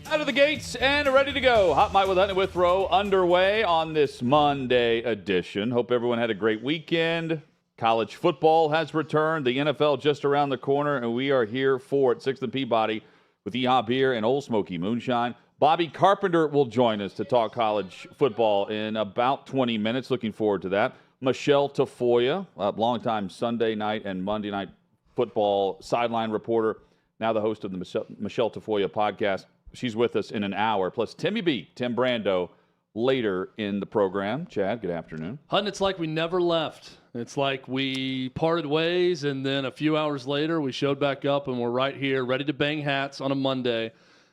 Out of the gates and ready to go. Hot Mic with Hutton and Withrow underway on this Monday edition. Hope everyone had a great weekend. College football has returned. The NFL just around the corner, and we are here for it. 6th and Peabody with EHA Beer and Old Smoky Moonshine. Bobby Carpenter will join us to talk college football in about 20 minutes. Looking forward to that. Michele Tafoya, a longtime Sunday night and Monday night football sideline reporter, now the host of the Michele Tafoya podcast. She's with us in an hour. Plus Tim Brando, later in the program. Chad, good afternoon. Hutton, it's like we never left. It's like we parted ways, and then a few hours later, we showed back up, and we're right here, ready to bang hats on a Monday.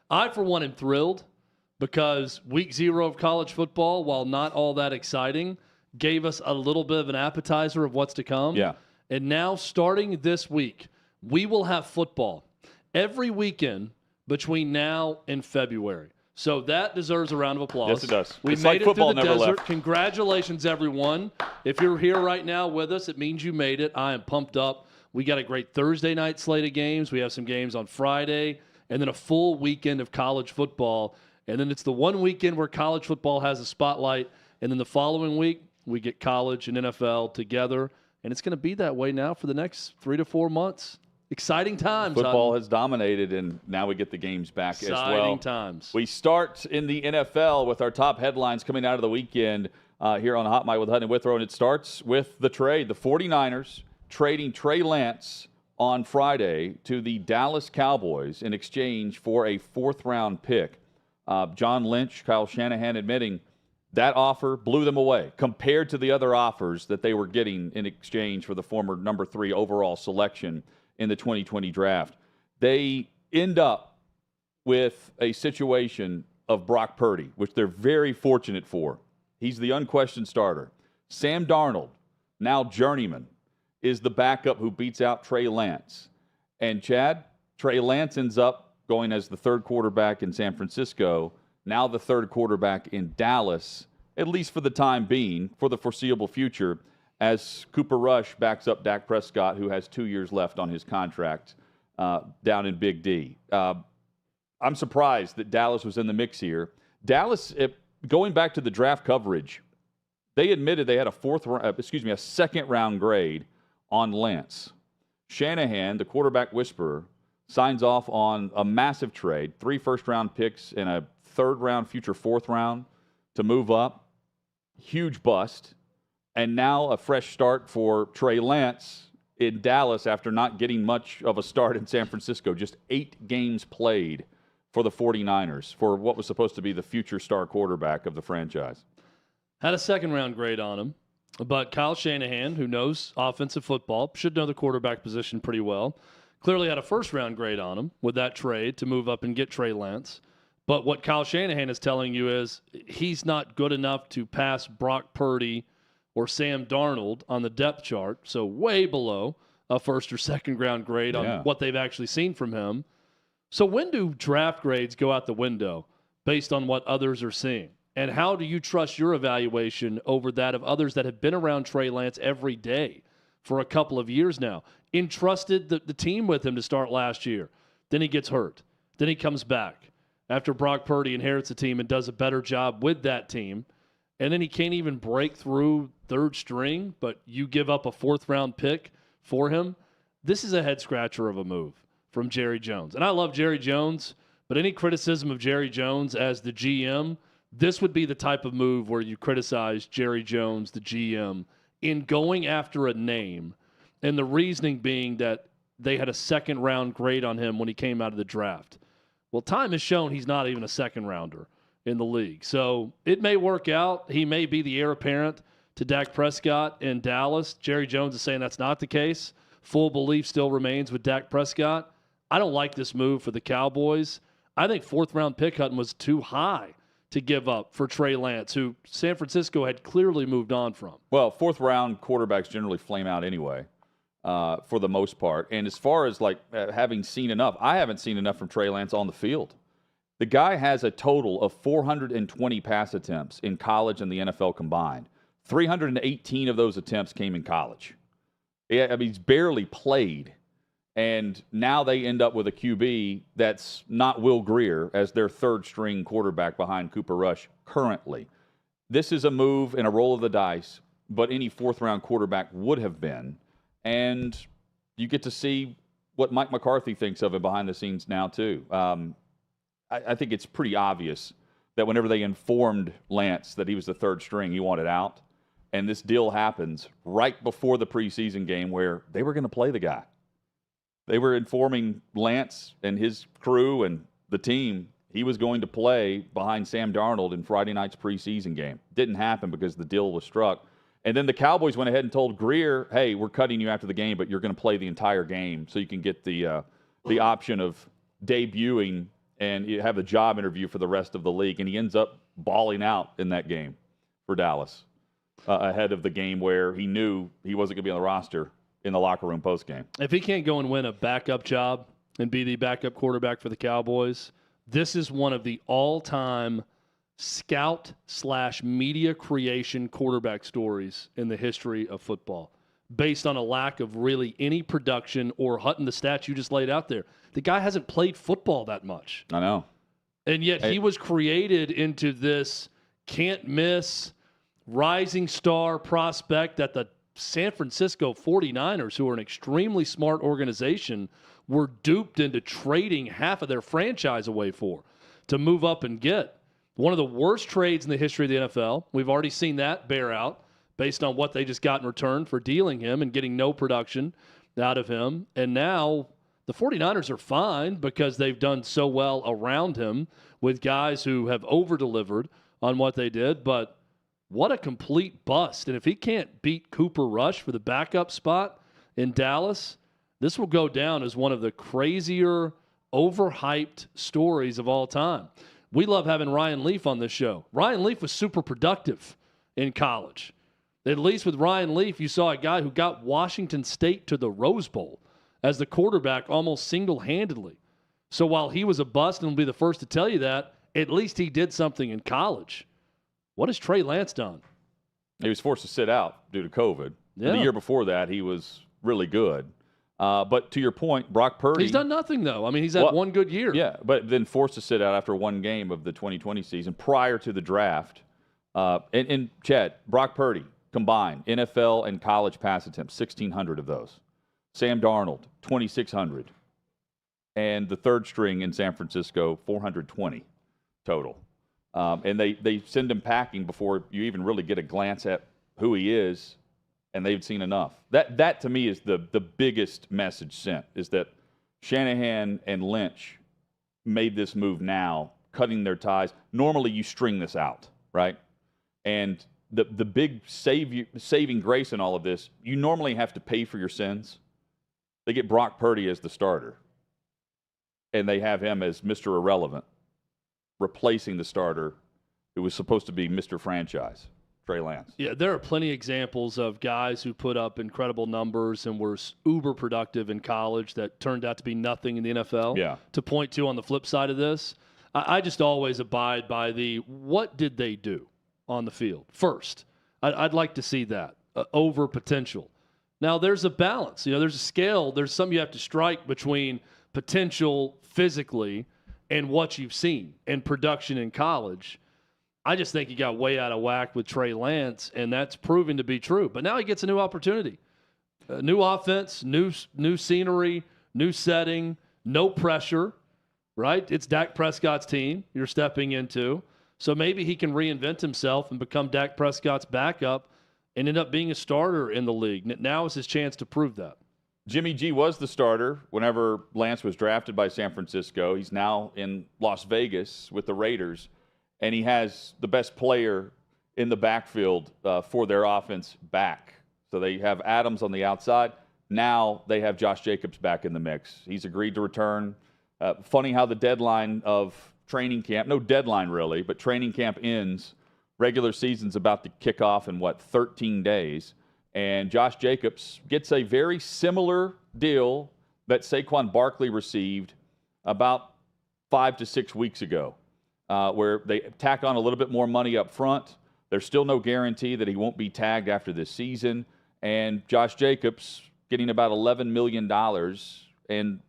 I, for one, am thrilled because week 0 of college football, while not all that exciting, gave us a little bit of an appetizer of what's to come. Yeah. And now, starting this week, we will have football every weekend between now and February. So that deserves a round of applause. Yes, it does. We it's made like it football through the never desert. left. Congratulations, everyone. If you're here right now with us, it means you made it. I am pumped up. We got a great Thursday night slate of games. We have some games on Friday, and then a full weekend of college football. And then it's the one weekend where college football has a spotlight, and then the following week, we get college and NFL together. And it's going to be that way now for the next 3 to 4 months. Exciting times. Football has dominated, and now we get the games back as well. Exciting times. We start in the NFL with our top headlines coming out of the weekend here on Hot Mic with Hutton and Withrow, and it starts with the trade. The 49ers trading Trey Lance on Friday to the Dallas Cowboys in exchange for a 4th-round pick. John Lynch, Kyle Shanahan admitting that offer blew them away compared to the other offers that they were getting in exchange for the former number 3 overall selection in the 2020 draft. They end up with a situation of Brock Purdy, which they're very fortunate for. He's the unquestioned starter. Sam Darnold, now journeyman, is the backup who beats out Trey Lance. And Chad, Trey Lance ends up going as the 3rd quarterback in San Francisco, now the 3rd quarterback in Dallas, at least for the time being, for the foreseeable future, as Cooper Rush backs up Dak Prescott, who has 2 years left on his contract down in Big D. I'm surprised that Dallas was in the mix here. Dallas, going back to the draft coverage, they admitted they had a 2nd-round grade on Lance. Shanahan, the quarterback whisperer, signs off on a massive trade, 3 first-round picks and a 3rd-round, future 4th round to move up. Huge bust. And now a fresh start for Trey Lance in Dallas after not getting much of a start in San Francisco. Just 8 games played for the 49ers for what was supposed to be the future star quarterback of the franchise. Had a 2nd-round grade on him, but Kyle Shanahan, who knows offensive football, should know the quarterback position pretty well, clearly had a 1st-round grade on him with that trade to move up and get Trey Lance. But what Kyle Shanahan is telling you is he's not good enough to pass Brock Purdy or Sam Darnold on the depth chart, so way below a 1st or 2nd-round grade on what they've actually seen from him. So when do draft grades go out the window based on what others are seeing? And how do you trust your evaluation over that of others that have been around Trey Lance every day for a couple of years now? Entrusted the team with him to start last year. Then he gets hurt. Then he comes back after Brock Purdy inherits the team and does a better job with that team. And then he can't even break through 3rd string, but you give up a 4th-round pick for him. This is a head-scratcher of a move from Jerry Jones. And I love Jerry Jones, but any criticism of Jerry Jones as the GM, this would be the type of move where you criticize Jerry Jones, the GM, in going after a name, and the reasoning being that they had a 2nd-round grade on him when he came out of the draft. Well, time has shown he's not even a 2nd-rounder in the league. So it may work out. He may be the heir apparent to Dak Prescott in Dallas. Jerry Jones is saying that's not the case. Full belief still remains with Dak Prescott. I don't like this move for the Cowboys. I think 4th-round pick Hutton was too high to give up for Trey Lance, who San Francisco had clearly moved on from. Well, 4th-round quarterbacks generally flame out anyway, for the most part. And as far as having seen enough, I haven't seen enough from Trey Lance on the field. The guy has a total of 420 pass attempts in college and the NFL combined. 318 of those attempts came in college. He's barely played And now they end up with a QB that's not Will Grier as their third-string quarterback behind Cooper Rush currently. This is a move and a roll of the dice, but any fourth-round quarterback would have been. And you get to see what Mike McCarthy thinks of it behind the scenes now, too. I think it's pretty obvious that whenever they informed Lance that he was the third string, he wanted out. And this deal happens right before the preseason game where they were going to play the guy. They were informing Lance and his crew and the team he was going to play behind Sam Darnold in Friday night's preseason game. Didn't happen because the deal was struck. And then the Cowboys went ahead and told Grier, hey, we're cutting you after the game, but you're going to play the entire game so you can get the option of debuting and you have a job interview for the rest of the league. And he ends up balling out in that game for Dallas ahead of the game where he knew he wasn't going to be on the roster in the locker room postgame. If he can't go and win a backup job and be the backup quarterback for the Cowboys, this is one of the all-time scout/media creation quarterback stories in the history of football, based on a lack of really any production or Hutton, the stats you just laid out there. The guy hasn't played football that much. I know. And yet he was created into this can't-miss rising star prospect that the San Francisco 49ers, who are an extremely smart organization, were duped into trading half of their franchise away for to move up and get. One of the worst trades in the history of the NFL. We've already seen that bear out based on what they just got in return for dealing him and getting no production out of him. And now the 49ers are fine because they've done so well around him with guys who have over-delivered on what they did. But what a complete bust. And if he can't beat Cooper Rush for the backup spot in Dallas, this will go down as one of the crazier, overhyped stories of all time. We love having Ryan Leaf on this show. Ryan Leaf was super productive in college. At least with Ryan Leaf, you saw a guy who got Washington State to the Rose Bowl as the quarterback almost single-handedly. So while he was a bust, and will be the first to tell you that, at least he did something in college. What has Trey Lance done? He was forced to sit out due to COVID. Yeah. And the year before that, he was really good. But to your point, Brock Purdy. He's done nothing, though. I mean, he's had one good year. Yeah, but then forced to sit out after one game of the 2020 season prior to the draft. And Chad, Brock Purdy combined, NFL and college pass attempts, 1,600 of those. Sam Darnold, 2,600. And the third string in San Francisco, 420 total. And they send him packing before you even really get a glance at who he is, and they've seen enough. That to me is the biggest message sent, is that Shanahan and Lynch made this move now, cutting their ties. Normally you string this out, right? And the big saving grace in all of this, you normally have to pay for your sins. They get Brock Purdy as the starter, and they have him as Mr. Irrelevant, replacing the starter who was supposed to be Mr. Franchise, Trey Lance. Yeah, there are plenty of examples of guys who put up incredible numbers and were uber productive in college that turned out to be nothing in the NFL. Yeah. To point to on the flip side of this, I just always abide by the what did they do on the field first. I'd like to see that over potential. Now, there's a balance. There's a scale. There's something you have to strike between potential physically and what you've seen and production in college. I just think he got way out of whack with Trey Lance, and that's proven to be true. But now he gets a new opportunity. A new offense, new scenery, new setting, no pressure, right? It's Dak Prescott's team you're stepping into. So maybe he can reinvent himself and become Dak Prescott's backup and end up being a starter in the league. Now is his chance to prove that. Jimmy G was the starter whenever Lance was drafted by San Francisco. He's now in Las Vegas with the Raiders, and he has the best player in the backfield for their offense back. So they have Adams on the outside. Now they have Josh Jacobs back in the mix. He's agreed to return. Funny how the deadline of training camp, no deadline really, but training camp ends. Regular season's about to kick off in, 13 days. And Josh Jacobs gets a very similar deal that Saquon Barkley received about 5 to 6 weeks ago, where they tack on a little bit more money up front. There's still no guarantee that he won't be tagged after this season. And Josh Jacobs getting about $11 million and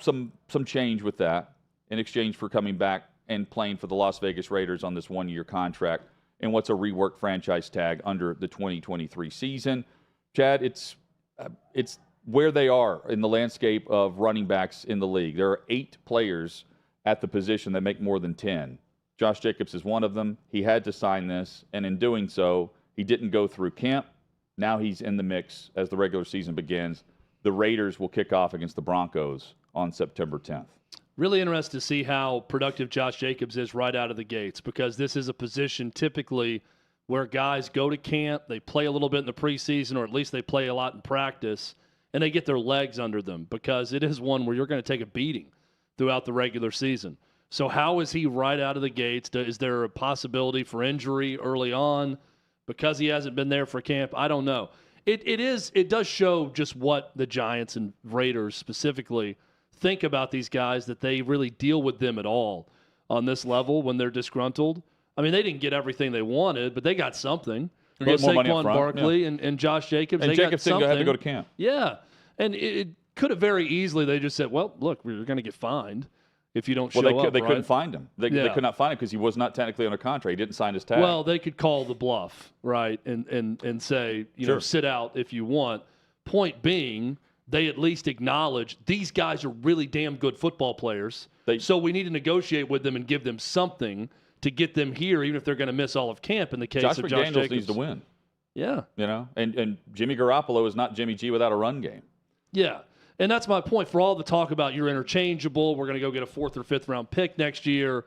some change with that in exchange for coming back and playing for the Las Vegas Raiders on this one-year contract and what's a reworked franchise tag under the 2023 season. Chad, it's where they are in the landscape of running backs in the league. There are 8 players at the position that make more than 10. Josh Jacobs is one of them. He had to sign this, and in doing so, he didn't go through camp. Now he's in the mix as the regular season begins. The Raiders will kick off against the Broncos on September 10th. Really interested to see how productive Josh Jacobs is right out of the gates, because this is a position typically where guys go to camp, they play a little bit in the preseason, or at least they play a lot in practice, and they get their legs under them, because it is one where you're going to take a beating throughout the regular season. So how is he right out of the gates? Is there a possibility for injury early on because he hasn't been there for camp? I don't know. It does show just what the Giants and Raiders specifically think about these guys, that they really deal with them at all on this level when they're disgruntled. I mean, they didn't get everything they wanted, but they got something. Get more money up Saquon front, Barkley and Josh Jacobs, and they Jacobs got something. had to go to camp. Yeah, and it could have very easily, they just said, well, look, we're going to get fined if you don't show up. They right? couldn't find him. They could not find him because he was not technically on a contract. He didn't sign his tag. Well, they could call the bluff, right, and say, Sure. sit out if you want. Point being, they at least acknowledge these guys are really damn good football players, so we need to negotiate with them and give them something to get them here, even if they're going to miss all of camp in the case of Josh McDaniels Jacobs. needs to win. Yeah. And Jimmy Garoppolo is not Jimmy G without a run game. Yeah. And that's my point. For all the talk about you're interchangeable, we're going to go get a 4th or 5th round pick next year.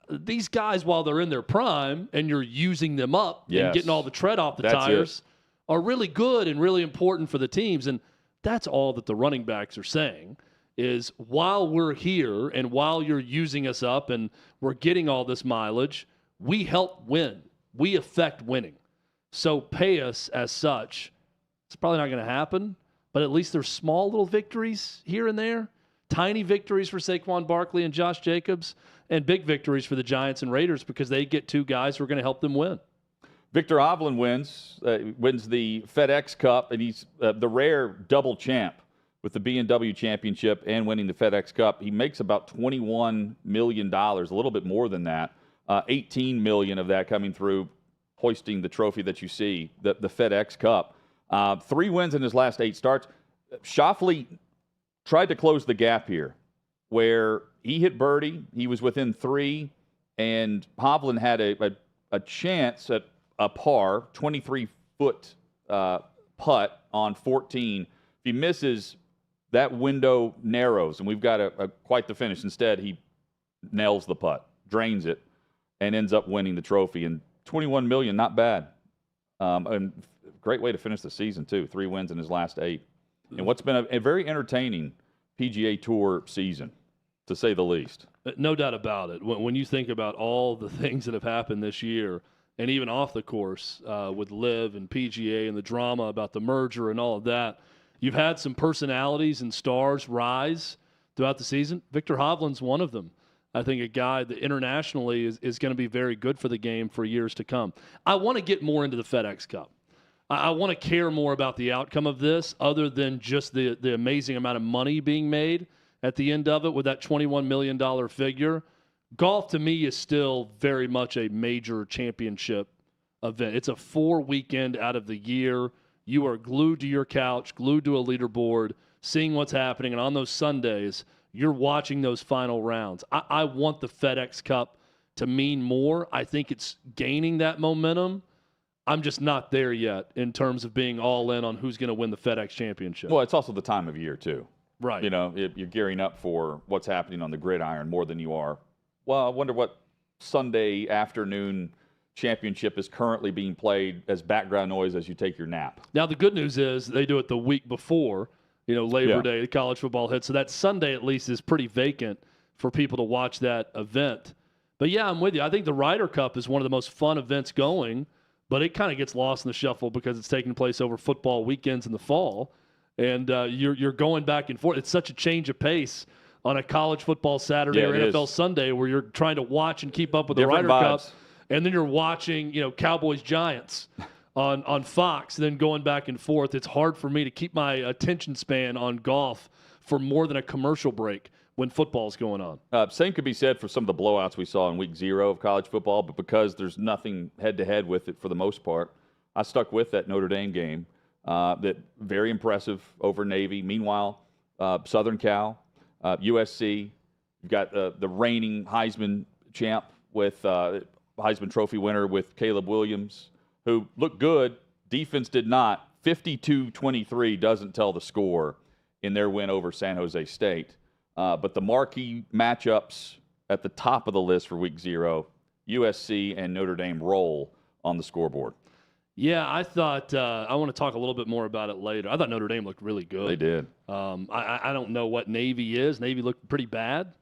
These guys, while they're in their prime and you're using them up and getting all the tread off the tires, are really good and really important for the teams. And that's all that the running backs are saying is, while we're here and while you're using us up and we're getting all this mileage, we help win. We affect winning. So pay us as such. It's probably not going to happen, but at least there's small little victories here and there, tiny victories for Saquon Barkley and Josh Jacobs, and big victories for the Giants and Raiders because they get 2 guys who are going to help them win. Victor Hovland wins the FedEx Cup, and he's the rare double champ with the B&W Championship and winning the FedEx Cup. He makes about $21 million, a little bit more than that, $18 million of that coming through hoisting the trophy that you see, the FedEx Cup. 3 wins in his last 8 starts. Schauffele tried to close the gap here where he hit birdie. He was within 3, and Hovland had a chance at a par, 23-foot putt on 14. If he misses, that window narrows, and we've got quite the finish. Instead, he nails the putt, drains it, and ends up winning the trophy. And $21 million, not bad. And great way to finish the season, too. 3 wins in his last 8. And what's been a very entertaining PGA Tour season, to say the least. No doubt about it. When you think about all the things that have happened this year, and even off the course with LIV and PGA and the drama about the merger and all of that, you've had some personalities and stars rise throughout the season. Victor Hovland's one of them. I think a guy that internationally is going to be very good for the game for years to come. I want to get more into the FedEx Cup. I want to care more about the outcome of this other than just the amazing amount of money being made at the end of it with that $21 million figure. Golf, to me, is still very much a major championship event. It's a 4 weekend out of the year. You are glued to your couch, glued to a leaderboard, seeing what's happening. And on those Sundays, you're watching those final rounds. I want the FedEx Cup to mean more. I think it's gaining that momentum. I'm just not there yet in terms of being all in on who's going to win the FedEx Championship. Well, it's also the time of year, too. Right. You're gearing up for what's happening on the gridiron more than you are. Well, I wonder what Sunday afternoon championship is currently being played as background noise as you take your nap. Now, the good news is they do it the week before, Labor Day, the college football hits. So that Sunday, at least, is pretty vacant for people to watch that event. But, yeah, I'm with you. I think the Ryder Cup is one of the most fun events going, but it kind of gets lost in the shuffle because it's taking place over football weekends in the fall. And you're going back and forth. It's such a change of pace on a college football Saturday or NFL Sunday where you're trying to watch and keep up with the Ryder Cup. And then you're watching, Cowboys Giants on Fox, then going back and forth. It's hard for me to keep my attention span on golf for more than a commercial break when football's going on. Same could be said for some of the blowouts we saw in week 0 of college football, but because there's nothing head-to-head with it for the most part, I stuck with that Notre Dame game. That very impressive over Navy. Meanwhile, Southern Cal, USC, you've got the reigning Heisman champ with Heisman Trophy winner with Caleb Williams, who looked good. Defense did not. 52-23 doesn't tell the score in their win over San Jose State. But the marquee matchups at the top of the list for week 0, USC and Notre Dame roll on the scoreboard. Yeah, I thought I want to talk a little bit more about it later. I thought Notre Dame looked really good. They did. I don't know what Navy is. Navy looked pretty bad.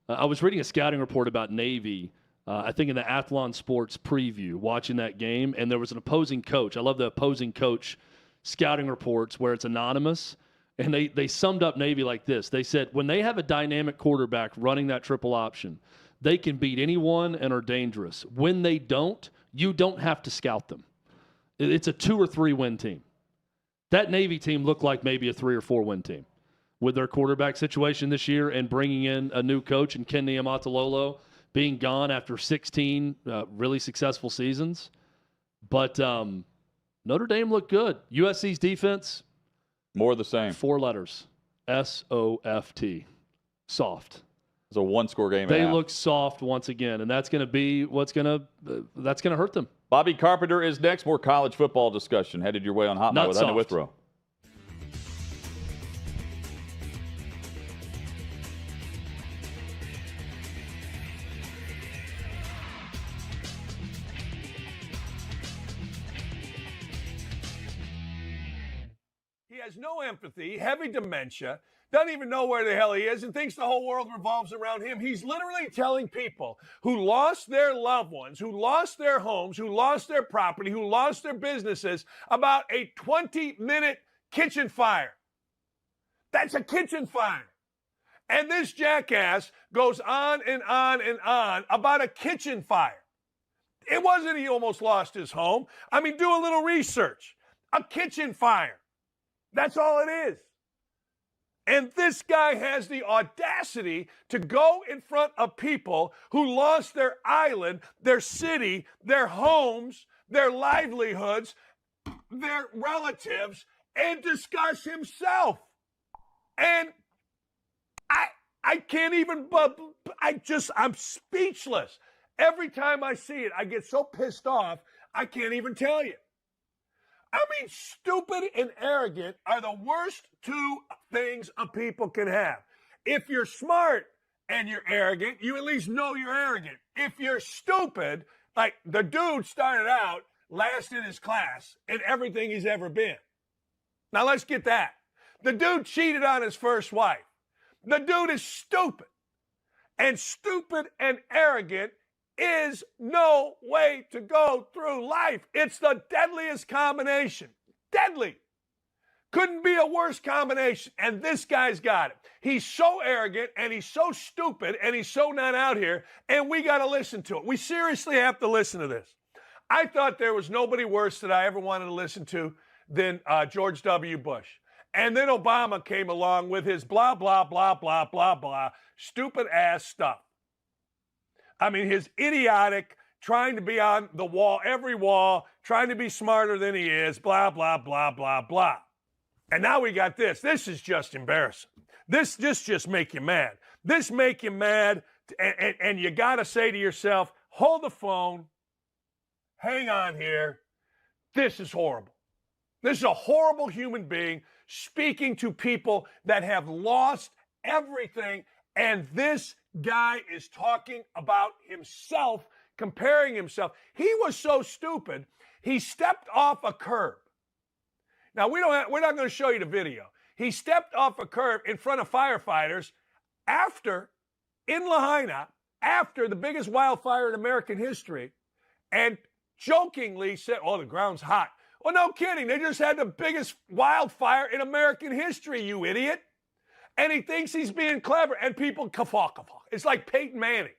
I was reading a scouting report about Navy, I think in the Athlon Sports preview, watching that game, and there was an opposing coach. I love the opposing coach scouting reports where it's anonymous, and they summed up Navy like this. They said when they have a dynamic quarterback running that triple option, they can beat anyone and are dangerous. When they don't, you don't have to scout them. It's a 2 or 3 win team. That Navy team looked like maybe a 3 or 4 win team with their quarterback situation this year and bringing in a new coach and Ken Niumatalolo being gone after 16 really successful seasons. But Notre Dame looked good. USC's defense, more of the same. 4 letters, S-O-F-T, soft. It's a 1-score game. They look soft once again, and that's going to be that's going to hurt them. Bobby Carpenter is next. More college football discussion headed your way on Hot Mic with Hutton and Withrow. He has no empathy, heavy dementia, doesn't even know where the hell he is, and thinks the whole world revolves around him. He's literally telling people who lost their loved ones, who lost their homes, who lost their property, who lost their businesses about a 20-minute kitchen fire. That's a kitchen fire. And this jackass goes on and on and on about a kitchen fire. It wasn't he almost lost his home. I mean, do a little research. A kitchen fire. That's all it is. And this guy has the audacity to go in front of people who lost their island, their city, their homes, their livelihoods, their relatives, and discuss himself. And I can't even, I'm speechless. Every time I see it, I get so pissed off, I can't even tell you. I mean, stupid and arrogant are the worst 2 things a people can have. If you're smart and you're arrogant, you at least know you're arrogant. If you're stupid, like the dude started out last in his class in everything he's ever been. Now let's get that. The dude cheated on his first wife. The dude is stupid. And stupid and arrogant is no way to go through life. It's the deadliest combination. Deadly. Couldn't be a worse combination. And this guy's got it. He's so arrogant and he's so stupid and he's so not out here. And we got to listen to it. We seriously have to listen to this. I thought there was nobody worse that I ever wanted to listen to than George W. Bush. And then Obama came along with his blah, blah, blah, blah, blah, blah, stupid ass stuff. I mean, his idiotic, trying to be on the wall, every wall, trying to be smarter than he is, blah, blah, blah, blah, blah. And now we got this. This is just embarrassing. This just make you mad. This make you mad, and you got to say to yourself, hold the phone, hang on here. This is horrible. This is a horrible human being speaking to people that have lost everything, and this guy is talking about himself, comparing himself. He was so stupid, he stepped off a curb. Now, we're not going to show you the video. He stepped off a curb in front of firefighters in Lahaina, after the biggest wildfire in American history, and jokingly said, oh, the ground's hot. Well, no kidding. They just had the biggest wildfire in American history, you idiot. And he thinks he's being clever, and people guffaw. It's like Peyton Manning.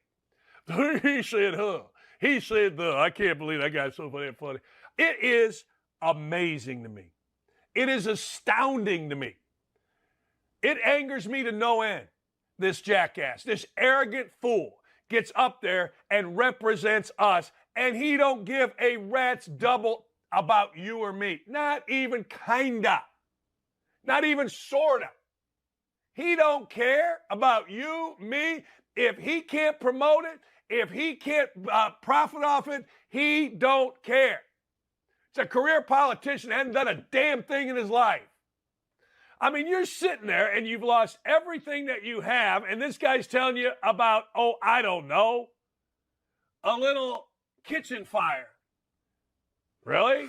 He said, huh. He said, I can't believe that guy's so funny. It is amazing to me. It is astounding to me It angers me to no end. This jackass, this arrogant fool gets up there and represents us, and he don't give a rat's double about you or me. Not even kinda. Not even sorta. He don't care about you, me. If he can't promote it, if he can't profit off it, he don't care. It's a career politician, hasn't done a damn thing in his life. I mean, you're sitting there and you've lost everything that you have, and this guy's telling you about, oh, I don't know, a little kitchen fire. Really?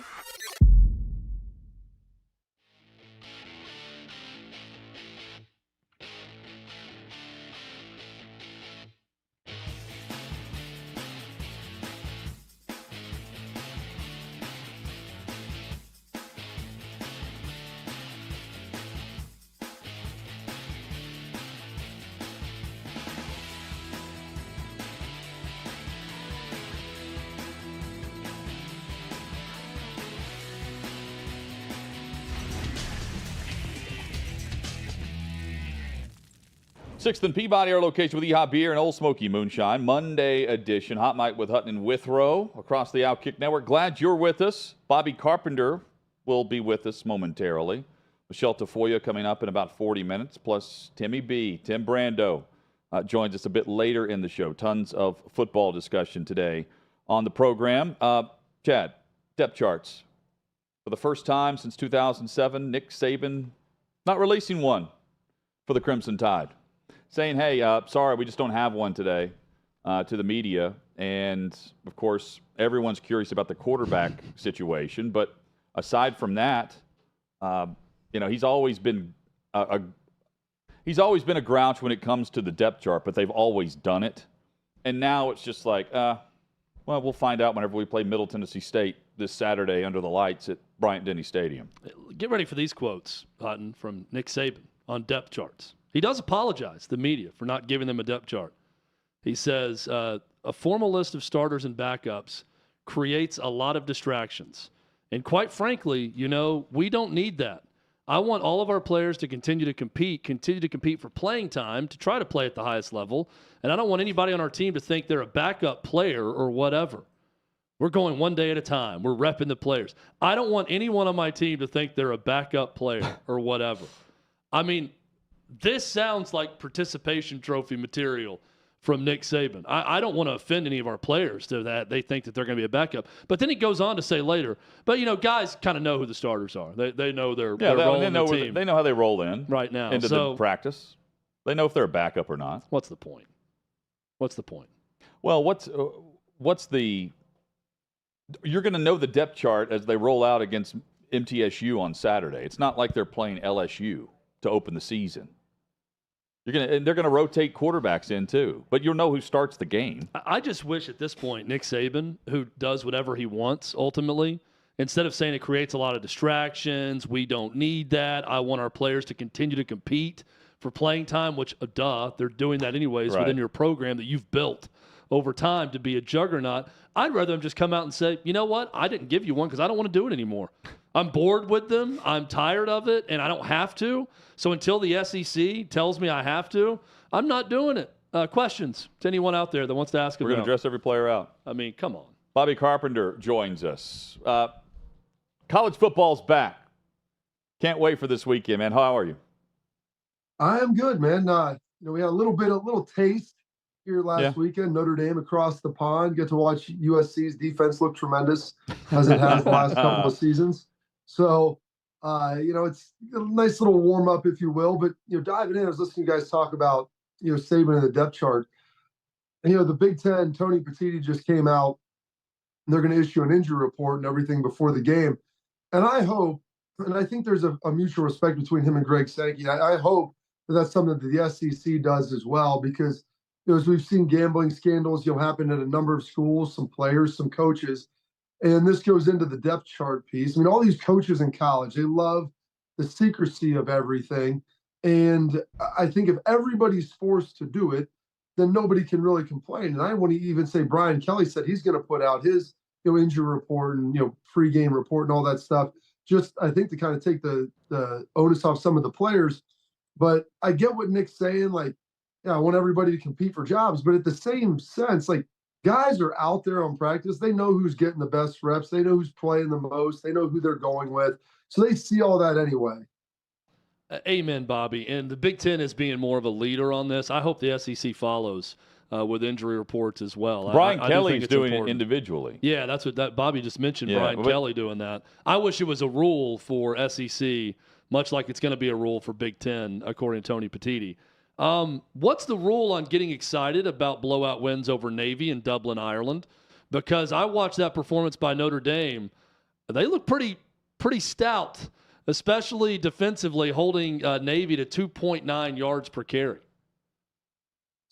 Sixth and Peabody, our location with EHOP Beer and Old Smoky Moonshine. Monday edition. Hot Mic with Hutton and Withrow across the OutKick Network. Glad you're with us. Bobby Carpenter will be with us momentarily. Michele Tafoya coming up in about 40 minutes, plus Timmy B. Tim Brando joins us a bit later in the show. Tons of football discussion today on the program. Chad, depth charts. For the first time since 2007, Nick Saban not releasing one for the Crimson Tide. Saying, hey, sorry, we just don't have one today to the media. And, of course, everyone's curious about the quarterback situation. But aside from that, he's always been a grouch when it comes to the depth chart, but they've always done it. And now it's just like, well, we'll find out whenever we play Middle Tennessee State this Saturday under the lights at Bryant-Denny Stadium. Get ready for these quotes, Hutton, from Nick Saban on depth charts. He does apologize to the media for not giving them a depth chart. He says, a formal list of starters and backups creates a lot of distractions. And quite frankly, we don't need that. I want all of our players to continue to compete for playing time, to try to play at the highest level. And I don't want anybody on our team to think they're a backup player or whatever. We're going one day at a time. We're repping the players. I don't want anyone on my team to think they're a backup player or whatever. I mean, this sounds like participation trophy material from Nick Saban. I don't want to offend any of our players to that. They think that they're going to be a backup. But then he goes on to say later, but, guys kind of know who the starters are. They know their role in the team. They know how they roll in right now into the practice. They know if they're a backup or not. What's the point? Well, what's the – you're going to know the depth chart as they roll out against MTSU on Saturday. It's not like they're playing LSU to open the season. They're going to rotate quarterbacks in too, but you'll know who starts the game. I just wish at this point Nick Saban, who does whatever he wants ultimately, instead of saying it creates a lot of distractions, we don't need that. I want our players to continue to compete for playing time, which they're doing that anyways within your program that you've built over time to be a juggernaut. I'd rather them just come out and say, you know what, I didn't give you one because I don't want to do it anymore. I'm bored with them. I'm tired of it, and I don't have to. So until the SEC tells me I have to, I'm not doing it. Questions to anyone out there that wants to ask about? We're going to dress every player out. I mean, come on. Bobby Carpenter joins us. College football's back. Can't wait for this weekend, man. How are you? I am good, man. We had a little taste here last weekend. Notre Dame across the pond. Get to watch USC's defense look tremendous as it has the last couple of seasons. So, it's a nice little warm up, if you will. But, diving in, I was listening to you guys talk about, Saban in the depth chart. And, the Big Ten, Tony Petitti just came out. And they're going to issue an injury report and everything before the game. And I hope, and I think there's a mutual respect between him and Greg Sankey. I hope that that's something that the SEC does as well, because, as we've seen gambling scandals, happen at a number of schools, some players, some coaches. And this goes into the depth chart piece. I mean, all these coaches in college, they love the secrecy of everything. And I think if everybody's forced to do it, then nobody can really complain. And I want to even say Brian Kelly said he's going to put out his injury report and pre-game report and all that stuff. Just I think to kind of take the onus off some of the players. But I get what Nick's saying. Like, yeah, I want everybody to compete for jobs. But at the same sense, like, guys are out there on practice. They know who's getting the best reps. They know who's playing the most. They know who they're going with. So they see all that anyway. Amen, Bobby. And the Big Ten is being more of a leader on this. I hope the SEC follows with injury reports as well. Brian I Kelly's doing important. it individually. Yeah, that's what that Bobby just mentioned. Brian Kelly doing that. I wish it was a rule for SEC, much like it's going to be a rule for Big Ten, according to Tony Petitti. What's the rule on getting excited about blowout wins over Navy and Dublin, Ireland? Because I watched that performance by Notre Dame. They look pretty stout, especially defensively, holding Navy to 2.9 yards per carry.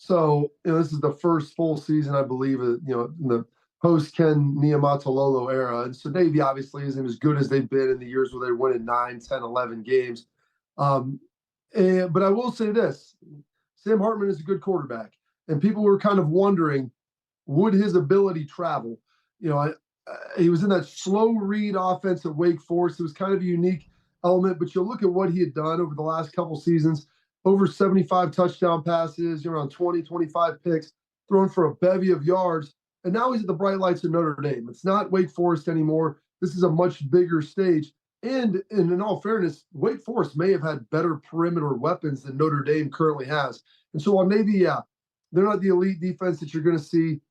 So, this is the first full season, I believe, in the post-Ken Niumatalolo era. And so Navy obviously isn't as good as they've been in the years where they're winning 9, 10, 11 games. But I will say this, Sam Hartman is a good quarterback. And people were kind of wondering, would his ability travel? He was in that slow read offense at Wake Forest. It was kind of a unique element, but you'll look at what he had done over the last couple seasons. Over 75 touchdown passes, around 20, 25 picks, thrown for a bevy of yards. And now he's at the bright lights of Notre Dame. It's not Wake Forest anymore. This is a much bigger stage. And in all fairness, Wake Forest may have had better perimeter weapons than Notre Dame currently has. And so while maybe, they're not the elite defense that you're going to see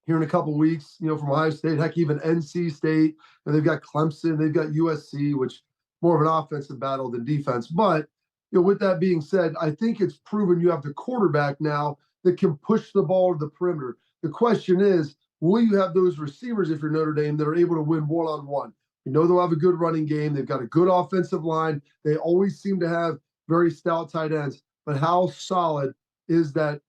here in a couple of weeks, from Ohio State, heck, even NC State. And they've got Clemson, they've got USC, which more of an offensive battle than defense. But with that being said, I think it's proven you have the quarterback now that can push the ball to the perimeter. The question is, will you have those receivers, if you're Notre Dame, that are able to win one-on-one? They'll have a good running game. They've got a good offensive line. They always seem to have very stout tight ends. But how solid is that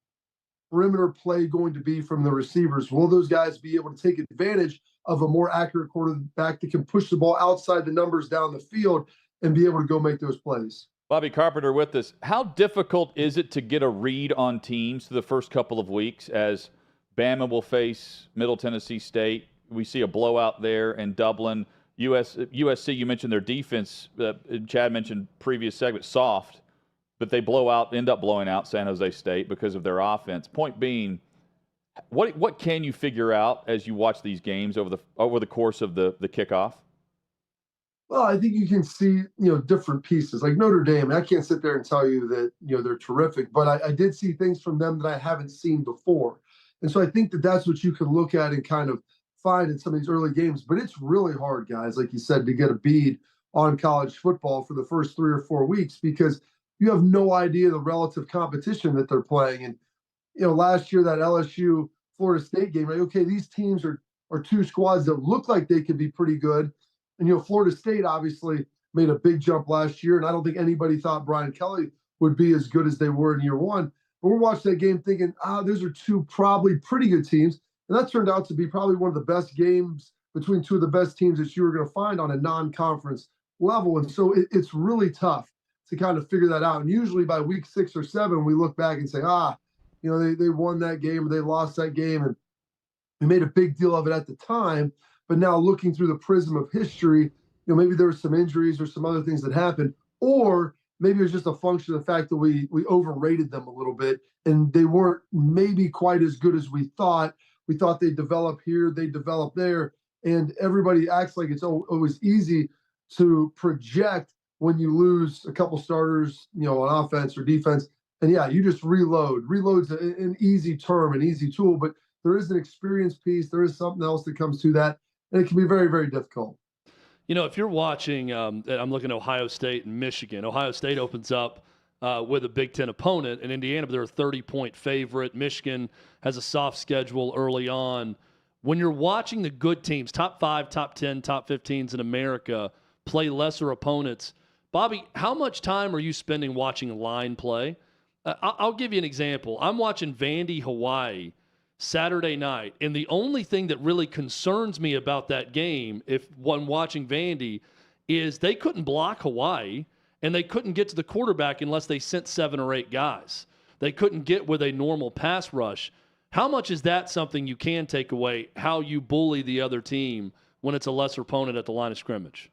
perimeter play going to be from the receivers? Will those guys be able to take advantage of a more accurate quarterback that can push the ball outside the numbers down the field and be able to go make those plays? Bobby Carpenter with us. How difficult is it to get a read on teams through the first couple of weeks as Bama will face Middle Tennessee State? We see a blowout there in Dublin. USC, you mentioned their defense. Chad mentioned previous segment, soft, but they end up blowing out San Jose State because of their offense. Point being, what can you figure out as you watch these games over the course of the kickoff? Well, I think you can see, different pieces. Like Notre Dame, I can't sit there and tell you that, they're terrific, but I did see things from them that I haven't seen before. And so I think that that's what you can look at and kind of find in some of these early games. But it's really hard, guys, like you said, to get a bead on college football for the first 3 or 4 weeks because you have no idea the relative competition that they're playing. And, last year, that LSU Florida State game, right? Okay, these teams are two squads that look like they could be pretty good. And, Florida State obviously made a big jump last year, and I don't think anybody thought Brian Kelly would be as good as they were in year one. But we're watching that game thinking, those are two probably pretty good teams. And that turned out to be probably one of the best games between two of the best teams that you were going to find on a non-conference level. And so it's really tough to kind of figure that out. And usually by week 6 or 7, we look back and say, they won that game or they lost that game. And we made a big deal of it at the time. But now looking through the prism of history, maybe there were some injuries or some other things that happened, or maybe it was just a function of the fact that we overrated them a little bit and they weren't maybe quite as good as we thought. We thought they'd develop here, they develop there, and everybody acts like it's always easy to project when you lose a couple starters, on offense or defense. And you just reload. Reload's an easy term, an easy tool, but there is an experience piece. There is something else that comes to that. And it can be very, very difficult. If you're watching, I'm looking at Ohio State and Michigan. Ohio State opens up with a Big Ten opponent. In Indiana, they're a 30-point favorite. Michigan has a soft schedule early on. When you're watching the good teams, top 5, top 10, top 15s in America, play lesser opponents, Bobby, how much time are you spending watching line play? I'll give you an example. I'm watching Vandy, Hawaii, Saturday night. And the only thing that really concerns me about that game, when watching Vandy, is they couldn't block Hawaii and they couldn't get to the quarterback unless they sent 7 or 8 guys. They couldn't get with a normal pass rush. How much is that something you can take away, how you bully the other team when it's a lesser opponent at the line of scrimmage?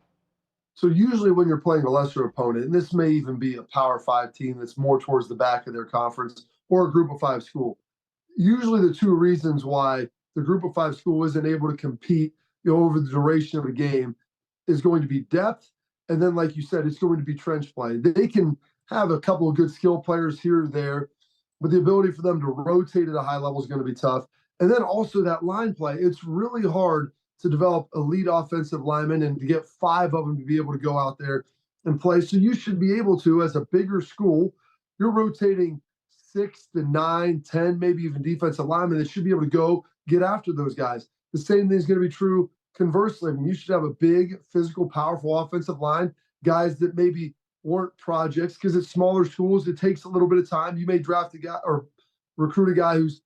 So usually when you're playing a lesser opponent, and this may even be a Power 5 team that's more towards the back of their conference or a Group of 5 school, usually the two reasons why the Group of 5 school isn't able to compete, over the duration of the game is going to be depth. And then, like you said, it's going to be trench play. They can have a couple of good skill players here or there, but the ability for them to rotate at a high level is going to be tough. And then also that line play, it's really hard to develop elite offensive linemen and to get 5 of them to be able to go out there and play. So you should be able to, as a bigger school, you're rotating 6 to 9, 10, maybe even defensive linemen that should be able to go get after those guys. The same thing is going to be true conversely. I mean, you should have a big, physical, powerful offensive line, guys that maybe weren't projects, because it's smaller schools. It takes a little bit of time. You may draft a guy or recruit a guy who's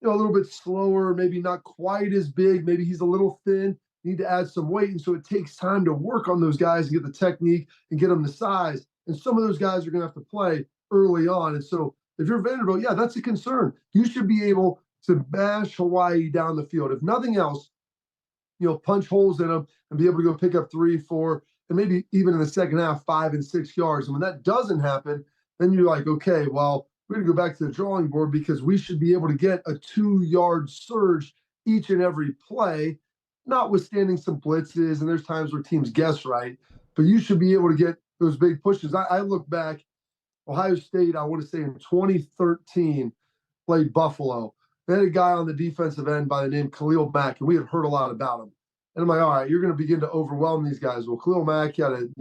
a little bit slower, maybe not quite as big. Maybe he's a little thin, need to add some weight. And so it takes time to work on those guys and get the technique and get them the size. And some of those guys are going to have to play early on. And so if you're Vanderbilt, yeah, that's a concern. You should be able to bash Hawaii down the field. If nothing else, punch holes in them and be able to go pick up 3, 4, and maybe even in the second half, 5 and 6 yards. And when that doesn't happen, then you're like, okay, well, we're going to go back to the drawing board, because we should be able to get a 2-yard surge each and every play, notwithstanding some blitzes. And there's times where teams guess right, but you should be able to get those big pushes. I look back, Ohio State, I want to say in 2013, played Buffalo. They had a guy on the defensive end by the name Khalil Mack, and we had heard a lot about him. And I'm like, all right, you're going to begin to overwhelm these guys. Well, Khalil Mack had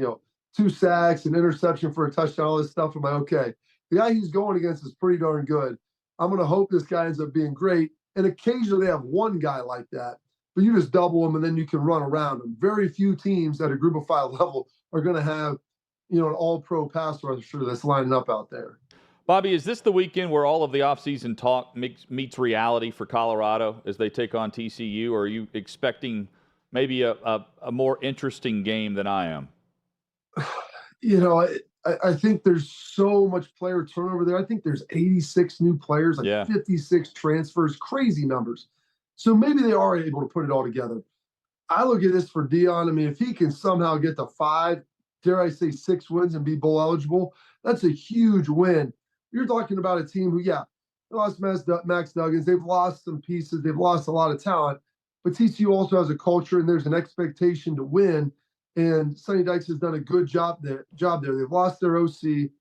2 sacks, an interception for a touchdown, all this stuff. I'm like, okay, the guy he's going against is pretty darn good. I'm going to hope this guy ends up being great. And occasionally they have one guy like that, but you just double him and then you can run around him. Very few teams at a Group of 5 level are going to have, an all-pro pass rusher that's lining up out there. Bobby, is this the weekend where all of the offseason talk meets reality for Colorado as they take on TCU, or are you expecting maybe a more interesting game than I am? I think there's so much player turnover there. I think there's 86 new players, 56 transfers, crazy numbers. So maybe they are able to put it all together. I look at this for Dion. I mean, if he can somehow get to 5, dare I say 6 wins and be bowl eligible, that's a huge win. You're talking about a team who, they lost Max Duggins. They've lost some pieces. They've lost a lot of talent. But TCU also has a culture, and there's an expectation to win. And Sonny Dykes has done a good job there. They've lost their OC,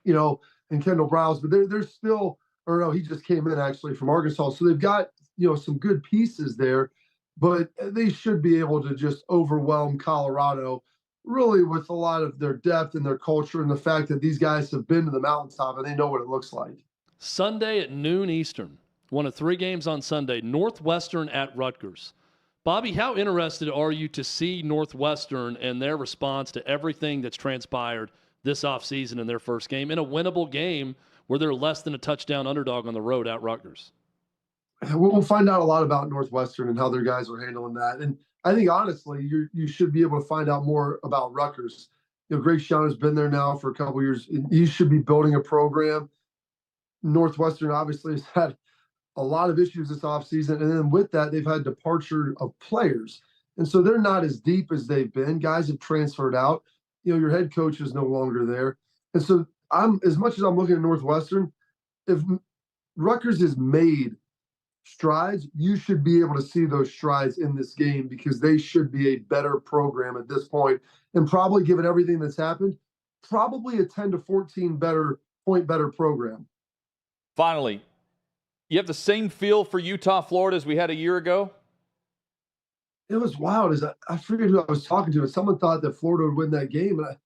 and Kendall Browse, but they're still, or no, he just came in actually from Arkansas. So they've got, some good pieces there, but they should be able to just overwhelm Colorado really with a lot of their depth and their culture and the fact that these guys have been to the mountaintop and they know what it looks like. Sunday at noon Eastern, one of 3 games on Sunday, Northwestern at Rutgers. Bobby, how interested are you to see Northwestern and their response to everything that's transpired this offseason in their first game, in a winnable game where they're less than a touchdown underdog on the road at Rutgers? We'll find out a lot about Northwestern and how their guys are handling that. And I think, honestly, you should be able to find out more about Rutgers. Greg Schiano has been there now for a couple of years. He should be building a program. Northwestern obviously has had a lot of issues this offseason. And then with that, they've had departure of players. And so they're not as deep as they've been. Guys have transferred out. Your head coach is no longer there. And so as much as I'm looking at Northwestern, if Rutgers has made strides, you should be able to see those strides in this game, because they should be a better program at this point, and probably, given everything that's happened, probably a 10 to 14 point better program. Finally, you have the same feel for Utah, Florida as we had a year ago? It was wild. I forget who I was talking to, and someone thought that Florida would win that game. And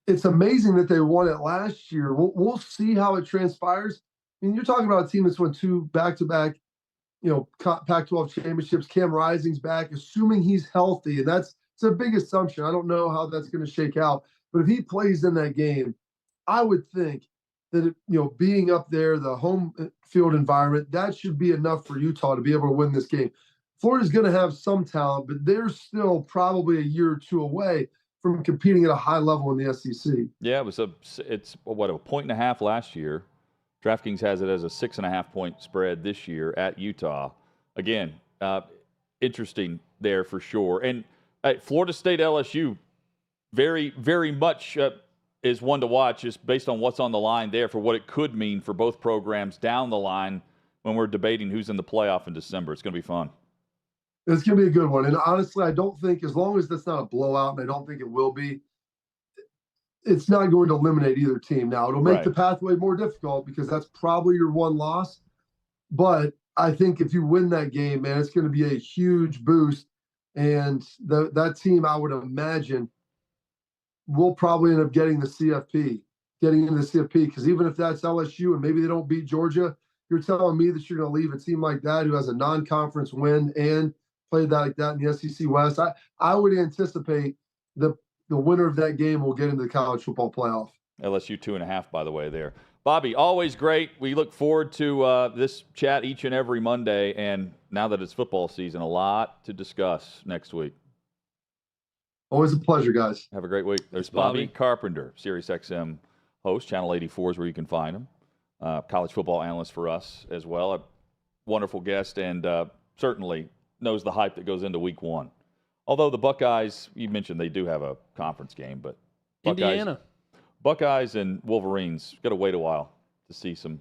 it's amazing that they won it last year. We'll see how it transpires. I mean, you're talking about a team that's won 2 back-to-back Pac-12 championships. Cam Rising's back, assuming he's healthy, and it's a big assumption. I don't know how that's going to shake out, but if he plays in that game, I would think that being up there, the home field environment, that should be enough for Utah to be able to win this game. Florida's going to have some talent, but they're still probably a year or 2 away from competing at a high level in the SEC. Yeah, it's a 1.5 last year. DraftKings has it as a 6.5 point spread this year at Utah. Again, interesting there for sure. And Florida State LSU, very, very much is one to watch, just based on what's on the line there for what it could mean for both programs down the line when we're debating who's in the playoff in December. It's going to be fun. It's going to be a good one. And honestly, I don't think, as long as that's not a blowout, and I don't think it will be, it's not going to eliminate either team. Now, it'll make the pathway more difficult because that's probably your one loss. But I think if you win that game, man, it's going to be a huge boost. And that team, I would imagine, will probably end up getting into the CFP, because even if that's LSU and maybe they don't beat Georgia, you're telling me that you're going to leave a team like that who has a non-conference win and played that like that in the SEC West. I would anticipate the winner of that game will get into the college football playoff. LSU 2.5, by the way, there. Bobby, always great. We look forward to this chat each and every Monday, and now that it's football season, a lot to discuss next week. Always a pleasure, guys. Have a great week. There's Bobby Carpenter, SiriusXM host, Channel 84 is where you can find him. College football analyst for us as well. A wonderful guest, and certainly knows the hype that goes into week one. Although the Buckeyes, you mentioned they do have a conference game, but Buckeyes and Wolverines got to wait a while to see some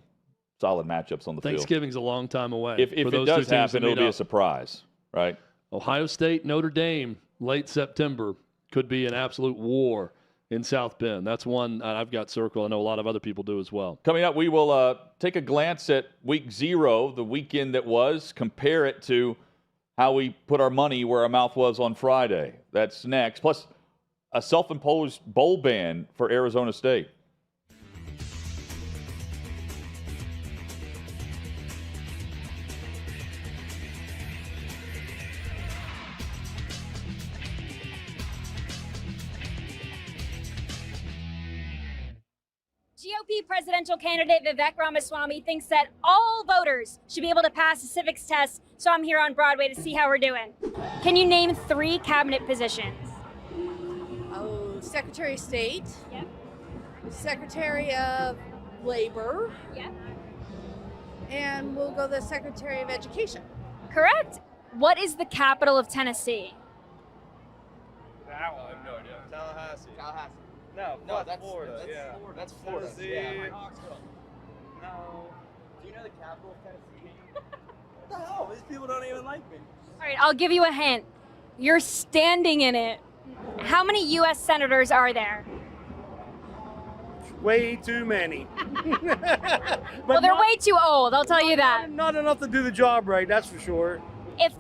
solid matchups on the field. Thanksgiving's a long time away. If it does happen, it'll be a surprise, right? Ohio State, Notre Dame, late September, could be an absolute war in South Bend. That's one I've got circled. I know a lot of other people do as well. Coming up, we will take a glance at week 0, the weekend that was, compare it to how we put our money where our mouth was on Friday. That's next. Plus, a self-imposed bowl ban for Arizona State. GOP presidential candidate Vivek Ramaswamy thinks that all voters should be able to pass a civics test, so I'm here on Broadway to see how we're doing. Can you name 3 cabinet positions? Secretary of State. Yep. Secretary of Labor. Yep. And we'll go the Secretary of Education. Correct. What is the capital of Tennessee? That one. I have no idea. Tallahassee. No, that's Florida. That's Florida. Tennessee. Yeah. No. Do you know the capital of Tennessee? What the hell? These people don't even like me. All right, I'll give you a hint. You're standing in it. How many U.S. senators are there? Way too many. Well, they're way too old, I'll tell you that. Not enough to do the job right, that's for sure. If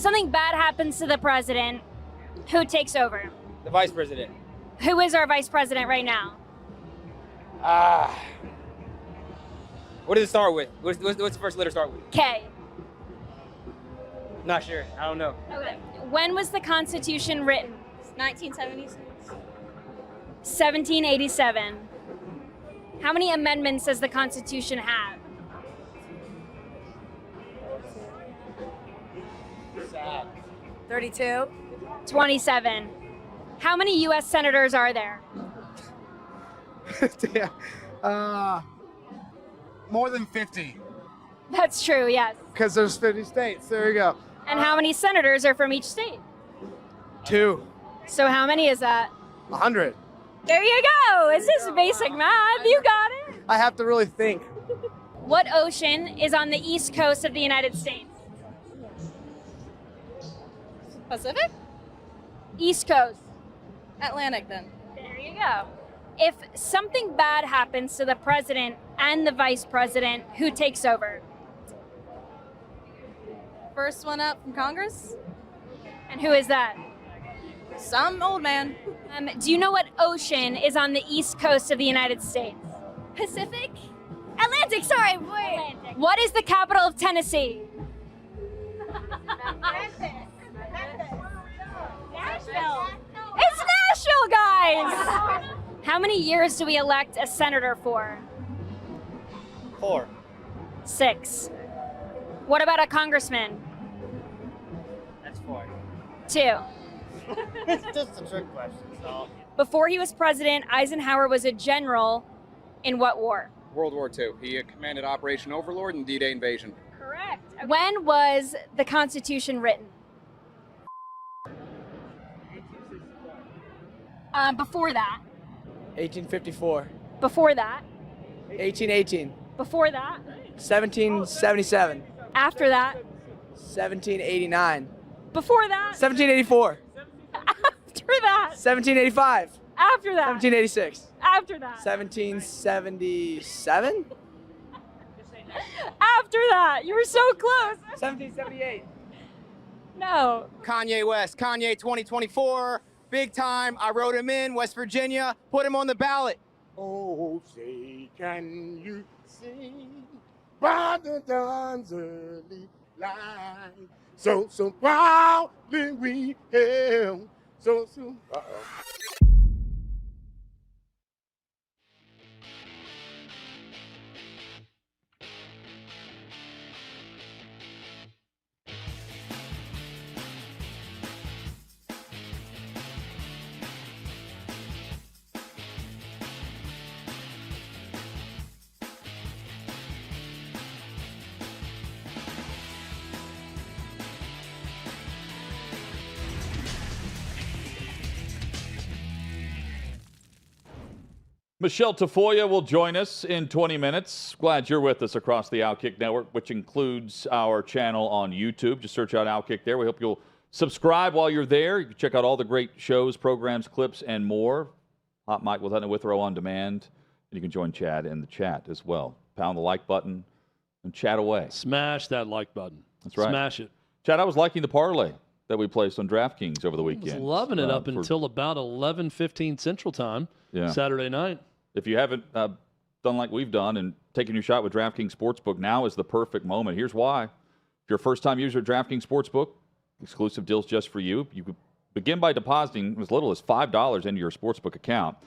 something bad happens to the president, who takes over? The vice president. Who is our vice president right now? What does it start with? What's the first letter start with? K. Not sure. I don't know. Okay. When was the Constitution written? 1976. 1787. How many amendments does the Constitution have? 32. 27. How many U.S. senators are there? More than 50, That's true, yes. because there's 50 states. There you go. And how many senators are from each state? 2, So how many is that? 100. There you go. It's just basic math. You got it. I have to really think. What ocean is on the east coast of the United States? Pacific? East coast. Atlantic, then. There you go. If something bad happens to the president and the vice president, who takes over? First one up from Congress? And who is that? Some old man. Do you know what ocean is on the east coast of the United States? Pacific? Atlantic, sorry. Wait. What is the capital of Tennessee? Nashville. It's Nashville, guys. How many years do we elect a senator for? 4. 6. What about a congressman? That's 4. 2. It's just a trick question, so. Before he was president, Eisenhower was a general in what war? World War II. He commanded Operation Overlord and D-Day invasion. Correct. When was the Constitution written? Before that. 1854. Before that. 1818. Before that. 1777. After that. 1789. Before that. 1784. After that. 1785. After that. 1786. After that. 1777. After that. You were so close. 1778. No. Kanye West, Kanye 2024, big time. I wrote him in, West Virginia, put him on the ballot. Oh, say, can you see by the dawn's early light? So proudly we hail, so. Michele Tafoya will join us in 20 minutes. Glad you're with us across the OutKick Network, which includes our channel on YouTube. Just search out OutKick there. We hope you'll subscribe while you're there. You can check out all the great shows, programs, clips, and more. Hot Mic with Hutton and Withrow on demand. And you can join Chad in the chat as well. Pound the like button and chat away. Smash that like button. That's right. Smash it. Chad, I was liking the parlay that we placed on DraftKings over the weekend. I was loving it up until about 11:15 Central Time Saturday night. If you haven't done like we've done and taken your shot with DraftKings Sportsbook, now is the perfect moment. Here's why. If you're a first-time user of DraftKings Sportsbook, exclusive deals just for you. You could begin by depositing as little as $5 into your Sportsbook account.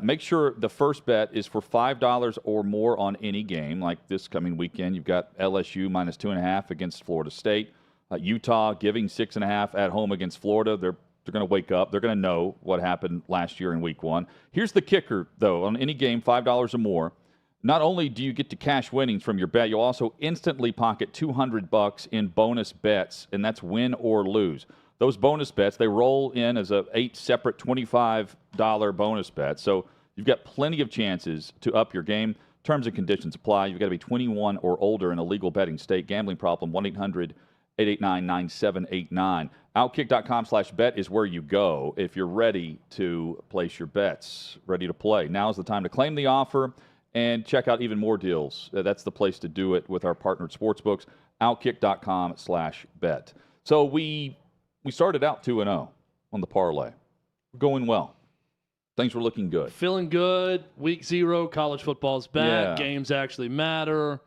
Make sure the first bet is for $5 or more on any game. Like this coming weekend, you've got LSU minus 2.5 against Florida State. Utah giving 6.5 at home against Florida. They're going to wake up. They're going to know what happened last year in week one. Here's the kicker, though. On any game, $5 or more, not only do you get to cash winnings from your bet, you'll also instantly pocket $200 in bonus bets, and that's win or lose. Those bonus bets, they roll in as 8 separate $25 bonus bets. So you've got plenty of chances to up your game. Terms and conditions apply. You've got to be 21 or older in a legal betting state. Gambling problem, 1-800-889-9789. OutKick.com/bet is where you go if you're ready to place your bets, ready to play. Now is the time to claim the offer and check out even more deals. That's the place to do it with our partnered sportsbooks, OutKick.com/bet. So we started out 2-0 on the parlay. We're going well. Things were looking good. Feeling good. Week 0, college football's back. Yeah. Games actually matter.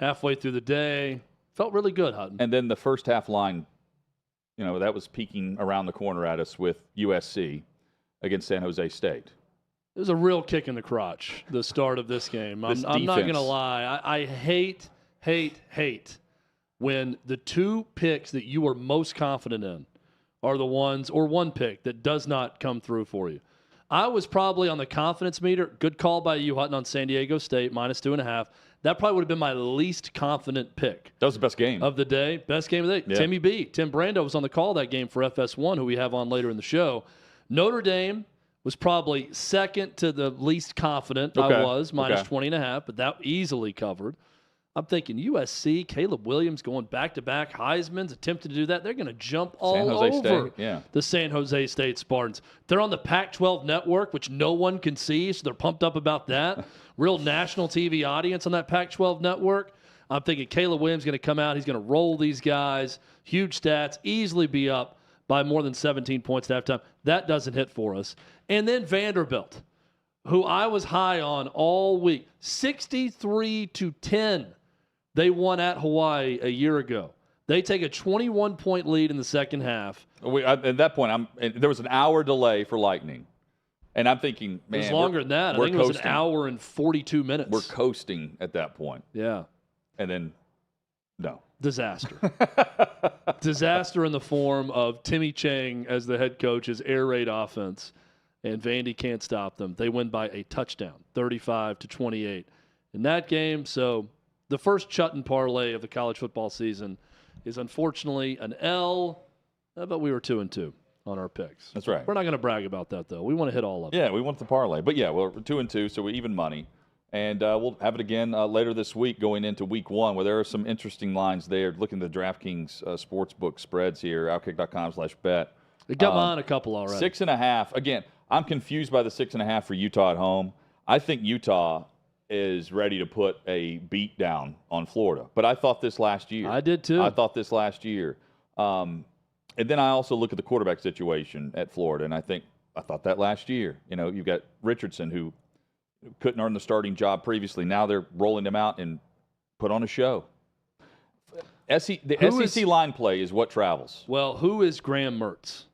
Halfway through the day. Felt really good, Hutton. And then the first half line, that was peeking around the corner at us with USC against San Jose State. It was a real kick in the crotch, the start of this game. I'm not going to lie. I hate when the two picks that you are most confident in are the ones, or one pick that does not come through for you. I was probably on the confidence meter. Good call by you, Hutton, on San Diego State, minus 2.5. That probably would have been my least confident pick. That was the best game of the day. Best game of the day. Yeah. Timmy B. Tim Brando was on the call that game for FS1, who we have on later in the show. Notre Dame was probably second to the least confident I was, minus 20.5, but that easily covered. I'm thinking USC, Caleb Williams going back-to-back Heisman's, attempting to do that. They're going to jump all over the San Jose State Spartans. They're on the Pac-12 network, which no one can see, so they're pumped up about that. Real national TV audience on that Pac-12 network. I'm thinking Caleb Williams is going to come out. He's going to roll these guys. Huge stats, easily be up by more than 17 points at halftime. That doesn't hit for us. And then Vanderbilt, who I was high on all week, 63-10. They won at Hawaii a year ago. They take a 21-point lead in the second half. At that point, there was an hour delay for Lightning. And I'm thinking, man, it was longer than that. I think it was an hour and 42 minutes. We're coasting at that point. Yeah. And then, no. Disaster. Disaster in the form of Timmy Chang as the head coach's air raid offense. And Vandy can't stop them. They win by a touchdown, 35-28 in that game. So the first Hutton parlay of the college football season is unfortunately an L, but we were 2-2. on our picks. That's right. We're not going to brag about that, though. We want to hit all of them. Yeah, we want the parlay. But, yeah, we're 2-2, so we even money. And we'll have it again later this week going into week 1 where there are some interesting lines there. Looking at the DraftKings sportsbook spreads here, outkick.com/bet. It got mine a couple already. 6.5. Again, I'm confused by the 6.5 for Utah at home. I think Utah is ready to put a beat down on Florida. But I thought this last year. I did too. I thought this last year. And then I also look at the quarterback situation at Florida, and I thought that last year. You know, you've got Richardson who couldn't earn the starting job previously. Now they're rolling him out and put on a show. The SEC line play is what travels. Well, who is Graham Mertz?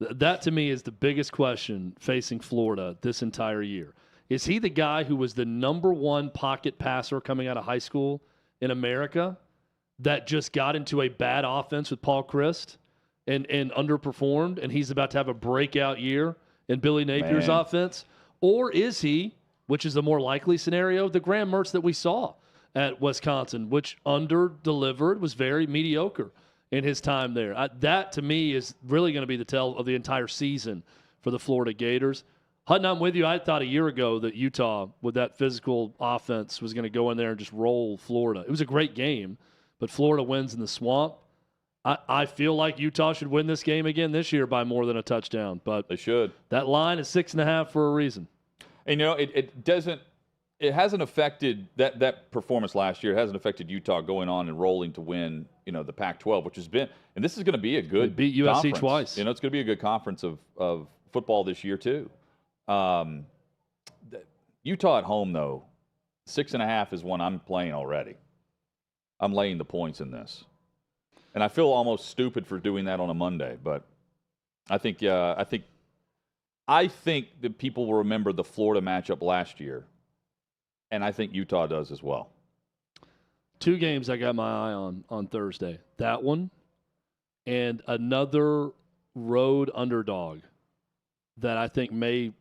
That to me is the biggest question facing Florida this entire year. Is he the guy who was the #1 pocket passer coming out of high school in America that just got into a bad offense with Paul Chryst and underperformed, and he's about to have a breakout year in Billy Napier's offense? Or is he, which is the more likely scenario, the Graham Mertz that we saw at Wisconsin, which under-delivered, was very mediocre in his time there? That, to me, is really going to be the tell of the entire season for the Florida Gators. Hutton, I'm with you. I thought a year ago that Utah, with that physical offense, was going to go in there and just roll Florida. It was a great game, but Florida wins in the swamp. I feel like Utah should win this game again this year by more than a touchdown. But they should. That line is 6.5 for a reason. And, you know, it hasn't affected that performance last year. It hasn't affected Utah going on and rolling to win, you know, the Pac-12, which has been, and this is going to be a good they beat USC conference. Twice. You know, it's going to be a good conference of football this year too. Utah at home, though, 6.5 is one I'm playing already. I'm laying the points in this. And I feel almost stupid for doing that on a Monday, but I think that people will remember the Florida matchup last year, and I think Utah does as well. 2 games I got my eye on Thursday. That one and another road underdog that I think may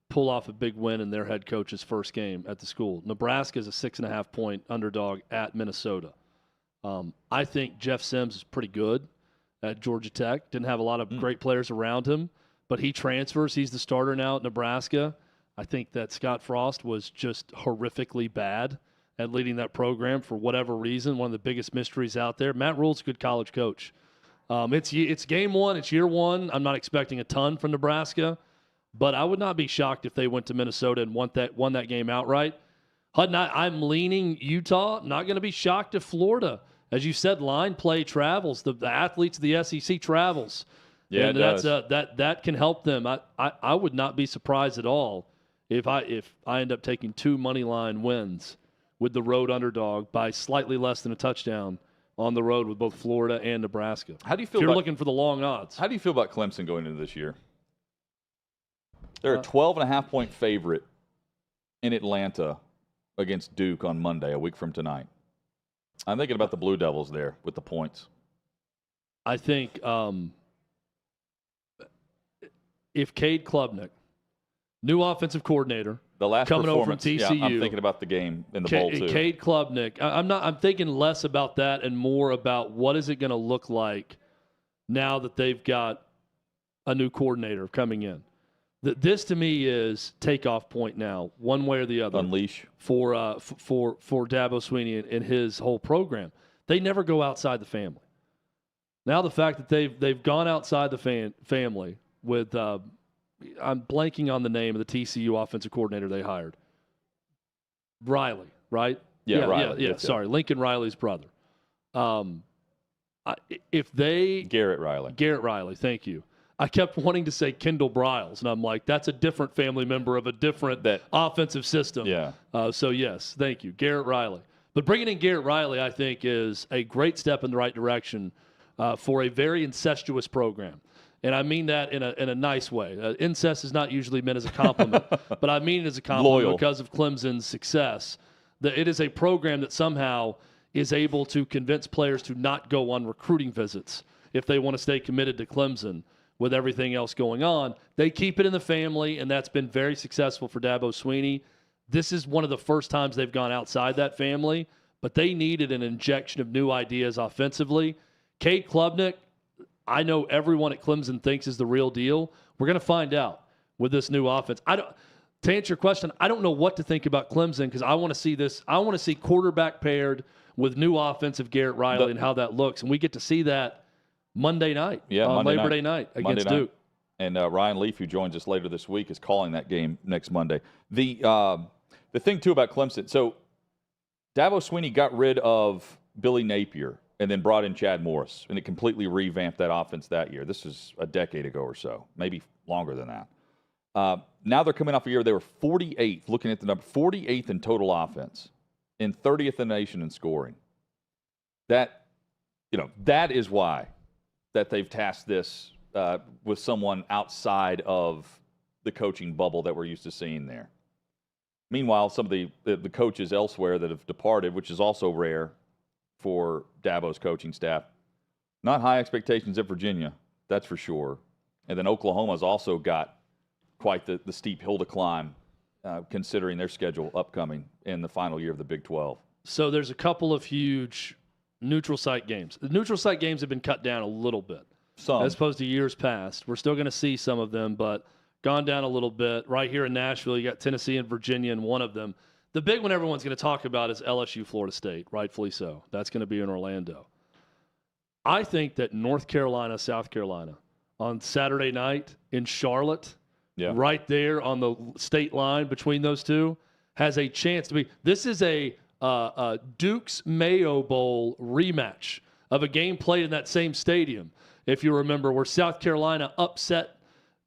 pull off a big win in their head coach's first game at the school. Nebraska is a 6.5-point underdog at Minnesota. I think Jeff Sims is pretty good at Georgia Tech. Didn't have a lot of great players around him, but he transfers. He's the starter now at Nebraska. I think that Scott Frost was just horrifically bad at leading that program for whatever reason. One of the biggest mysteries out there. Matt Rule's a good college coach. It's game 1. It's year 1. I'm not expecting a ton from Nebraska, but I would not be shocked if they went to Minnesota and won that game outright. Hutton, I'm leaning Utah. I'm not going to be shocked if Florida, as you said, line play travels. The athletes of the SEC travels. Yeah, and that can help them. I would not be surprised at all if I end up taking 2 money line wins with the road underdog by slightly less than a touchdown on the road with both Florida and Nebraska. How do you feel? If you're looking for the long odds. How do you feel about Clemson going into this year? They're a 12.5-point favorite in Atlanta against Duke on Monday, a week from tonight. I'm thinking about the Blue Devils there with the points. I think if Cade Klubnik, new offensive coordinator, the last coming over from TCU, TCU, I'm thinking about the game in the bowl too. Cade Klubnik, I'm thinking less about that and more about what is it going to look like now that they've got a new coordinator coming in. This to me is takeoff point now, one way or the other. Unleash for Dabo Swinney and his whole program. They never go outside the family. Now the fact that they've gone outside the family with I'm blanking on the name of the TCU offensive coordinator they hired. Riley, right? Yeah, Riley. Yeah. Sorry, Lincoln Riley's brother. Garrett Riley. Thank you. I kept wanting to say Kendall Briles, and I'm like, that's a different family member of a different offensive system. Yeah. So, yes, thank you, Garrett Riley. But bringing in Garrett Riley, I think, is a great step in the right direction for a very incestuous program. And I mean that in a nice way. Incest is not usually meant as a compliment, but I mean it as a compliment because of Clemson's success. It is a program that somehow is able to convince players to not go on recruiting visits if they want to stay committed to Clemson. With everything else going on, they keep it in the family, and that's been very successful for Dabo Swinney. This is one of the first times they've gone outside that family, but they needed an injection of new ideas offensively. Cade Klubnik, I know everyone at Clemson thinks is the real deal. We're going to find out with this new offense. To answer your question, I don't know what to think about Clemson because I want to see this. I want to see quarterback paired with new offensive Garrett Riley and how that looks. And we get to see that Monday night, Labor Day night against Duke. And Ryan Leaf, who joins us later this week, is calling that game next Monday. The thing, too, about Clemson, so Dabo Swinney got rid of Billy Napier and then brought in Chad Morris, and it completely revamped that offense that year. This was a decade ago or so, maybe longer than that. Now they're coming off a year they were 48th, looking at the number, 48th in total offense and 30th in the nation in scoring. That is why that they've tasked this with someone outside of the coaching bubble that we're used to seeing there. Meanwhile, some of the coaches elsewhere that have departed, which is also rare for Dabo's coaching staff, not high expectations at Virginia, that's for sure. And then Oklahoma's also got quite the steep hill to climb, considering their schedule upcoming in the final year of the Big 12. So there's a couple of huge neutral site games. The neutral site games have been cut down a little bit. Some. As opposed to years past. We're still going to see some of them, but gone down a little bit. Right here in Nashville, you got Tennessee and Virginia in one of them. The big one everyone's going to talk about is LSU Florida State, rightfully so. That's going to be in Orlando. I think that North Carolina, South Carolina, on Saturday night in Charlotte, right there on the state line between those two, has a chance to be. This is a Duke's Mayo Bowl rematch of a game played in that same stadium, if you remember, where South Carolina upset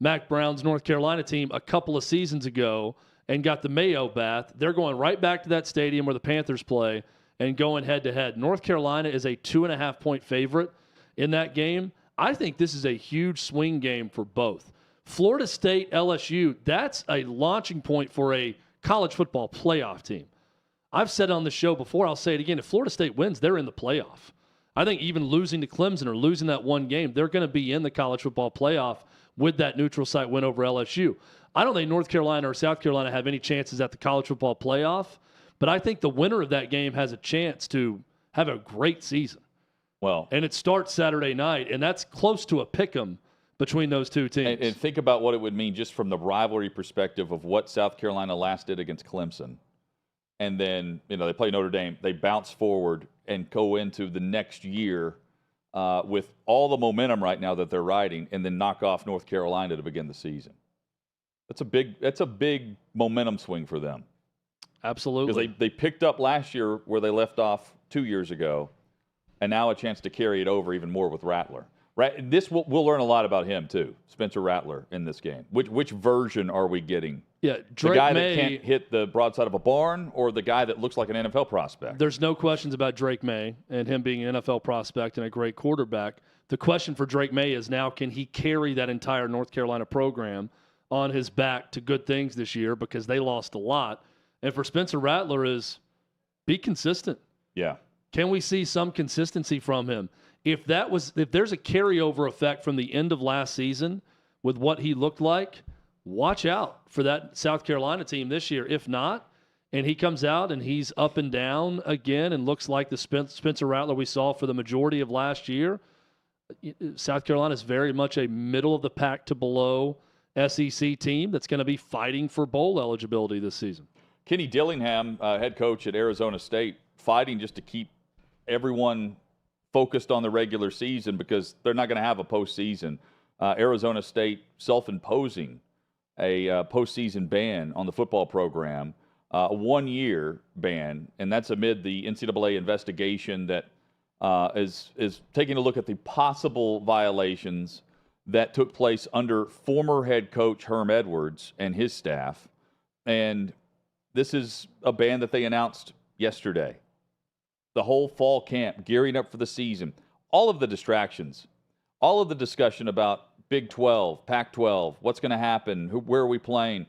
Mac Brown's North Carolina team a couple of seasons ago and got the Mayo bath. They're going right back to that stadium where the Panthers play and going head-to-head. North Carolina is a 2.5-point favorite in that game. I think this is a huge swing game for both. Florida State, LSU, that's a launching point for a college football playoff team. I've said on the show before, I'll say it again, if Florida State wins, they're in the playoff. I think even losing to Clemson or losing that one game, they're going to be in the college football playoff with that neutral site win over LSU. I don't think North Carolina or South Carolina have any chances at the college football playoff, but I think the winner of that game has a chance to have a great season. Well, and it starts Saturday night, and that's close to a pick'em between those two teams. And think about what it would mean just from the rivalry perspective of what South Carolina last did against Clemson. And then, they play Notre Dame. They bounce forward and go into the next year with all the momentum right now that they're riding, and then knock off North Carolina to begin the season. That's a big momentum swing for them. Absolutely. Because they picked up last year where they left off 2 years ago, and now a chance to carry it over even more with Rattler. Right? We'll learn a lot about him too, Spencer Rattler, in this game. Which version are we getting? Yeah, the guy that can't hit the broadside of a barn, or the guy that looks like an NFL prospect? There's no questions about Drake May and him being an NFL prospect and a great quarterback. The question for Drake May is now, can he carry that entire North Carolina program on his back to good things this year, because they lost a lot? And for Spencer Rattler is be consistent. Yeah. Can we see some consistency from him? If there's a carryover effect from the end of last season with what he looked like, watch out for that South Carolina team this year. If not, and he comes out and he's up and down again and looks like the Spencer Rattler we saw for the majority of last year, South Carolina is very much a middle of the pack to below SEC team that's going to be fighting for bowl eligibility this season. Kenny Dillingham, head coach at Arizona State, fighting just to keep everyone focused on the regular season because they're not going to have a postseason. Arizona State self-imposing a postseason ban on the football program, a 1-year ban, and that's amid the NCAA investigation that is taking a look at the possible violations that took place under former head coach Herm Edwards and his staff. And this is a ban that they announced yesterday. The whole fall camp, gearing up for the season, all of the distractions, all of the discussion about Big 12, Pac-12, what's going to happen, where are we playing,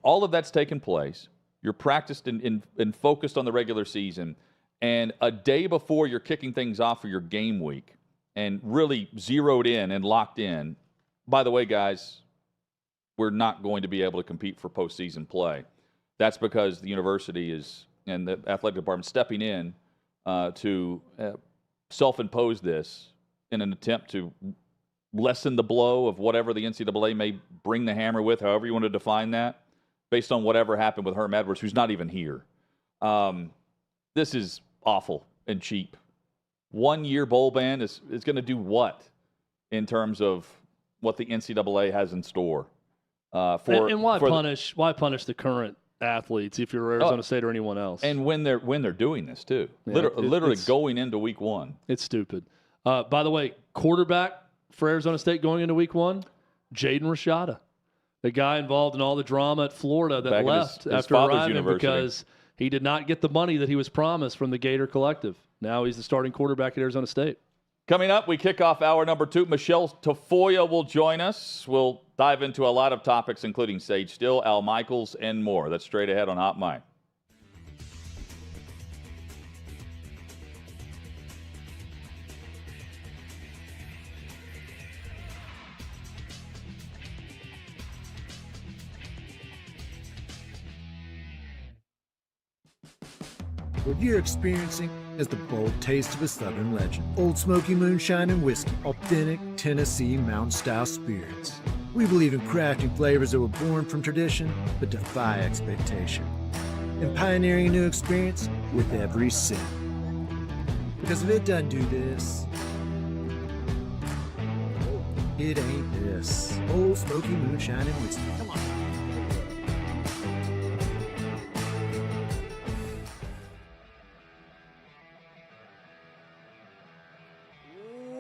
all of that's taken place. You're practiced and focused on the regular season, and a day before you're kicking things off for your game week and really zeroed in and locked in, by the way, guys, we're not going to be able to compete for postseason play. That's because the university is and the athletic department stepping in to self-impose this in an attempt to lessen the blow of whatever the NCAA may bring the hammer with, however you want to define that, based on whatever happened with Herm Edwards, who's not even here. This is awful and cheap. 1 year bowl ban is going to do what in terms of what the NCAA has in store? Why punish the current athletes if you're Arizona State or anyone else? And when they're doing this too, literally going into week 1, it's stupid. By the way, quarterback for Arizona State going into week 1, Jaden Rashada, the guy involved in all the drama at Florida that left after arriving because he did not get the money that he was promised from the Gator Collective. Now he's the starting quarterback at Arizona State. Coming up, we kick off hour number 2. Michele Tafoya will join us. We'll dive into a lot of topics, including Sage Steele, Al Michaels, and more. That's straight ahead on Hot Mic. What you're experiencing is the bold taste of a Southern legend. Old Smoky Moonshine and Whiskey, authentic Tennessee mountain-style spirits. We believe in crafting flavors that were born from tradition but defy expectation. And pioneering a new experience with every sip. Because if it doesn't do this, it ain't this. Old Smoky Moonshine and Whiskey. Come on.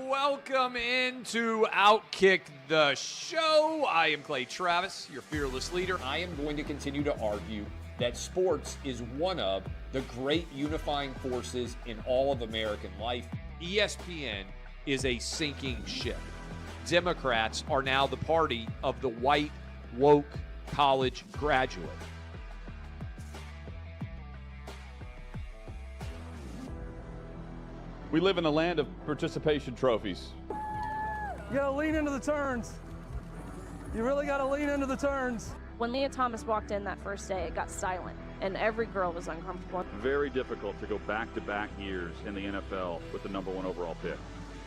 Welcome into OutKick the show. I am Clay Travis, your fearless leader. I am going to continue to argue that sports is one of the great unifying forces in all of American life. ESPN is a sinking ship. Democrats are now the party of the white, woke college graduate. We live in a land of participation trophies. You gotta lean into the turns. You really gotta lean into the turns. When Leah Thomas walked in that first day, it got silent, and every girl was uncomfortable. Very difficult to go back-to-back years in the NFL with the number 1 overall pick.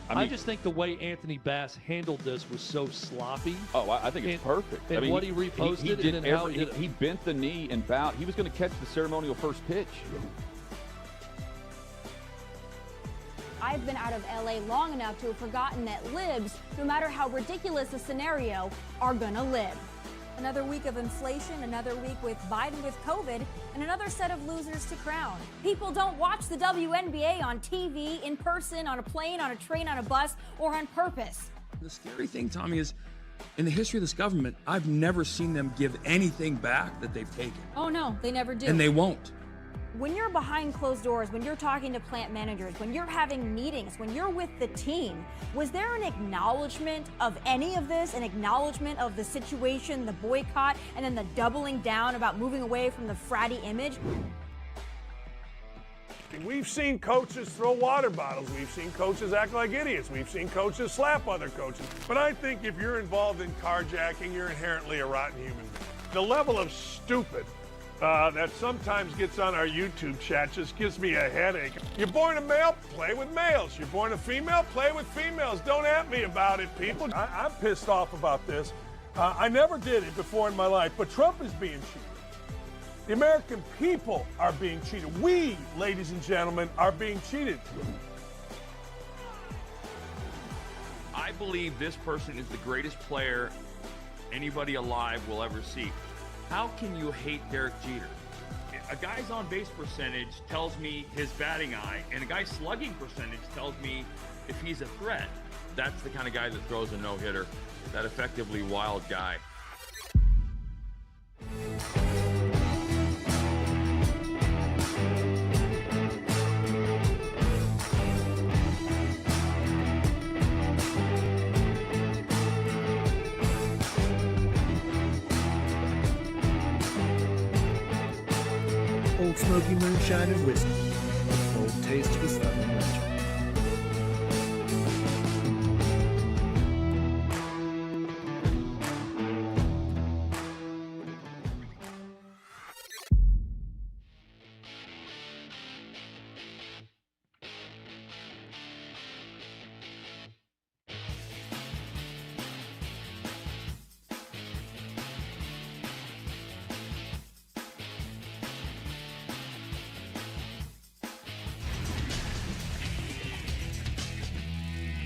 I just think the way Anthony Bass handled this was so sloppy. Oh, I think it's perfect. And what he reposted he bent the knee and bowed. He was going to catch the ceremonial first pitch. I've been out of LA long enough to have forgotten that libs, no matter how ridiculous the scenario, are gonna live. Another week of inflation, another week with Biden with COVID, and another set of losers to crown. People don't watch the WNBA on TV, in person, on a plane, on a train, on a bus, or on purpose. The scary thing, Tommy, is in the history of this government, I've never seen them give anything back that they've taken. Oh no, they never do. And they won't. When you're behind closed doors, when you're talking to plant managers, when you're having meetings, when you're with the team, was there an acknowledgement of any of this, an acknowledgement of the situation, the boycott, and then the doubling down about moving away from the fratty image? We've seen coaches throw water bottles. We've seen coaches act like idiots. We've seen coaches slap other coaches. But I think if you're involved in carjacking, you're inherently a rotten human being. The level of stupid that sometimes gets on our YouTube chat just gives me a headache. You're born a male, play with males. You're born a female, play with females. Don't at me about it, people. I'm pissed off about this. I never did it before in my life, but Trump is being cheated. The American people are being cheated. We, ladies and gentlemen, are being cheated. I believe this person is the greatest player anybody alive will ever see. How can you hate Derek Jeter? A guy's on-base percentage tells me his batting eye, and a guy's slugging percentage tells me if he's a threat. That's the kind of guy that throws a no-hitter, that effectively wild guy. Old Smoky Moonshine and Whiskey, a bold taste of a Southern legend.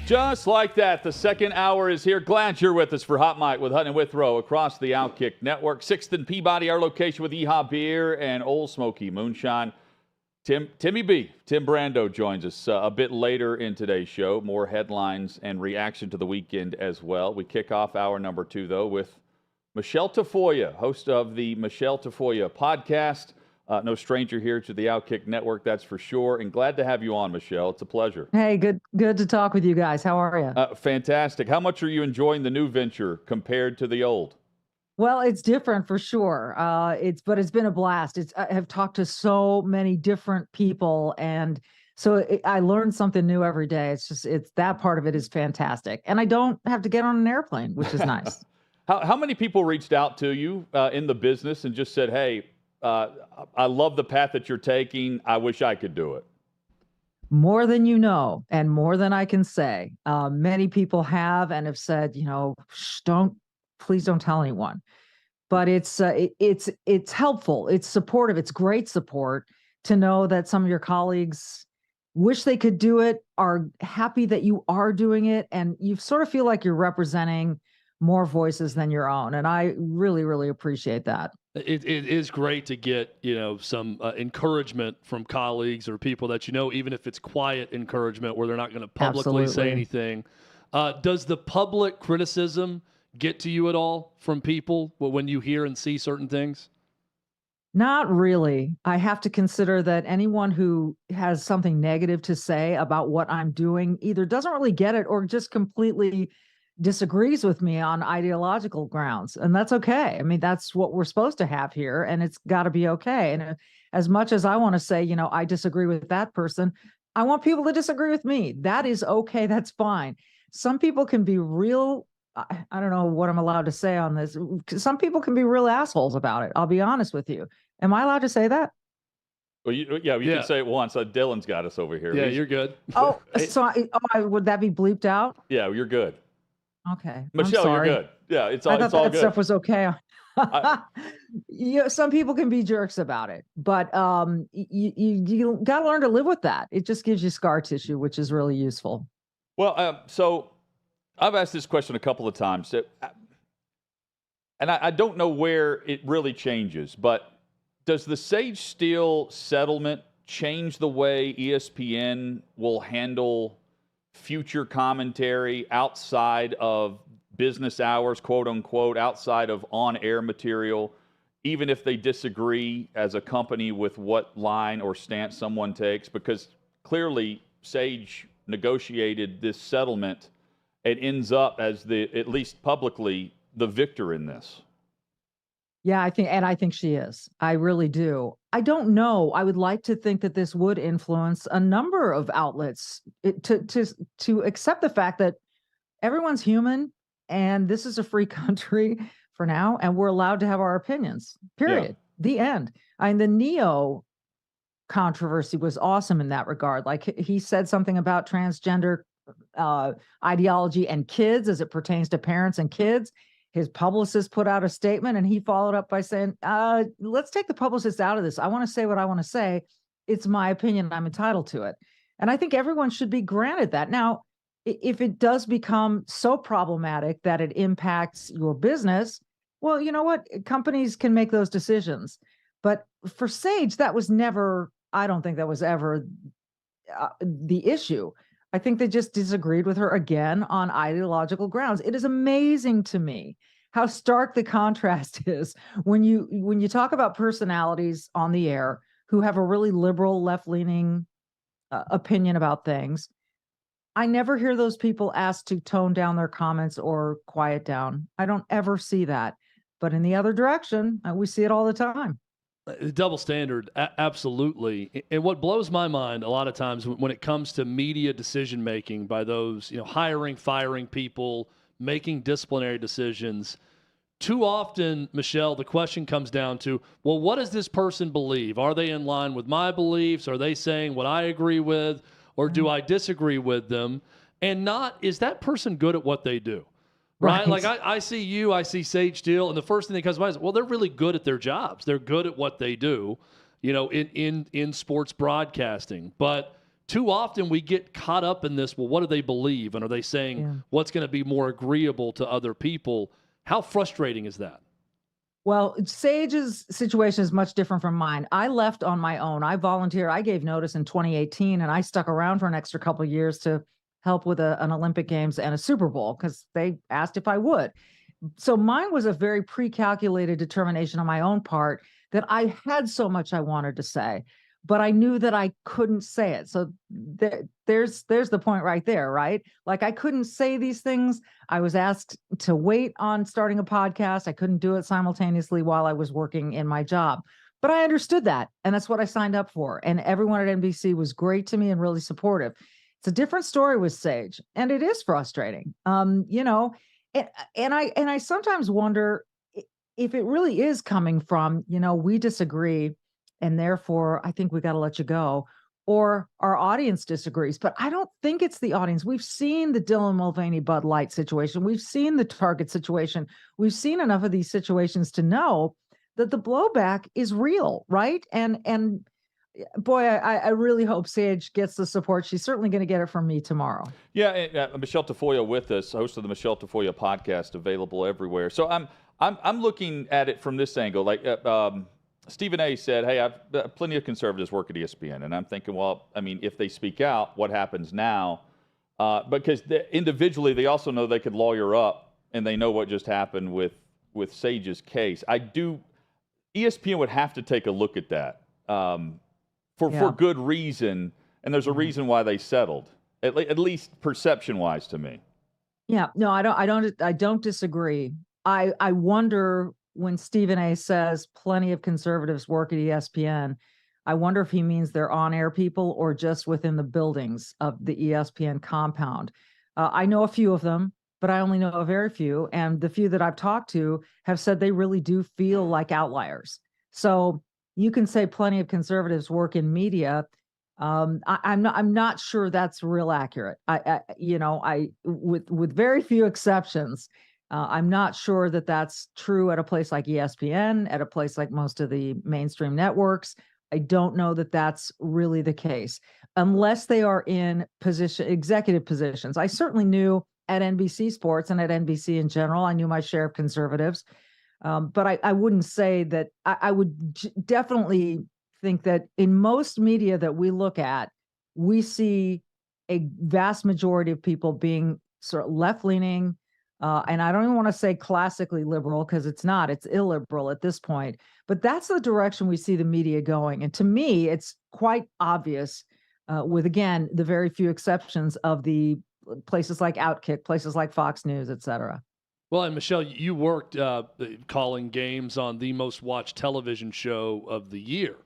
Just like that, the second hour is here. Glad you're with us for Hot Mic with Hutton and Withrow across the OutKick Network. 6th and Peabody, our location with EHA Beer and Old Smoky Moonshine. Tim Brando joins us a bit later in today's show. More headlines and reaction to the weekend as well. We kick off hour number 2, though, with Michele Tafoya, host of the Michele Tafoya podcast. No stranger here to the OutKick Network, that's for sure. And glad to have you on, Michele. It's a pleasure. Hey, good to talk with you guys. How are you? Fantastic. How much are you enjoying the new venture compared to the old? Well, it's different for sure. But it's been a blast. I have talked to so many different people, and so I learn something new every day. It's that part of it is fantastic, and I don't have to get on an airplane, which is nice. How many people reached out to you in the business and just said, "Hey, I love the path that you're taking. I wish I could do it"? More than you know, and more than I can say. Many people have and have said, please don't tell anyone. But it's helpful. It's supportive. It's great support to know that some of your colleagues wish they could do it, are happy that you are doing it, and you sort of feel like you're representing more voices than your own. And I really, really appreciate that. It is great to get, some encouragement from colleagues or people that even if it's quiet encouragement where they're not going to publicly say anything. Does the public criticism get to you at all from people when you hear and see certain things? Not really. I have to consider that anyone who has something negative to say about what I'm doing either doesn't really get it or just completely disagrees with me on ideological grounds. And that's okay. I mean, that's what we're supposed to have here, and it's got to be okay. And as much as I want to say, I disagree with that person, I want people to disagree with me. That is okay. That's fine. Some people can be real. I don't know what I'm allowed to say on this. Some people can be real assholes about it. I'll be honest with you. Am I allowed to say that? Well, you can say it once. Dylan's got us over here. Yeah, you're good. Oh, so would that be bleeped out? Yeah, you're good. Okay. Michele, you're good. Yeah, it's all good. That stuff was okay. Some people can be jerks about it, but you got to learn to live with that. It just gives you scar tissue, which is really useful. Well, so I've asked this question a couple of times, and I don't know where it really changes, but does the Sage Steele settlement change the way ESPN will handle future commentary outside of business hours, quote unquote, outside of on-air material, even if they disagree as a company with what line or stance someone takes? Because clearly Sage negotiated this settlement and ends up as at least publicly, the victor in this. Yeah, I think she is. I really do. I don't know. I would like to think that this would influence a number of outlets to accept the fact that everyone's human and this is a free country for now, and we're allowed to have our opinions. Period. Yeah. The end. The Neo controversy was awesome in that regard. Like, he said something about transgender ideology and kids as it pertains to parents and kids. His publicist put out a statement and he followed up by saying, let's take the publicist out of this. I want to say what I want to say. It's my opinion. I'm entitled to it. And I think everyone should be granted that. Now, if it does become so problematic that it impacts your business, well, you know what? Companies can make those decisions. But for Sage, that was never, I don't think that was ever the issue. I think they just disagreed with her again on ideological grounds. It is amazing to me how stark the contrast is when you talk about personalities on the air who have a really liberal, left-leaning opinion about things. I never hear those people asked to tone down their comments or quiet down. I don't ever see that. But in the other direction, we see it all the time. Double standard, absolutely. And what blows my mind a lot of times when it comes to media decision making by those, hiring, firing people, making disciplinary decisions, too often, Michele, the question comes down to, well, what does this person believe? Are they in line with my beliefs? Are they saying what I agree with? Or do I disagree with them? And not, is that person good at what they do? Right? Like I see you, I see Sage Steele, and the first thing that comes to mind is, well, they're really good at their jobs. They're good at what they do, in sports broadcasting. But too often we get caught up in this. Well, what do they believe? And are they saying what's going to be more agreeable to other people? How frustrating is that? Well, Sage's situation is much different from mine. I left on my own. I volunteered. I gave notice in 2018, and I stuck around for an extra couple of years to help with an Olympic Games and a Super Bowl because they asked if I would. So mine was a very pre-calculated determination on my own part that I had so much I wanted to say, but I knew that I couldn't say it. So there's the point right there, right? Like I couldn't say these things. I was asked to wait on starting a podcast. I couldn't do it simultaneously while I was working in my job, but I understood that. And that's what I signed up for. And everyone at NBC was great to me and really supportive. It's a different story with Sage, and it is frustrating. You know, and I sometimes wonder if it really is coming from, you know, we disagree and therefore I think we got to let you go, or our audience disagrees. But I don't think it's the audience. We've seen the Dylan Mulvaney Bud Light situation. We've seen the Target situation. We've seen enough of these situations to know that the blowback is real, right? And boy, I really hope Sage gets the support. She's certainly going to get it from me tomorrow. Yeah, Michele Tafoya with us, host of the Michele Tafoya podcast, available everywhere. So I'm looking at it from this angle. Like Stephen A. said, hey, I've plenty of conservatives work at ESPN, and I'm thinking, well, I mean, if they speak out, what happens now? Because individually, they also know they could lawyer up, and they know what just happened with Sage's case. ESPN would have to take a look at that. For good reason, and there's a reason why they settled, at least perception-wise to me. Yeah, no, I don't disagree. I wonder when Stephen A. says plenty of conservatives work at ESPN, I wonder if he means they're on-air people or just within the buildings of the ESPN compound. I know a few of them, but I only know a very few, and the few that I've talked to have said they really do feel like outliers. So you can say plenty of conservatives work in media. I'm not sure that's real accurate. With very few exceptions, I'm not sure that that's true at a place like ESPN, at a place like most of the mainstream networks. I don't know that that's really the case, unless they are in executive positions. I certainly knew at NBC Sports and at NBC in general, I knew my share of conservatives. But I wouldn't say that. I would definitely think that in most media that we look at, we see a vast majority of people being sort of left-leaning, and I don't even want to say classically liberal because it's not. It's illiberal at this point. But that's the direction we see the media going. And to me, it's quite obvious, with, again, the very few exceptions of the places like OutKick, places like Fox News, et cetera. Well, and Michele, you worked calling games on the most watched television show of the year,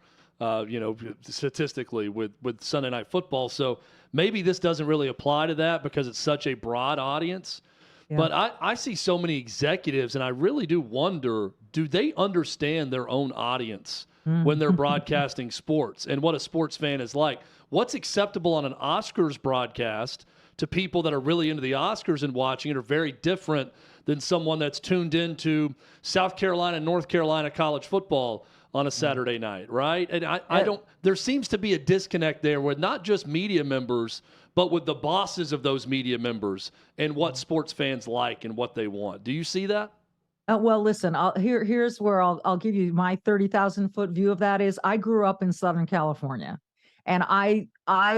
statistically with Sunday Night Football. So maybe this doesn't really apply to that because it's such a broad audience. Yeah. But I see so many executives, and I really do wonder, do they understand their own audience when they're broadcasting sports and what a sports fan is like? What's acceptable on an Oscars broadcast to people that are really into the Oscars and watching it are very different than someone that's tuned into South Carolina and North Carolina college football on a Saturday night, right? And I don't, there seems to be a disconnect there with not just media members, but with the bosses of those media members and what sports fans like and what they want. Do you see that? Well, listen, here's where I'll give you my 30,000-foot view of that is I grew up in Southern California, and I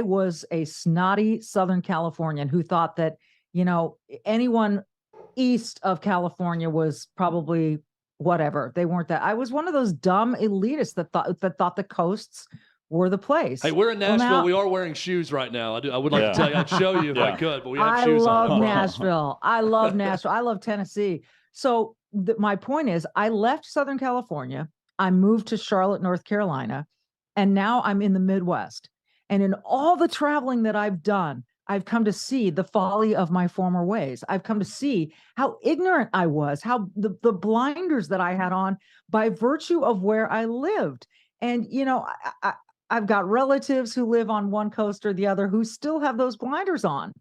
was a snotty Southern Californian who thought that, anyone east of California was probably whatever. They weren't that. I was one of those dumb elitists that thought the coasts were the place. Hey, we're in Nashville. Well, we are wearing shoes right now. I would like to tell you, I'd show you if I could, but we have shoes on. I love Nashville. I love Nashville. I love Tennessee. So my point is, I left Southern California. I moved to Charlotte, North Carolina, and now I'm in the Midwest. And in all the traveling that I've done, I've come to see the folly of my former ways. I've come to see how ignorant I was, how the blinders that I had on by virtue of where I lived. And, I've got relatives who live on one coast or the other who still have those blinders on.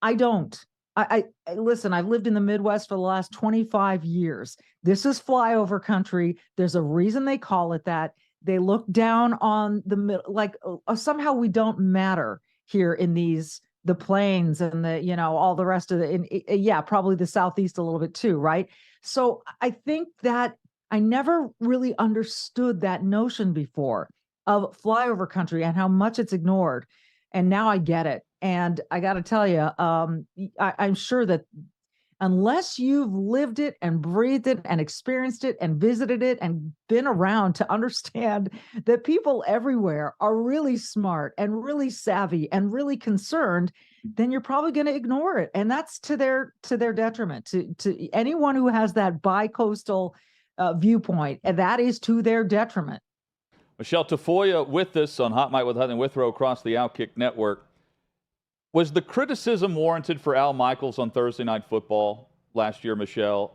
I don't. I listen, I've lived in the Midwest for the last 25 years. This is flyover country. There's a reason they call it that. They look down on the middle, like somehow we don't matter here in the plains and all the rest of probably the Southeast a little bit too, right? So I think that I never really understood that notion before of flyover country and how much it's ignored. And now I get it. And I got to tell you, I'm sure that unless you've lived it and breathed it and experienced it and visited it and been around to understand that people everywhere are really smart and really savvy and really concerned, then you're probably going to ignore it. And that's to their detriment, to anyone who has that bi-coastal viewpoint, and that is to their detriment. Michele Tafoya with us on Hot Mic with Hutton and Withrow across the OutKick network. Was the criticism warranted for Al Michaels on Thursday Night Football last year, Michele?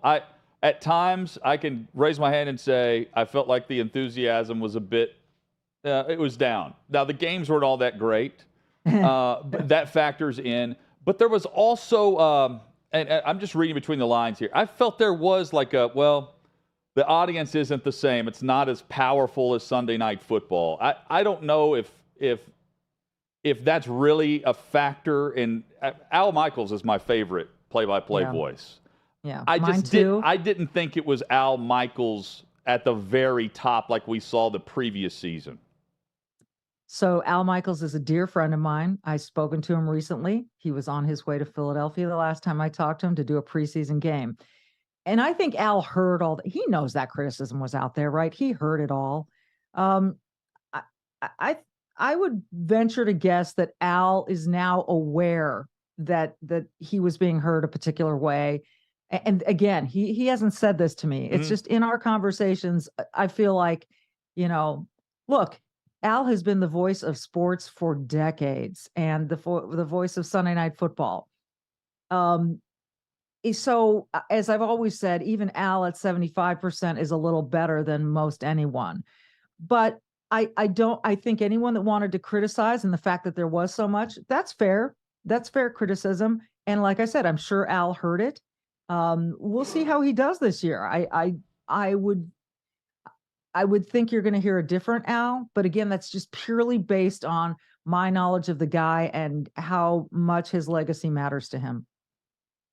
At times, I can raise my hand and say I felt like the enthusiasm was a bit, it was down. Now, the games weren't all that great, but that factors in. But there was also, and I'm just reading between the lines here, I felt there was the audience isn't the same. It's not as powerful as Sunday Night Football. I don't know if that's really a factor in. Al Michaels is my favorite play-by-play voice. Yeah, I mine too. I didn't think it was Al Michaels at the very top like we saw the previous season. So Al Michaels is a dear friend of mine. I've spoken to him recently. He was on his way to Philadelphia the last time I talked to him to do a preseason game. And I think Al heard all that. He knows that criticism was out there, right? He heard it all. I would venture to guess that Al is now aware that he was being heard a particular way. And again, he hasn't said this to me. It's just in our conversations, I feel like, look, Al has been the voice of sports for decades and the voice of Sunday Night Football. So as I've always said, even Al at 75% is a little better than most anyone. But I think anyone that wanted to criticize and the fact that there was so much, that's fair. That's fair criticism. And like I said, I'm sure Al heard it. We'll see how he does this year. I would think you're going to hear a different Al, but again, that's just purely based on my knowledge of the guy and how much his legacy matters to him.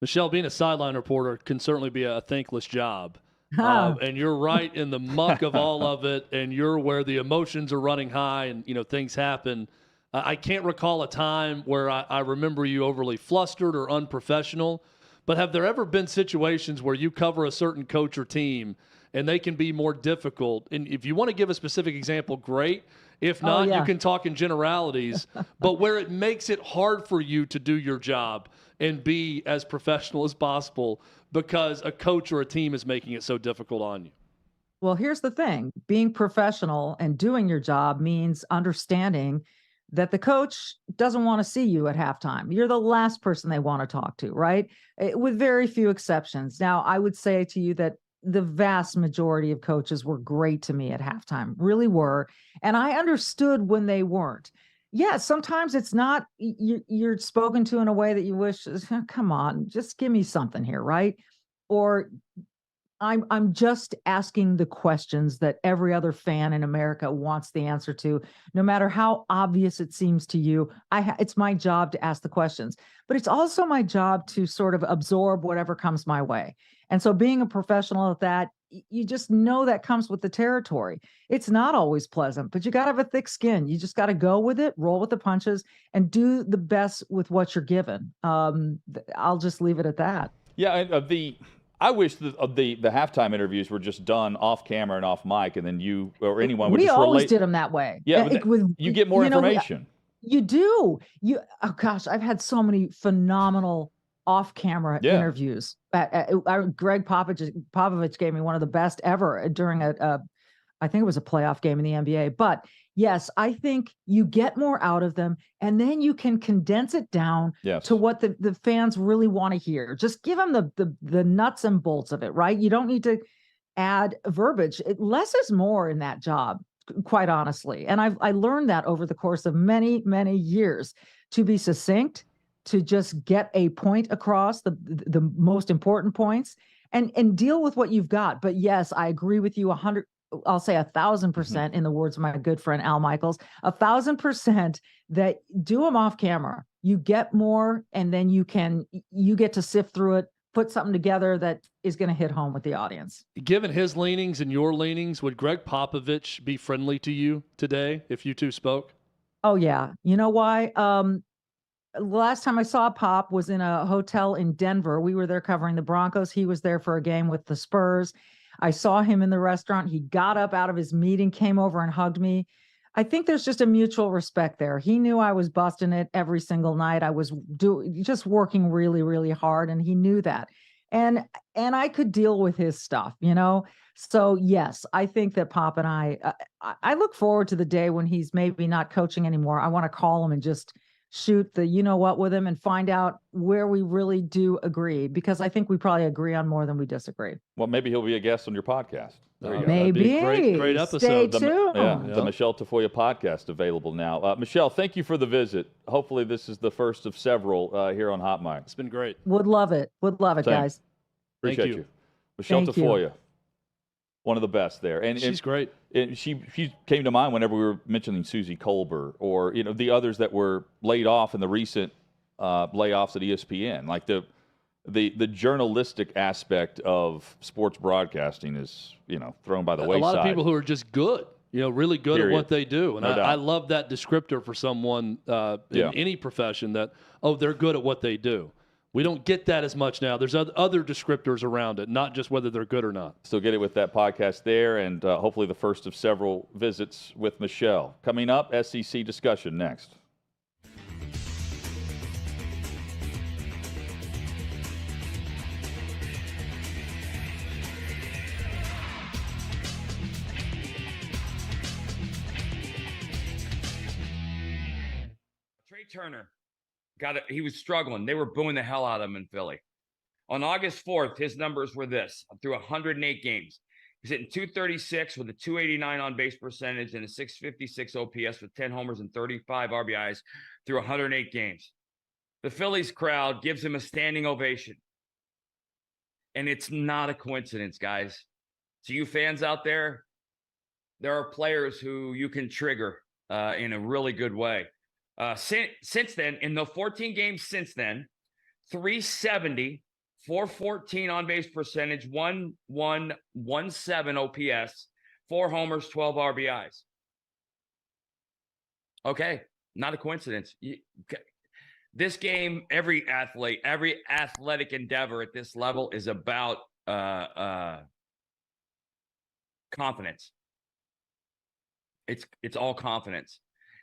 Michele, being a sideline reporter can certainly be a thankless job. And you're right in the muck of all of it, and you're where the emotions are running high and, things happen. I can't recall a time where I remember you overly flustered or unprofessional, but have there ever been situations where you cover a certain coach or team and they can be more difficult? And if you want to give a specific example, great. If not, you can talk in generalities, but where it makes it hard for you to do your job and be as professional as possible because a coach or a team is making it so difficult on you. Well, here's the thing. Being professional and doing your job means understanding that the coach doesn't want to see you at halftime. You're the last person they want to talk to, right? With very few exceptions. Now, I would say to you that the vast majority of coaches were great to me at halftime, really were. And I understood when they weren't. Yeah, sometimes it's not, you're spoken to in a way that you wish, come on, just give me something here, right? Or I'm just asking the questions that every other fan in America wants the answer to, no matter how obvious it seems to you. It's my job to ask the questions, but it's also my job to sort of absorb whatever comes my way. And so being a professional at that, you just know that comes with the territory. It's not always pleasant, but you got to have a thick skin. You just got to go with it, roll with the punches, and do the best with what you're given. I'll just leave it at that. Yeah, I wish the halftime interviews were just done off camera and off mic, and then you or anyone would just relate. We always did them that way. Yeah, you get more information. You do. Oh gosh, I've had so many phenomenal off-camera interviews. Greg Popovich gave me one of the best ever during I think it was a playoff game in the NBA. But yes, I think you get more out of them, and then you can condense it down to what the fans really want to hear. Just give them the nuts and bolts of it, right? You don't need to add verbiage. Less is more in that job, quite honestly. And I learned that over the course of many, many years, to be succinct, to just get a point across, the most important points, and deal with what you've got. But yes, I agree with you I'll say 1,000% in the words of my good friend Al Michaels, 1,000% that do them off camera. You get more, and then you get to sift through it, put something together that is going to hit home with the audience. Given his leanings and your leanings, would Greg Popovich be friendly to you today if you two spoke? Oh yeah. You know why? Last time I saw Pop was in a hotel in Denver. We were there covering the Broncos. He was there for a game with the Spurs. I saw him in the restaurant. He got up out of his meeting, came over and hugged me. I think there's just a mutual respect there. He knew I was busting it every single night. I was just working really, really hard, and he knew that. And I could deal with his stuff, you know? So yes, I think that Pop and I look forward to the day when he's maybe not coaching anymore. I want to call him and just shoot the you know what with him and find out where we really do agree, because I think we probably agree on more than we disagree. Well, maybe he'll be a guest on your podcast. There you go. Maybe. Great episode. Stay tuned. The Michele Tafoya podcast available now. Michele, thank you for the visit. Hopefully this is the first of several here on Hot Mic. It's been great. Would love it. Would love it, Same. guys. Appreciate you. Michele Thank Tafoya. you. One of the best there. And she's great. And she came to mind whenever we were mentioning Susie Colbert or the others that were laid off in the recent layoffs at ESPN. Like the journalistic aspect of sports broadcasting is thrown by the wayside. A lot of people who are just good, really good Period. at what they do. And No doubt. I love that descriptor for someone in any profession that, they're good at what they do. We don't get that as much now. There's other descriptors around it, not just whether they're good or not. So get it with that podcast there, and hopefully the first of several visits with Michele. Coming up, SEC discussion next. Trey Turner. He was struggling. They were booing the hell out of him in Philly. On August 4th, his numbers were this. Through 108 games, he's hitting 236 with a 289 on base percentage and a 656 OPS with 10 homers and 35 RBIs through 108 games. The Phillies crowd gives him a standing ovation. And it's not a coincidence, guys. To you fans out there, there are players who you can trigger in a really good way. Since then, in the 14 games since then, 370, 414 on base percentage, 117 OPS, 4 homers, 12 RBIs. Okay, not a coincidence. This game, every athletic endeavor at this level is about confidence. It's all confidence.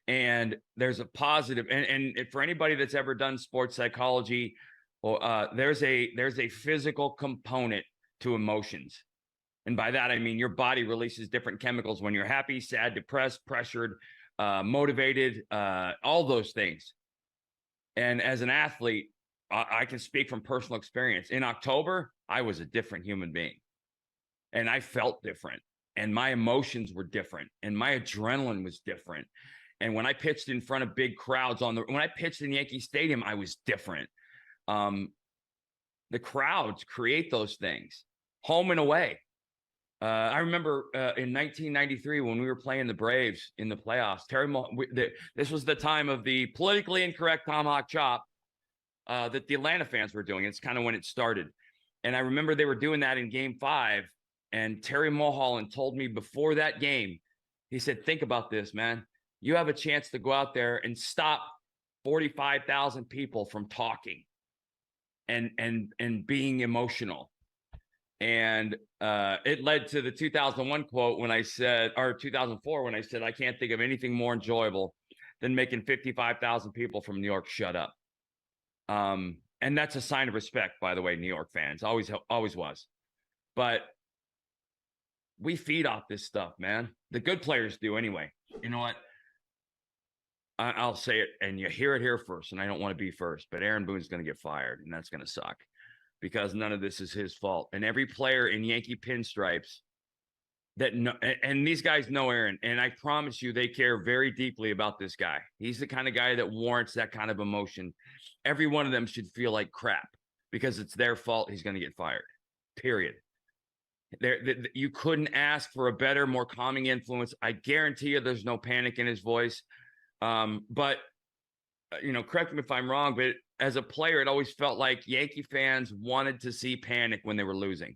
And there's a positive, and for anybody that's ever done sports psychology, there's a physical component to emotions. And by that, I mean your body releases different chemicals when you're happy, sad, depressed, pressured, motivated, all those things. And as an athlete, I can speak from personal experience. In October, I was a different human being. And I felt different. And my emotions were different. And my adrenaline was different. And when I pitched in front of big crowds when I pitched in Yankee Stadium, I was different. The crowds create those things, home and away. I remember in 1993 when we were playing the Braves in the playoffs. This was the time of the politically incorrect tomahawk chop that the Atlanta fans were doing. It's kind of when it started. And I remember they were doing that in Game 5. And Terry Mulholland told me before that game, he said, "Think about this, man. You have a chance to go out there and stop 45,000 people from talking and being emotional." And it led to the 2001 quote when I said, or 2004, when I said, "I can't think of anything more enjoyable than making 55,000 people from New York shut up." And that's a sign of respect, by the way, New York fans. Always was. But we feed off this stuff, man. The good players do anyway. You know what? I'll say it, and you hear it here first, and I don't want to be first, but Aaron Boone's going to get fired, and that's going to suck because none of this is his fault. And every player in Yankee pinstripes and these guys know Aaron, and I promise you they care very deeply about this guy. He's the kind of guy that warrants that kind of emotion. Every one of them should feel like crap because it's their fault he's going to get fired, period. You couldn't ask for a better, more calming influence. I guarantee you there's no panic in his voice. But, correct me if I'm wrong, but as a player, it always felt like Yankee fans wanted to see panic when they were losing.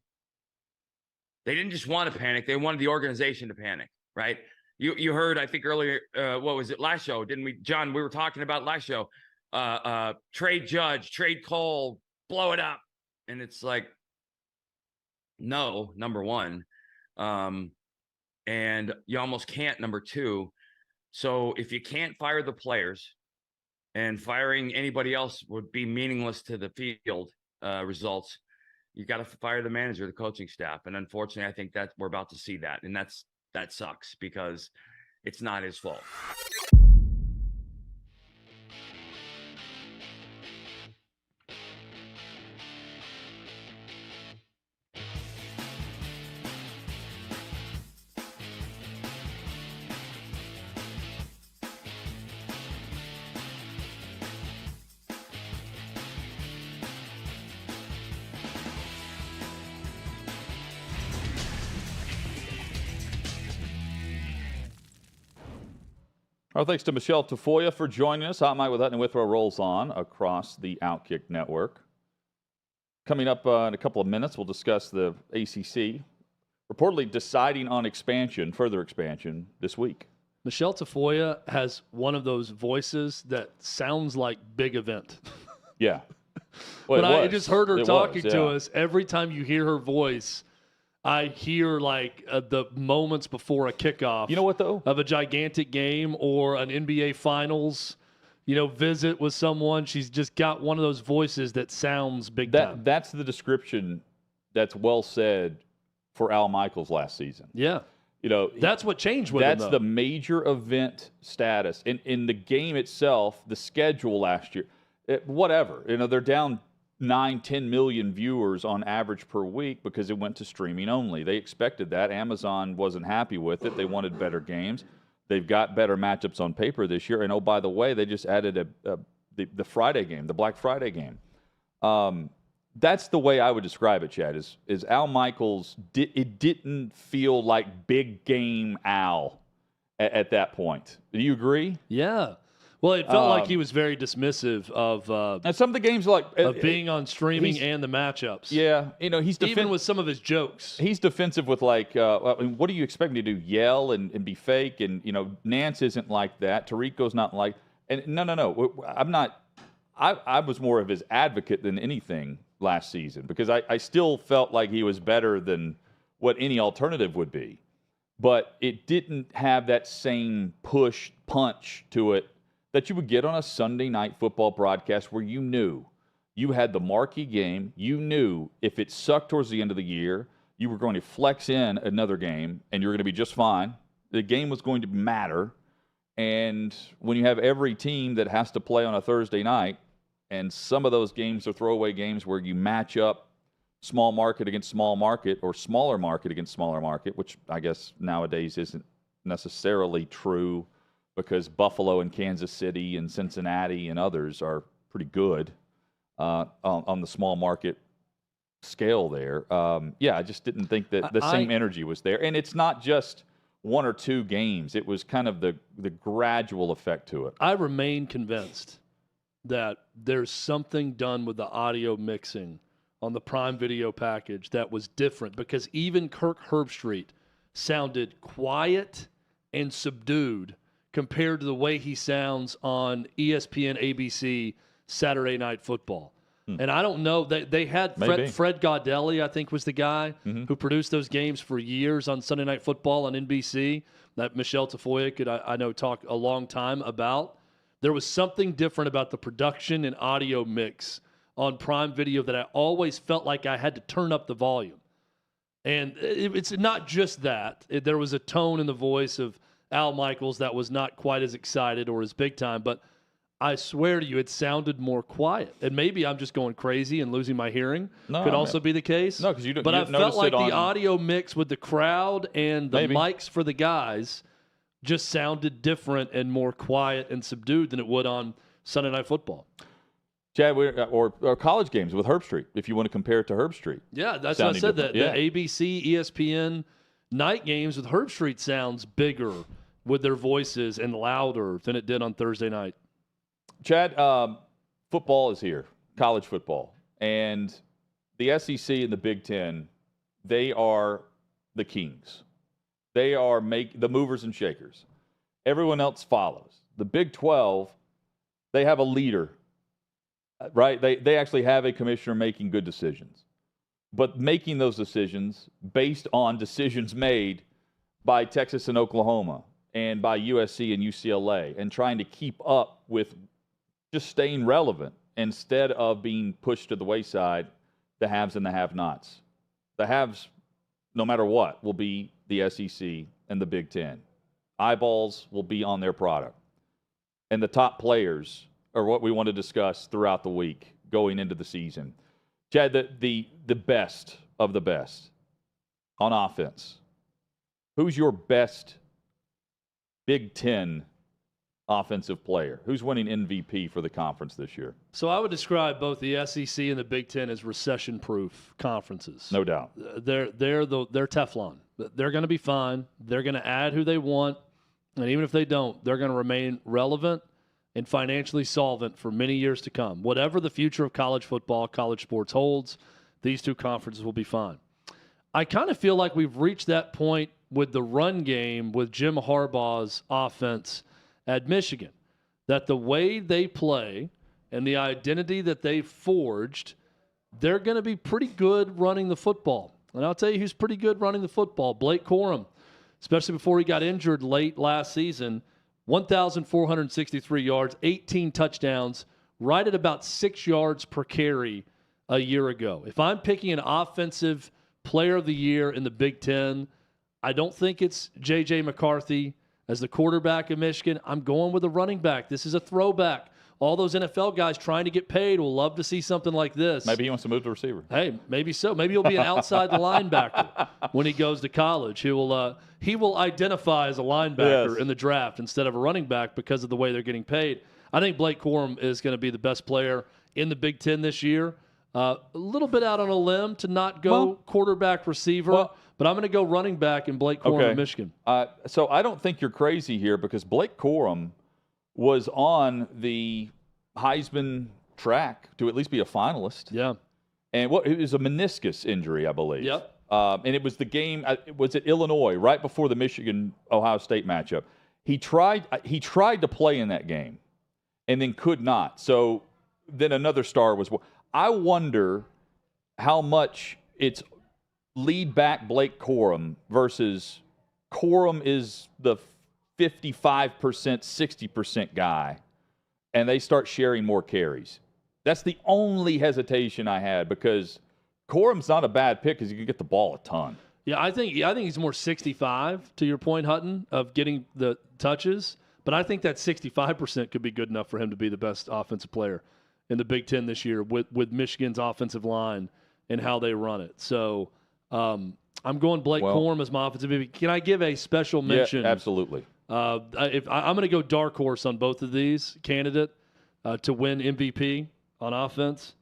They didn't just want to panic. They wanted the organization to panic, right? You heard, I think earlier, what was it, last show, didn't we, John? We were talking about last show, trade Judge, trade Cole, blow it up. And it's like, no, number one. And you almost can't, number two. So if you can't fire the players, and firing anybody else would be meaningless to the field results, you got to fire the manager, the coaching staff. And unfortunately, I think that we're about to see that. And that sucks because it's not his fault. Our thanks to Michele Tafoya for joining us. Hot Mic with Hutton and Withrow rolls on across the OutKick network. Coming up in a couple of minutes, we'll discuss the ACC reportedly deciding on further expansion this week. Michele Tafoya has one of those voices that sounds like big event. Yeah. Well, I just heard her talking to us. Every time you hear her voice, I hear like the moments before a kickoff. You know what, though? Of a gigantic game or an NBA Finals, visit with someone. She's just got one of those voices that sounds big time. That's the description that's well said for Al Michaels last season. Yeah. That's what changed with him, That's the major event status. In the game itself, the schedule last year, whatever. They're down 9-10 million viewers on average per week because it went to streaming only. They expected that. Amazon wasn't happy with it. They wanted better games. They've got better matchups on paper this year. And, oh, by the way, they just added the Friday game, the Black Friday game. That's the way I would describe it, Chad, is Al Michaels, it didn't feel like big game Al at that point. Do you agree? Yeah. Well, it felt like he was very dismissive of and some of the games being on streaming and the matchups. Yeah, he's even with some of his jokes. He's defensive with what do you expect me to do? Yell and be fake? And Nance isn't like that. Tarico's not like. And no. I'm not. I was more of his advocate than anything last season because I still felt like he was better than what any alternative would be, but it didn't have that same punch to it that you would get on a Sunday night football broadcast where you knew you had the marquee game. You knew if it sucked towards the end of the year, you were going to flex in another game and you're going to be just fine. The game was going to matter. And when you have every team that has to play on a Thursday night, and some of those games are throwaway games where you match up small market against small market or smaller market against smaller market, which I guess nowadays isn't necessarily true, because Buffalo and Kansas City and Cincinnati and others are pretty good on the small market scale there. I just didn't think that the same energy was there. And it's not just one or two games. It was kind of the gradual effect to it. I remain convinced that there's something done with the audio mixing on the Prime Video package that was different, because even Kirk Herbstreit sounded quiet and subdued compared to the way he sounds on ESPN ABC Saturday Night Football. And I don't know, they had Fred Gaudelli, I think, was the guy who produced those games for years on Sunday Night Football on NBC that Michele Tafoya could, I know, talk a long time about. There was something different about the production and audio mix on Prime Video that I always felt like I had to turn up the volume. And it's not just that. There was a tone in the voice of Al Michaels that was not quite as excited or as big time, but I swear to you, it sounded more quiet. And maybe I'm just going crazy and losing my hearing. Could also be the case. No, because you don't. But I felt like the audio mix with the crowd and the mics for the guys just sounded different and more quiet and subdued than it would on Sunday Night Football. Chad, or college games with Herb Street, if you want to compare it to Herb Street. Yeah, that's what I said. The Yeah. ABC, ESPN night games with Herb Street sounds bigger with their voices and louder than it did on Thursday night. Chad, football is here, college football. And the SEC and the Big Ten, they are the kings. They are the movers and shakers. Everyone else follows. The Big 12, they have a leader, right? They actually have a commissioner making good decisions. But making those decisions based on decisions made by Texas and Oklahoma and by USC and UCLA, and trying to keep up with just staying relevant instead of being pushed to the wayside, the haves and the have-nots. The haves, no matter what, will be the SEC and the Big Ten. Eyeballs will be on their product. And the top players are what we want to discuss throughout the week going into the season. Chad, the best of the best on offense. Who's your best Big Ten offensive player? Who's winning MVP for the conference this year? So I would describe both the SEC and the Big Ten as recession-proof conferences. No doubt. They're Teflon. They're going to be fine. They're going to add who they want, and even if they don't, they're going to remain relevant and financially solvent for many years to come. Whatever the future of college football, college sports holds, these two conferences will be fine. I kind of feel like we've reached that point with the run game with Jim Harbaugh's offense at Michigan, that the way they play and the identity that they've forged, they're going to be pretty good running the football. And I'll tell you who's pretty good running the football, Blake Corum, especially before he got injured late last season. 1,463 yards, 18 touchdowns, right at about 6 yards per carry a year ago. If I'm picking an offensive player of the year in the Big Ten, I don't think it's J.J. McCarthy as the quarterback of Michigan. I'm going with a running back. This is a throwback. All those NFL guys trying to get paid will love to see something like this. Maybe he wants to move to receiver. Hey, maybe so. Maybe he'll be an outside the linebacker when he goes to college. He will identify as a linebacker in the draft instead of a running back because of the way they're getting paid. I think Blake Corum is going to be the best player in the Big Ten this year. A little bit out on a limb to not go quarterback receiver, but I'm going to go running back in Blake Corum of Michigan. So I don't think you're crazy here because Blake Corum was on the Heisman track to at least be a finalist. Yeah. And it was a meniscus injury, I believe. Yep. And it was the game, was it Illinois, right before the Michigan-Ohio State matchup. He tried to play in that game and then could not. So then another star was. I wonder how much it's lead back Blake Corum versus Corum is the 55%, 60% guy, and they start sharing more carries. That's the only hesitation I had because Corum's not a bad pick because you can get the ball a ton. Yeah, I think he's more 65, to your point, Hutton, of getting the touches. But I think that 65% could be good enough for him to be the best offensive player in the Big Ten this year with Michigan's offensive line and how they run it. So I'm going Blake Corum as my offensive MVP. Can I give a special mention? Yeah, absolutely. I'm going to go dark horse on both of these candidate to win MVP on offense.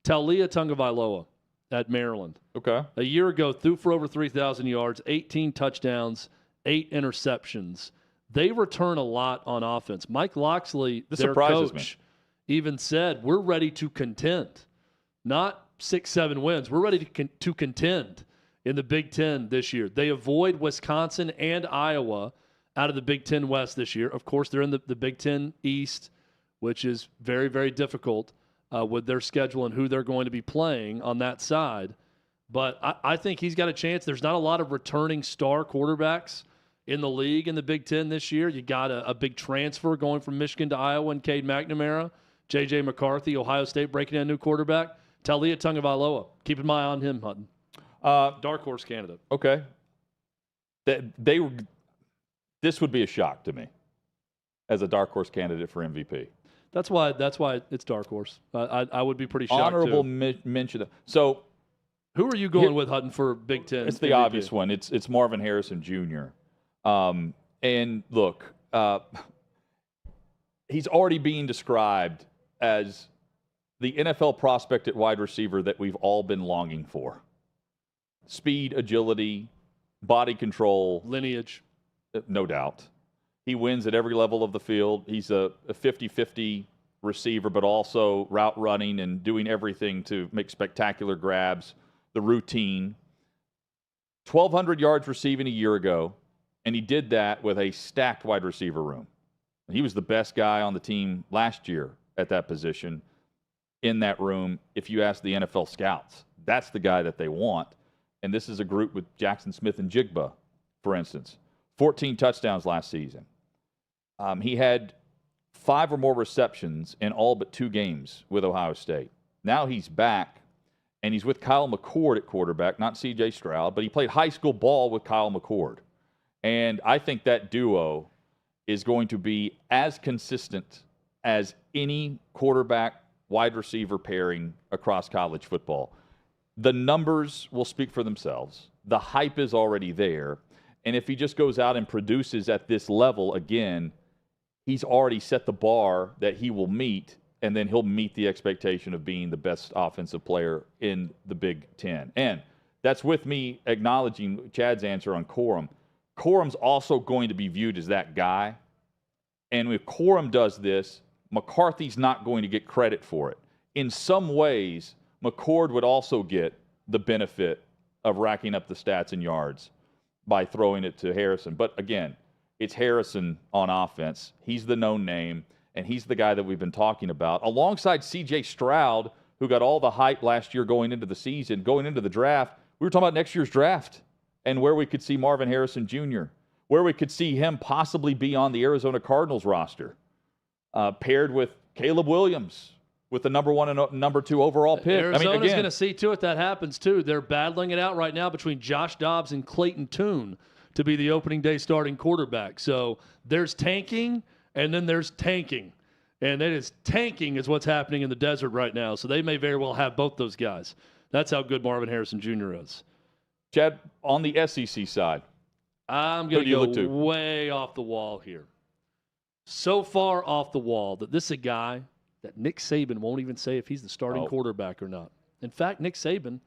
Talia Tagovailoa at Maryland. Okay. A year ago, threw for over 3,000 yards, 18 touchdowns, 8 interceptions. They return a lot on offense. Mike Locksley, their coach, even said, we're ready to contend. Not 6-7 wins. We're ready to contend in the Big Ten this year. They avoid Wisconsin and Iowa out of the Big Ten West this year. Of course, they're in the Big Ten East, which is very, very difficult with their schedule and who they're going to be playing on that side. But I think he's got a chance. There's not a lot of returning star quarterbacks in the league in the Big Ten this year. You got a big transfer going from Michigan to Iowa and Cade McNamara. J.J. McCarthy, Ohio State breaking in a new quarterback. Talia Tagovailoa. Keep an eye on him, Hutton. Dark horse candidate. Okay. This would be a shock to me as a dark horse candidate for MVP. That's why it's dark horse. I would be pretty shocked. Honorable mention. So, who are you going with, Hutton, for Big Ten? It's the MVP? obvious one. It's Marvin Harrison Jr. And look, he's already being described as the NFL prospect at wide receiver that we've all been longing for. Speed, agility, body control. Lineage. No doubt. He wins at every level of the field. He's a 50-50 receiver, but also route running and doing everything to make spectacular grabs, the routine. 1,200 yards receiving a year ago, and he did that with a stacked wide receiver room. He was the best guy on the team last year at that position in that room. If you ask the NFL scouts, that's the guy that they want. And this is a group with Jackson Smith and Jigba, for instance. 14 touchdowns last season. He had 5 or more receptions in all but 2 games with Ohio State. Now he's back, and he's with Kyle McCord at quarterback, not C.J. Stroud, but he played high school ball with Kyle McCord. And I think that duo is going to be as consistent as any quarterback wide receiver pairing across college football. The numbers will speak for themselves. The hype is already there. And if he just goes out and produces at this level again, he's already set the bar that he will meet, and then he'll meet the expectation of being the best offensive player in the Big Ten. And that's with me acknowledging Chad's answer on Corum. Corum's also going to be viewed as that guy. And if Corum does this, McCarthy's not going to get credit for it. In some ways, McCord would also get the benefit of racking up the stats and yards by throwing it to Harrison. But again, it's Harrison on offense. He's the known name, and he's the guy that we've been talking about, alongside C.J. Stroud, who got all the hype last year going into the season, going into the draft. We were talking about next year's draft and where we could see Marvin Harrison Jr., where we could see him possibly be on the Arizona Cardinals roster, paired with Caleb Williams with the number 1 and number 2 overall pick. Arizona's going to see to it that happens, too. They're battling it out right now between Josh Dobbs and Clayton Tune to be the opening day starting quarterback. So there's tanking, and then there's tanking. And it is tanking is what's happening in the desert right now. So they may very well have both those guys. That's how good Marvin Harrison Jr. is. Chad, on the SEC side, I'm going to go way off the wall here. So far off the wall that this is a guy that Nick Saban won't even say if he's the starting quarterback or not. In fact, Nick Saban,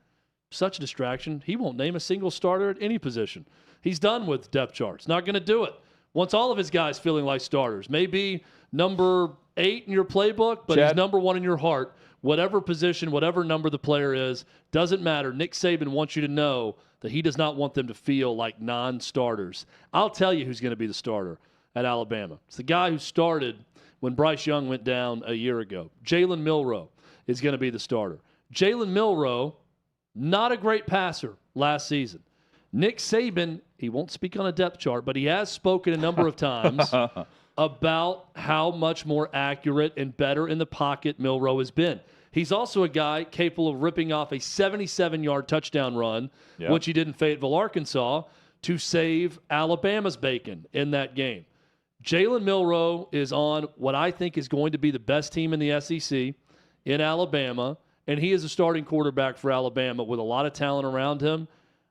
such a distraction, he won't name a single starter at any position. He's done with depth charts. Not going to do it. Wants all of his guys feeling like starters. Maybe number 8 in your playbook, but he's number 1 in your heart. Whatever position, whatever number the player is, doesn't matter. Nick Saban wants you to know that he does not want them to feel like non-starters. I'll tell you who's going to be the starter at Alabama. It's the guy who started when Bryce Young went down a year ago. Jalen Milroe is going to be the starter. Jalen Milroe, not a great passer last season. Nick Saban, he won't speak on a depth chart, but he has spoken a number of times about how much more accurate and better in the pocket Milroe has been. He's also a guy capable of ripping off a 77-yard touchdown run, which he did in Fayetteville, Arkansas, to save Alabama's bacon in that game. Jalen Milroe is on what I think is going to be the best team in the SEC in Alabama, and he is a starting quarterback for Alabama with a lot of talent around him.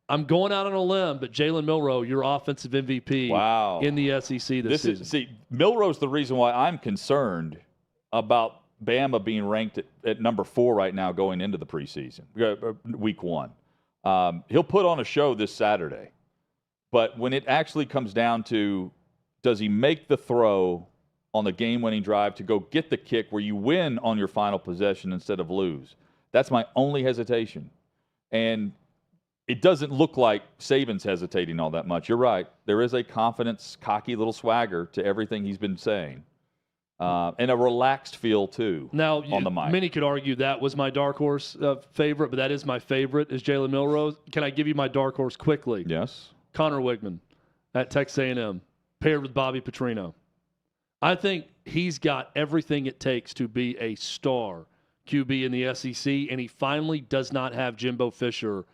I'm going out on a limb, but Jalen Milroe, your offensive MVP in the SEC this season. Milroe's the reason why I'm concerned about Bama being ranked at number 4 right now going into the preseason, week 1. He'll put on a show this Saturday. But when it actually comes down to, does he make the throw on the game-winning drive to go get the kick where you win on your final possession instead of lose? That's my only hesitation. And it doesn't look like Saban's hesitating all that much. You're right. There is a confidence, cocky little swagger to everything he's been saying. And a relaxed feel, too, now, on the mic. Many could argue that was my dark horse favorite, but that is my favorite, is Jalen Milroe. Can I give you my dark horse quickly? Yes. Connor Wigman at Texas A&M, paired with Bobby Petrino. I think he's got everything it takes to be a star QB in the SEC, and he finally does not have Jimbo Fisher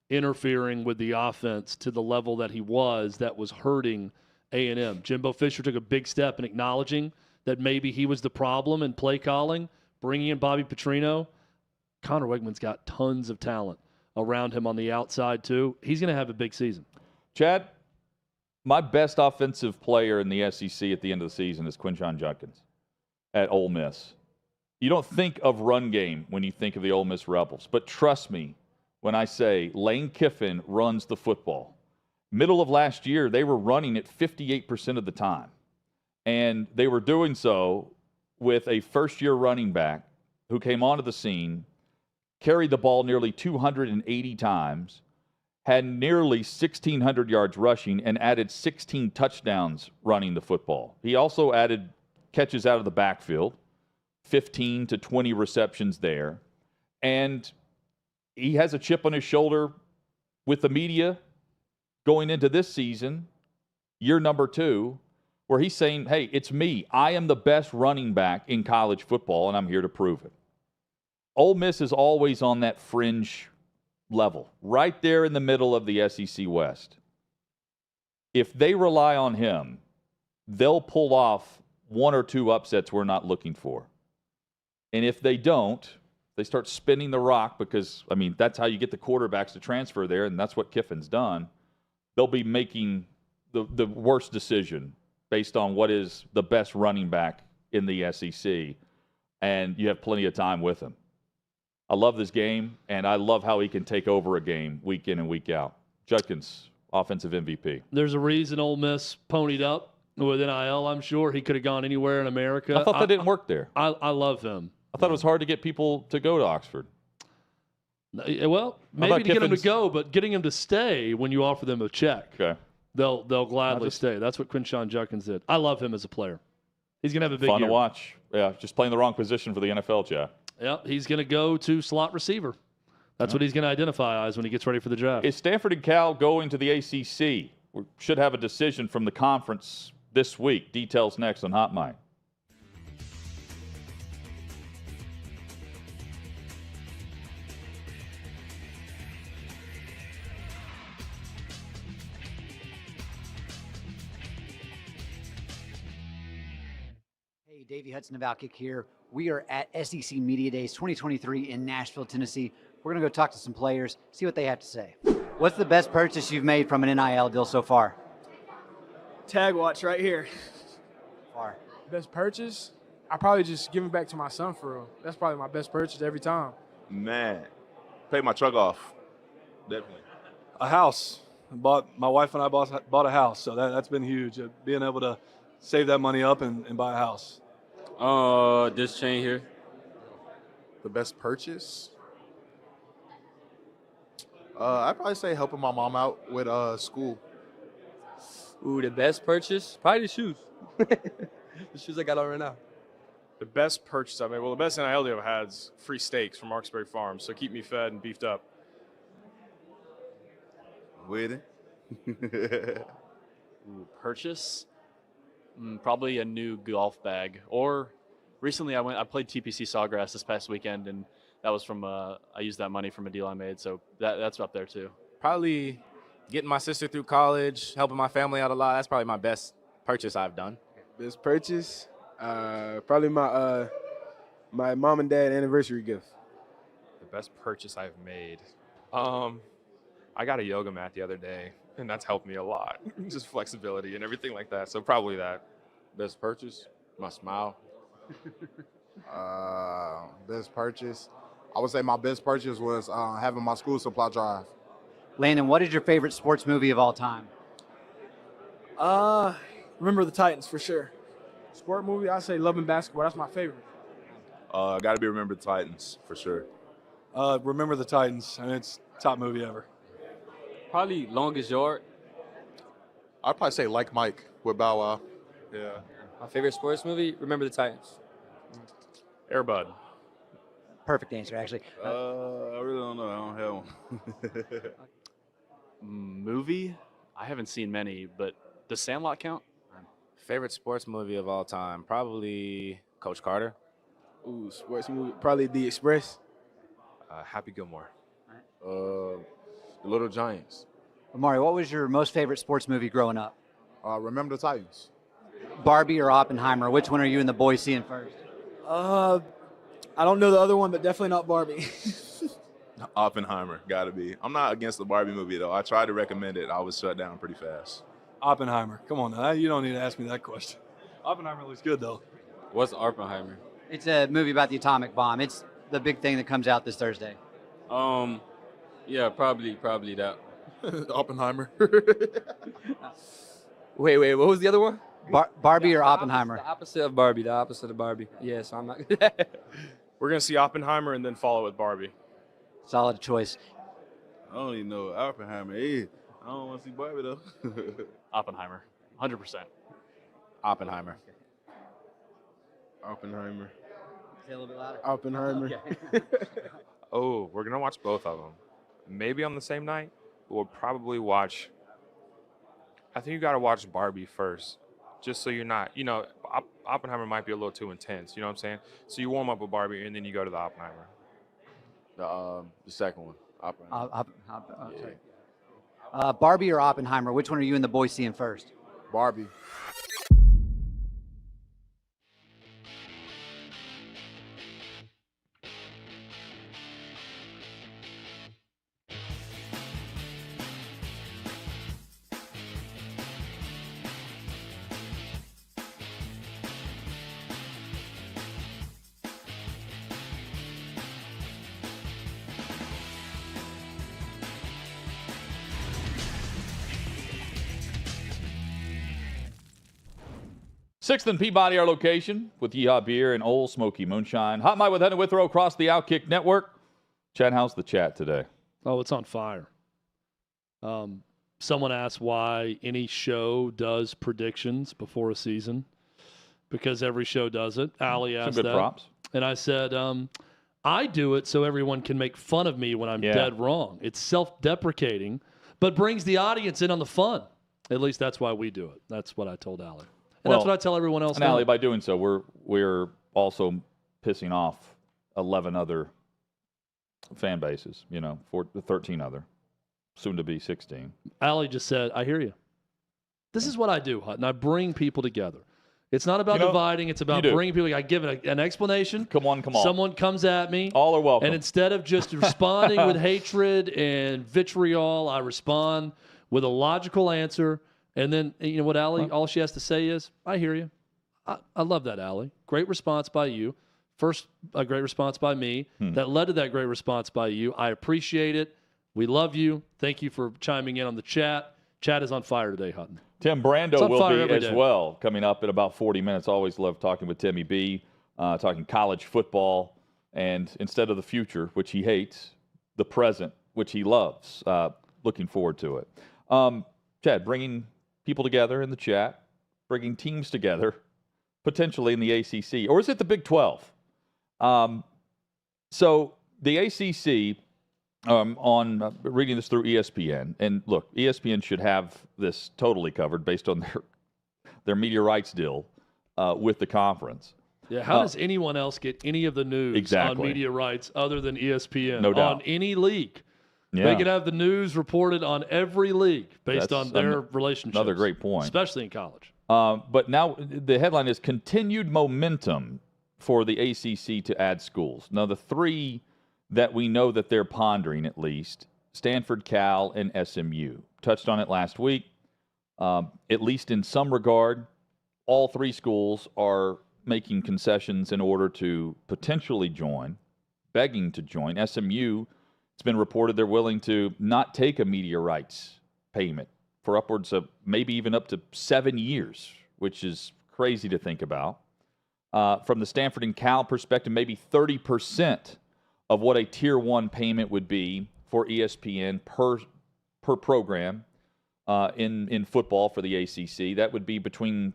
interfering with the offense to the level that he was that was hurting A&M. Jimbo Fisher took a big step in acknowledging that maybe he was the problem in play calling, bringing in Bobby Petrino. Connor Wigman's got tons of talent around him on the outside, too. He's going to have a big season. Chad, my best offensive player in the SEC at the end of the season is Quinshon Judkins at Ole Miss. You don't think of run game when you think of the Ole Miss Rebels, but trust me when I say Lane Kiffin runs the football. Middle of last year, they were running it 58% of the time, and they were doing so with a first-year running back who came onto the scene, carried the ball nearly 280 times, had nearly 1,600 yards rushing, and added 16 touchdowns running the football. He also added catches out of the backfield, 15 to 20 receptions there. And he has a chip on his shoulder with the media going into this season, year number 2, where he's saying, hey, it's me. I am the best running back in college football, and I'm here to prove it. Ole Miss is always on that fringe level, right there in the middle of the SEC West. If they rely on him, they'll pull off 1 or 2 upsets we're not looking for. And if they don't, they start spinning the rock because, I mean, that's how you get the quarterbacks to transfer there, and that's what Kiffin's done. They'll be making the worst decision based on what is the best running back in the SEC, and you have plenty of time with him. I love this game, and I love how he can take over a game week in and week out. Judkins, offensive MVP. There's a reason Ole Miss ponied up with NIL, I'm sure. He could have gone anywhere in America. I thought that didn't work there. I love him. I thought it was hard to get people to go to Oxford. Well, maybe to get him to go, but getting him to stay when you offer them a check, okay, they'll gladly stay. That's what Quinshawn Judkins did. I love him as a player. He's going to have a big Fun year. to watch. Yeah, just playing the wrong position for the NFL, Jeff. Yeah, he's going to go to slot receiver. That's what he's going to identify as when he gets ready for the draft. Is Stanford and Cal going to the ACC? We should have a decision from the conference this week. Details next on Hot Mic. Davey Hudson of OutKick here. We are at SEC Media Days 2023 in Nashville, Tennessee. We're going to go talk to some players, see what they have to say. What's the best purchase you've made from an NIL deal so far? Tag watch right here. Far. Best purchase? I probably just give it back to my son for real. That's probably my best purchase every time. Man, pay my truck off. Definitely. A house. My wife and I bought a house, so that's been huge. Being able to save that money up and buy a house. This chain here. The best purchase? I'd probably say helping my mom out with school. Ooh, the best purchase? Probably the shoes. The shoes I got on right now. The best purchase I made, well, the best NIL deal I've had is free steaks from Marksbury Farms, so keep me fed and beefed up. With it? Purchase? Probably a new golf bag. Or recently I played TPC Sawgrass this past weekend, and that was from I used that money from a deal I made, so that's up there too. Probably getting my sister through college, helping my family out a lot. That's probably my best purchase I've done. Best purchase? Probably my my mom and dad anniversary gift. The best purchase I've made? I got a yoga mat the other day, and that's helped me a lot. Just flexibility and everything like that, so probably that. Best purchase? My smile. Best purchase? I would say my best purchase was having my school supply drive. Landon, what is your favorite sports movie of all time? Remember the Titans for sure. Sport movie, I say Love and Basketball. That's my favorite. Got to be Remember the Titans for sure. Remember the Titans. I mean, it's top movie ever. Probably Longest Yard. I'd probably say Like Mike with Bow Wow. Yeah. My favorite sports movie, Remember the Titans. Air Bud. Perfect answer, actually. I really don't know. I don't have one. Movie? I haven't seen many, but does Sandlot count? Favorite sports movie of all time, probably Coach Carter. Ooh, sports movie, probably The Express. Happy Gilmore. The Little Giants. Amari, what was your most favorite sports movie growing up? Remember the Titans. Barbie or Oppenheimer? Which one are you and the boys seeing first? I don't know the other one, but definitely not Barbie. Oppenheimer, gotta be. I'm not against the Barbie movie though. I tried to recommend it. I was shut down pretty fast. Oppenheimer. Come on now. You don't need to ask me that question. Oppenheimer looks good though. What's Oppenheimer? It's a movie about the atomic bomb. It's the big thing that comes out this Thursday. Yeah, probably that. Oppenheimer. Wait, what was the other one? Barbie or Oppenheimer? The opposite of Barbie. The opposite of Barbie. Yeah, so I'm not. We're going to see Oppenheimer and then follow with Barbie. Solid choice. I don't even know what Oppenheimer is. I don't want to see Barbie, though. Oppenheimer, 100%. Oppenheimer. Oppenheimer. Say a little bit louder. Oppenheimer. Oh, we're going to watch both of them. Maybe on the same night, but we'll probably watch. I think you got to watch Barbie first, just so you're not, Oppenheimer might be a little too intense, you know what I'm saying? So you warm up with Barbie and then you go to the Oppenheimer. The second one. Oppenheimer. Barbie or Oppenheimer? Which one are you and the boys seeing first? Barbie. Sixth and Peabody, our location, with Yeehaw Beer and Old Smoky Moonshine. Hot Mic with Hutton and Withrow across the OutKick network. Chad, how's the chat today? Oh, it's on fire. Someone asked why any show does predictions before a season. Because every show does it. Allie asked Some good that. props. And I said, I do it so everyone can make fun of me when I'm dead wrong. It's self-deprecating, but brings the audience in on the fun. At least that's why we do it. That's what I told Allie. And that's what I tell everyone else. And Allie, by doing so, we're also pissing off 11 other fan bases, 13 other, soon to be 16. Allie just said, I hear you. This is what I do, Hutton. I bring people together. It's not about dividing. It's about bringing people. I give an explanation. Come on. Someone comes at me. All are welcome. And instead of just responding with hatred and vitriol, I respond with a logical answer. And then, you know what, Allie, all she has to say is, I hear you. I love that, Allie. Great response by you. First, a great response by me. That led to that great response by you. I appreciate it. We love you. Thank you for chiming in on the chat. Chat is on fire today, Hutton. Tim Brando will be as well coming up in about 40 minutes. Always love talking with Timmy B, talking college football, and instead of the future, which he hates, the present, which he loves. Looking forward to it. Chad, bringing people together in the chat, bringing teams together, potentially in the ACC, or is it the Big 12? So the ACC, on reading this through ESPN, and look, ESPN should have this totally covered based on their media rights deal with the conference. Yeah, how does anyone else get any of the news on media rights other than ESPN? No doubt. On any league. Yeah. They could have the news reported on every league based on their relationships. Another great point. Especially in college. But now the headline is continued momentum for the ACC to add schools. Now, the three that we know that they're pondering, at least, Stanford, Cal, and SMU. Touched on it last week. At least in some regard, all three schools are making concessions in order to potentially join, begging to join. SMU, it's been reported they're willing to not take a media rights payment for upwards of maybe even up to 7 years, which is crazy to think about. From the Stanford and Cal perspective, maybe 30% of what a Tier 1 payment would be for ESPN per program in football for the ACC. That would be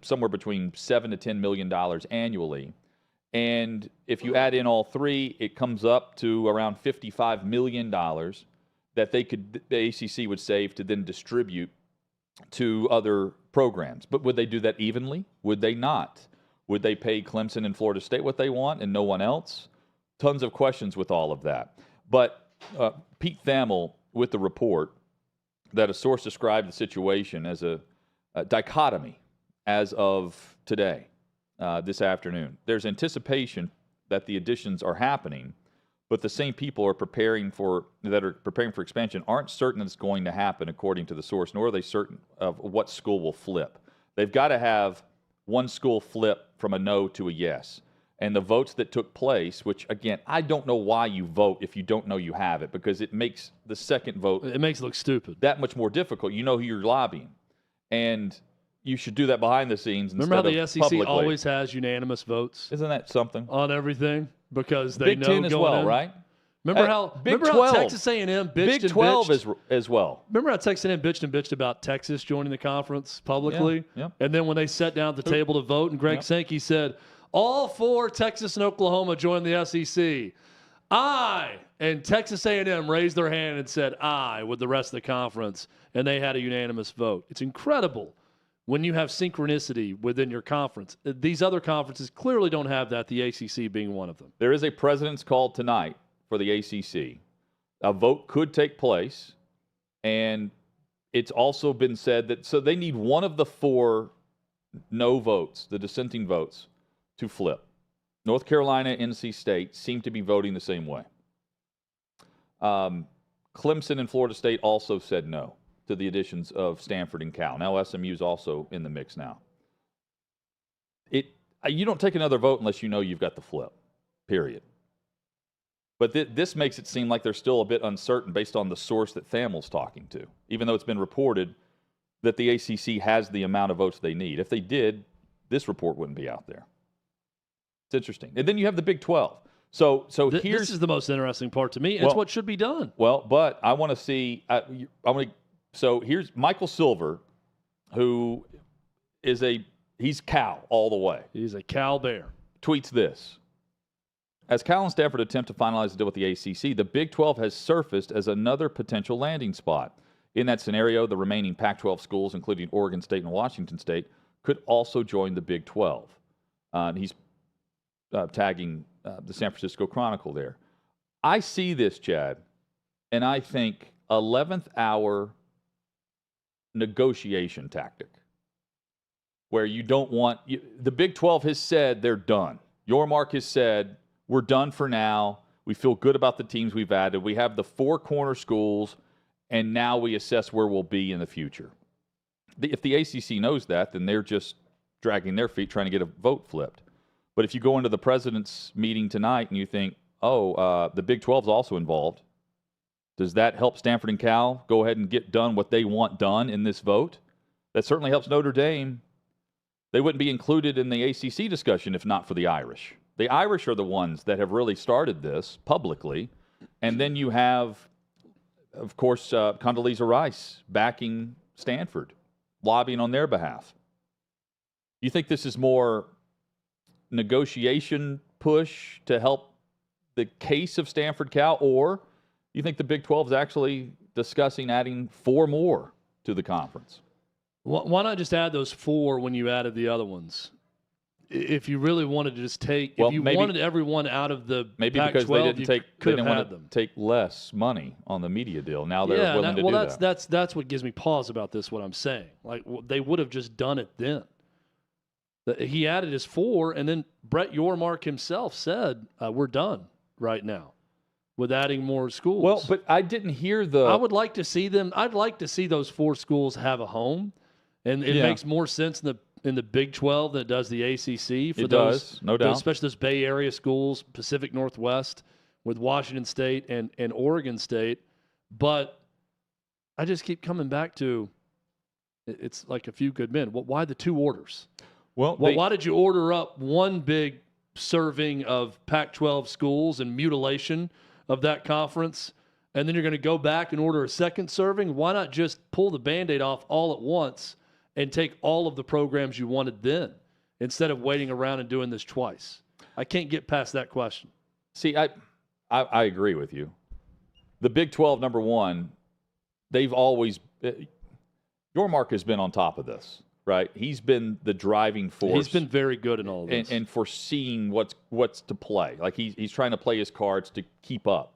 somewhere between $7 to $10 million annually. And if you add in all three, it comes up to around $55 million that the ACC would save to then distribute to other programs. But would they do that evenly? Would they not? Would they pay Clemson and Florida State what they want and no one else? Tons of questions with all of that. But Pete Thamel with the report that a source described the situation as a dichotomy as of today, this afternoon. There's anticipation that the additions are happening, but the same people that are preparing for expansion aren't certain it's going to happen according to the source, nor are they certain of what school will flip. They've got to have one school flip from a no to a yes. and the votes that took place, which, again, I don't know why you vote if you don't know you have it, because it makes the second vote. It makes it look stupid. That much more difficult. You know who you're lobbying. And you should do that behind the scenes instead Remember how of the SEC publicly. always has unanimous votes? Isn't that something? On everything? Because they Big know Ten as going well, in. right? Remember Big how 12. Texas A&M bitched Big and 12 bitched? as well. Remember how Texas A&M bitched and bitched about Texas joining the conference publicly? Yeah. And then when they sat down at the table to vote, and Greg Sankey said, all 4 Texas and Oklahoma joined the SEC. Aye. And Texas A&M raised their hand and said aye with the rest of the conference, and they had a unanimous vote. It's incredible when you have synchronicity within your conference. These other conferences clearly don't have that, the ACC being one of them. There is a president's call tonight for the ACC. A vote could take place, and it's also been said that so they need one of the 4 no votes, the dissenting votes, to flip. North Carolina, NC State seem to be voting the same way. Clemson and Florida State also said no to the additions of Stanford and Cal. Now SMU is also in the mix now. You don't take another vote unless you know you've got the flip, period. But this makes it seem like they're still a bit uncertain based on the source that Thamel's talking to, even though it's been reported that the ACC has the amount of votes they need. If they did, this report wouldn't be out there. It's interesting. And then you have the Big 12. So This is the most interesting part to me. It's what should be done. Well, but I want to see. So here's Michael Silver, who is he's Cal all the way. He's a Cal Bear. Tweets this. As Cal and Stanford attempt to finalize the deal with the ACC, the Big 12 has surfaced as another potential landing spot. In that scenario, the remaining Pac-12 schools, including Oregon State and Washington State, could also join the Big 12. He's tagging the San Francisco Chronicle there. I see this, Chad, and I think 11th hour negotiation tactic where you don't want the Big 12 has said they're done. Yormark has said we're done for now. We feel good about the teams we've added. We have the 4 corner schools, and now we assess where we'll be in the future. If the ACC knows that, then they're just dragging their feet trying to get a vote flipped. But if you go into the president's meeting tonight and you think, the Big 12 is also involved, does that help Stanford and Cal go ahead and get done what they want done in this vote? That certainly helps Notre Dame. They wouldn't be included in the ACC discussion if not for the Irish. The Irish are the ones that have really started this publicly. And then you have, of course, Condoleezza Rice backing Stanford, lobbying on their behalf. You think this is more negotiation push to help the case of Stanford Cal, or you think the Big 12 is actually discussing adding 4 more to the conference? Why not just add those 4 when you added the other ones? If you really wanted to just take, if you wanted everyone out of the Pac-12, because they didn't want them. to take less money on the media deal. Now they're willing to do that. That's what gives me pause about this. What I'm saying, like they would have just done it then. He added his 4, and then Brett Yormark himself said, "We're done right now with adding more schools." Well, but I didn't hear I would like to see them. I'd like to see those 4 schools have a home, and it makes more sense in the Big 12 than it does the ACC. For no doubt, especially those Bay Area schools, Pacific Northwest, with Washington State and Oregon State. But I just keep coming back to it's like a few good men. Well, why the 2 orders? Well, why did you order up one big serving of Pac-12 schools and mutilation of that conference, and then you're going to go back and order a second serving? Why not just pull the Band-Aid off all at once and take all of the programs you wanted then instead of waiting around and doing this twice? I can't get past that question. See, I agree with you. The Big 12, number one, they've always Yormark has been on top of this. Right, he's been the driving force. He's been very good in all of this, and foreseeing what's to play. Like he's trying to play his cards to keep up.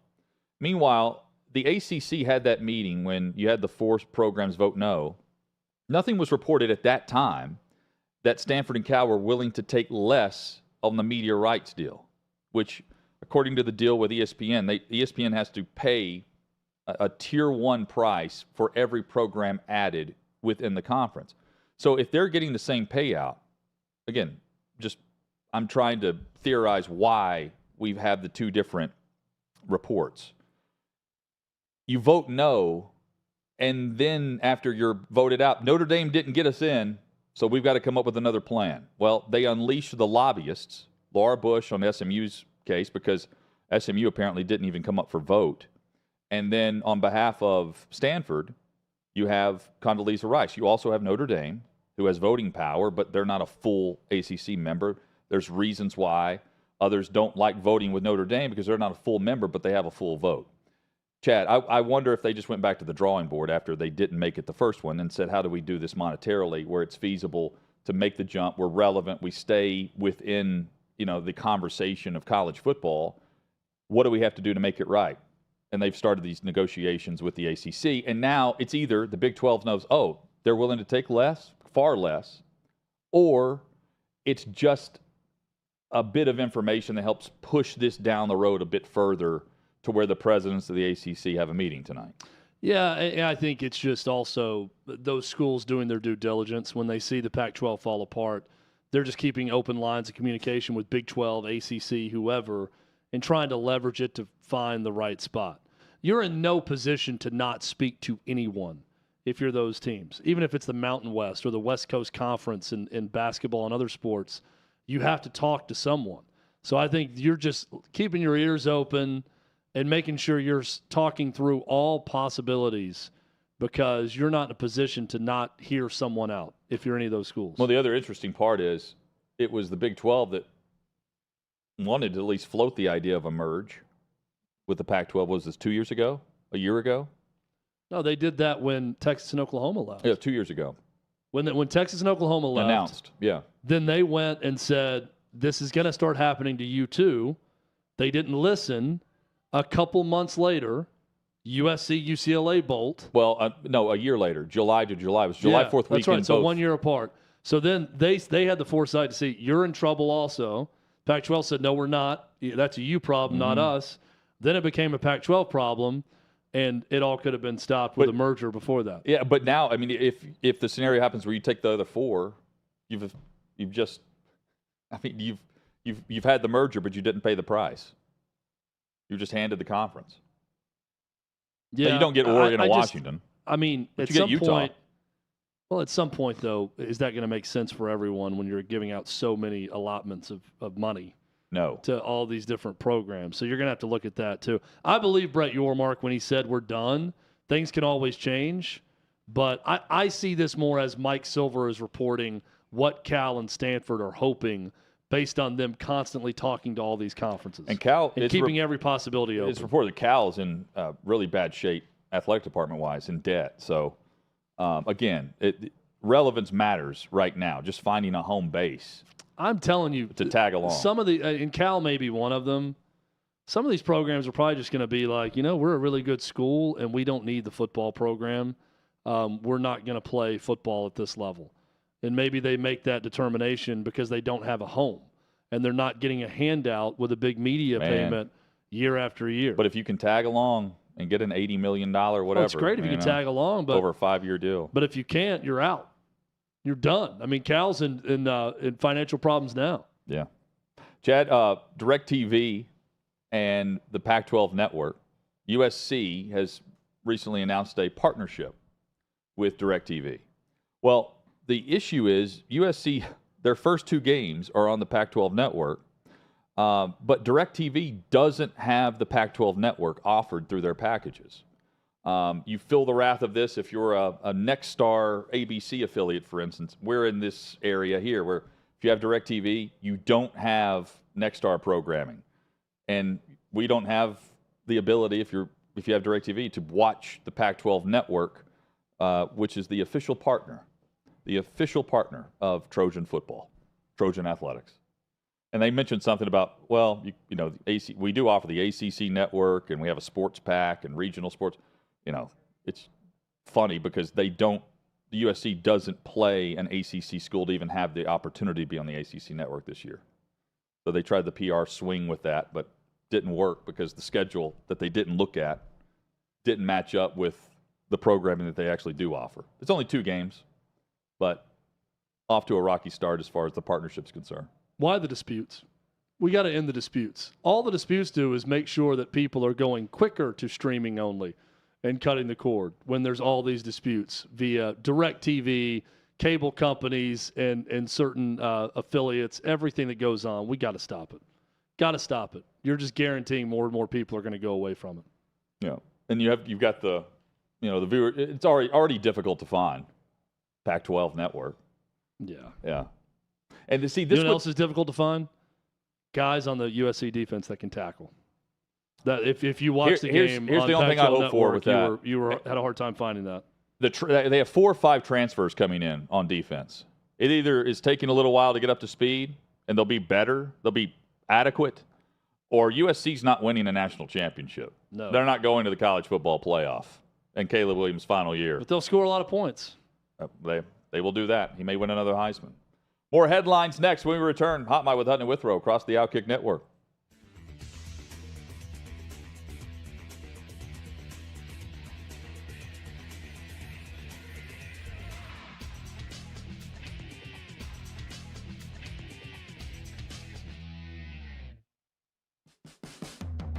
Meanwhile, the ACC had that meeting when you had the 4 programs vote no. Nothing was reported at that time that Stanford and Cal were willing to take less on the media rights deal, which, according to the deal with ESPN, ESPN has to pay a tier 1 price for every program added within the conference. So if they're getting the same payout, again, I'm trying to theorize why we've had the two different reports. You vote no, and then after you're voted out, Notre Dame didn't get us in, so we've got to come up with another plan. Well, they unleashed the lobbyists, Laura Bush on SMU's case, because SMU apparently didn't even come up for vote. And then on behalf of Stanford, you have Condoleezza Rice. You also have Notre Dame, who has voting power, but they're not a full ACC member. There's reasons why others don't like voting with Notre Dame because they're not a full member, but they have a full vote. Chad, I wonder if they just went back to the drawing board after they didn't make it the first one and said, how do we do this monetarily where it's feasible to make the jump, we're relevant, we stay within, the conversation of college football. What do we have to do to make it right? And they've started these negotiations with the ACC, and now it's either the Big 12 knows, oh, they're willing to take less, far less, or it's just a bit of information that helps push this down the road a bit further to where the presidents of the ACC have a meeting tonight. Yeah, I think it's just also those schools doing their due diligence. When they see the Pac-12 fall apart, they're just keeping open lines of communication with Big 12, ACC, whoever, and trying to leverage it to find the right spot. You're in no position to not speak to anyone if you're those teams. Even if it's the Mountain West or the West Coast Conference in basketball and other sports, you have to talk to someone. So I think you're just keeping your ears open and making sure you're talking through all possibilities because you're not in a position to not hear someone out if you're any of those schools. Well, the other interesting part is it was the Big 12 that wanted to at least float the idea of a merge with the Pac-12. Was this 2 years ago? A year ago? No, they did that when Texas and Oklahoma left. Yeah, 2 years ago. When Texas and Oklahoma left. Announced, yeah. Then they went and said, this is going to start happening to you too. They didn't listen. A couple months later, USC, UCLA bolt. Well, no, a year later, July to July. It was July 4th weekend. That's right, so both. 1 year apart. So then they had the foresight to see, you're in trouble also. Pac-12 said, no, we're not. That's a you problem, not us. Then it became a Pac-12 problem, and it all could have been stopped with a merger before that. Yeah, but now, I mean, if the scenario happens where you take the other four, you've had the merger, but you didn't pay the price. You just handed the conference. Yeah, now, you don't get Oregon or Washington. At some point. Well, at some point, though, is that going to make sense for everyone when you're giving out so many allotments of money? No. To all these different programs. So you're going to have to look at that, too. I believe Brett Yormark when he said we're done. Things can always change. But I see this more as Mike Silver is reporting what Cal and Stanford are hoping based on them constantly talking to all these conferences. And Cal and keeping every possibility open. It's reported that Cal is in really bad shape, athletic department-wise, in debt. So, again, relevance matters right now, just finding a home base. I'm telling you. To tag along. Some of the, and Cal may be one of them, some of these programs are probably just going to be like, we're a really good school and we don't need the football program. We're not going to play football at this level. And maybe they make that determination because they don't have a home and they're not getting a handout with a big media payment year after year. But if you can tag along and get an $80 million whatever. Well, it's great if you can tag along. But over a 5-year deal. But if you can't, you're out. You're done. I mean, Cal's in financial problems now. Yeah. Chad, DirecTV and the Pac-12 network, USC has recently announced a partnership with DirecTV. Well, the issue is USC, their first 2 games are on the Pac-12 network, but DirecTV doesn't have the Pac-12 network offered through their packages. You feel the wrath of this if you're a Nexstar ABC affiliate, for instance. We're in this area here where if you have DirecTV, you don't have Nexstar programming. And we don't have the ability, if you have DirecTV, to watch the Pac-12 network, which is the official partner of Trojan football, Trojan athletics. And they mentioned something about, well, we do offer the ACC network, and we have a sports pack and regional sports. It's funny because the USC doesn't play an ACC school to even have the opportunity to be on the ACC network this year. So they tried the PR swing with that, but didn't work because the schedule that they didn't look at didn't match up with the programming that they actually do offer. It's only 2 games, but off to a rocky start as far as the partnership's concerned. Why the disputes? We got to end the disputes. All the disputes do is make sure that people are going quicker to streaming only and cutting the cord when there's all these disputes via DirecTV, cable companies, and certain affiliates, everything that goes on. We got to stop it. Got to stop it. You're just guaranteeing more and more people are going to go away from it. Yeah, and you've got the viewer. It's already difficult to find Pac-12 network. Yeah. And to see this, you know what else is difficult to find? Guys on the USC defense that can tackle. That if you watch the game, here's on the only thing I Pac-12 hope for with Network, that. you had a hard time finding that. They have 4 or 5 transfers coming in on defense. It either is taking a little while to get up to speed, and they'll be better, they'll be adequate, or USC's not winning a national championship. No. They're not going to the college football playoff in Caleb Williams' final year. But they'll score a lot of points. They will do that. He may win another Heisman. More headlines next when we return. Hot Mic with Hutton and Withrow across the OutKick Network.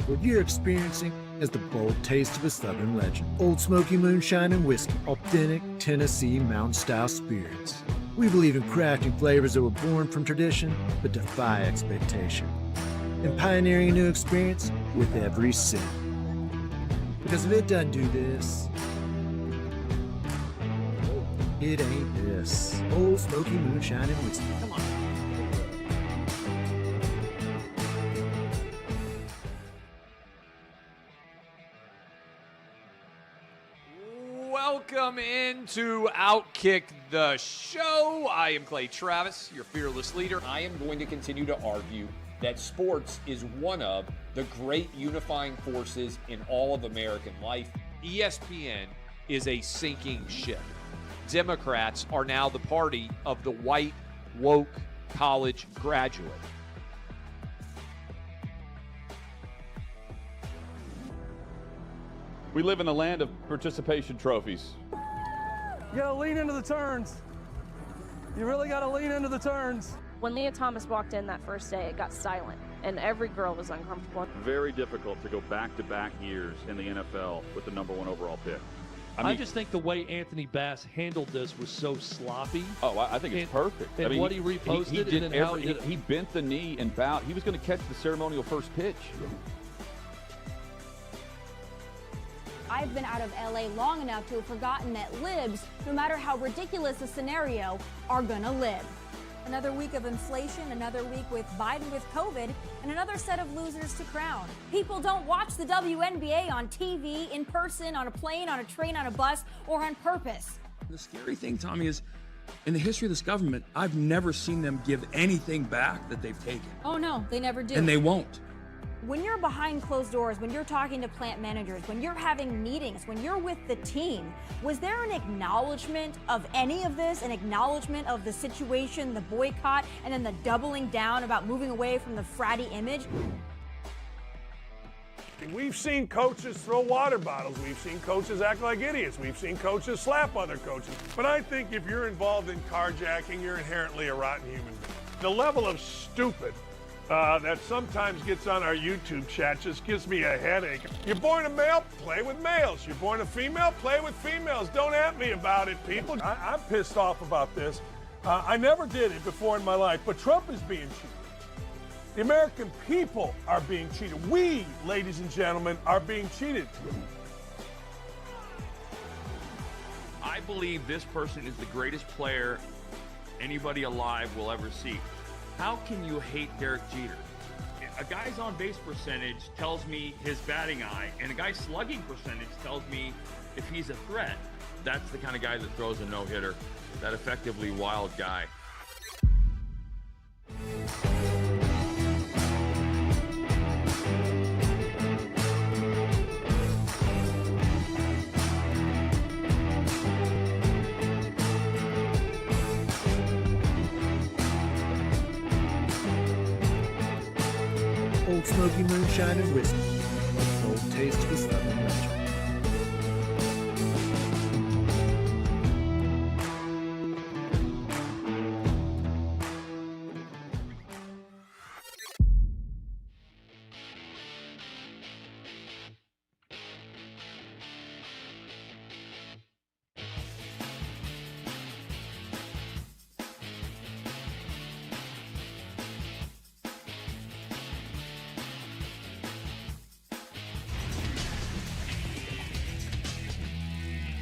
What you're experiencing is the bold taste of a Southern legend. Old Smoky Moonshine and Whiskey, authentic Tennessee mountain-style spirits. We believe in crafting flavors that were born from tradition but defy expectation, and pioneering a new experience with every sip. Because if it doesn't do this, it ain't this. Old Smoky Moonshine and Whiskey. Come on. Welcome into OutKick the show. I am Clay Travis, your fearless leader. I am going to continue to argue that sports is one of the great unifying forces in all of American life. ESPN is a sinking ship. Democrats are now the party of the white, woke college graduate. We live in the land of participation trophies. You gotta lean into the turns. You really gotta lean into the turns. When Leah Thomas walked in that first day, it got silent, and every girl was uncomfortable. Very difficult to go back-to-back years in the NFL with the #1 overall pick. I just think the way Anthony Bass handled this was so sloppy. Oh, I think it's perfect. And what he reposted, he did and then how he did it. He bent the knee and bowed. He was going to catch the ceremonial first pitch. I've been out of LA long enough to have forgotten that libs, no matter how ridiculous the scenario, are gonna live. Another week of inflation, another week with Biden with COVID, and another set of losers to crown. People don't watch the WNBA on TV, in person, on a plane, on a train, on a bus, or on purpose. The scary thing, Tommy, is in the history of this government, I've never seen them give anything back that they've taken. Oh no, they never do. And they won't. When you're behind closed doors, when you're talking to plant managers, when you're having meetings, when you're with the team, was there an acknowledgement of any of this, an acknowledgement of the situation, the boycott, and then the doubling down about moving away from the fratty image? We've seen coaches throw water bottles. We've seen coaches act like idiots. We've seen coaches slap other coaches. But I think if you're involved in carjacking, you're inherently a rotten human being. The level of stupid that sometimes gets on our YouTube chat just gives me a headache. You're born a male, play with males. You're born a female, play with females. Don't at me about it, people. I'm pissed off about this. I never did it before in my life, but Trump is being cheated. The American people are being cheated. We, ladies and gentlemen, are being cheated. I believe this person is the greatest player anybody alive will ever see. How can you hate Derek Jeter? A guy's on-base percentage tells me his batting eye, and a guy's slugging percentage tells me if he's a threat. That's the kind of guy that throws a no-hitter, that effectively wild guy. Old Smoky Moonshine and Whiskey, a bold taste of a Southern legend.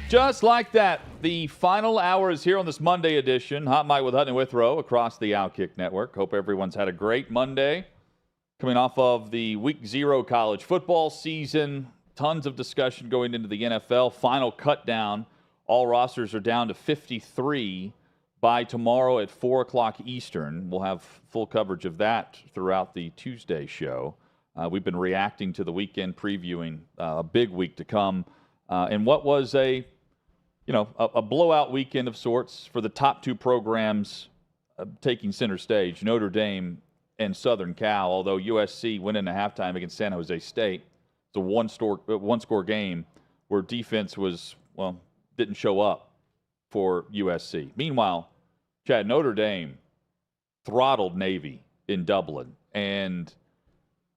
Just like that, the final hour is here on this Monday edition. Hot Mic with Hutton and Withrow across the OutKick Network. Hope everyone's had a great Monday. Coming off of the Week 0 college football season. Tons of discussion going into the NFL. Final cut down. All rosters are down to 53 by tomorrow at 4 o'clock Eastern. We'll have full coverage of that throughout the Tuesday show. We've been reacting to the weekend, previewing a big week to come. And what was a blowout weekend of sorts for the top two programs taking center stage, Notre Dame and Southern Cal, although USC went into halftime against San Jose State. It's a one-score game where defense didn't show up for USC. Meanwhile, Chad, Notre Dame throttled Navy in Dublin, and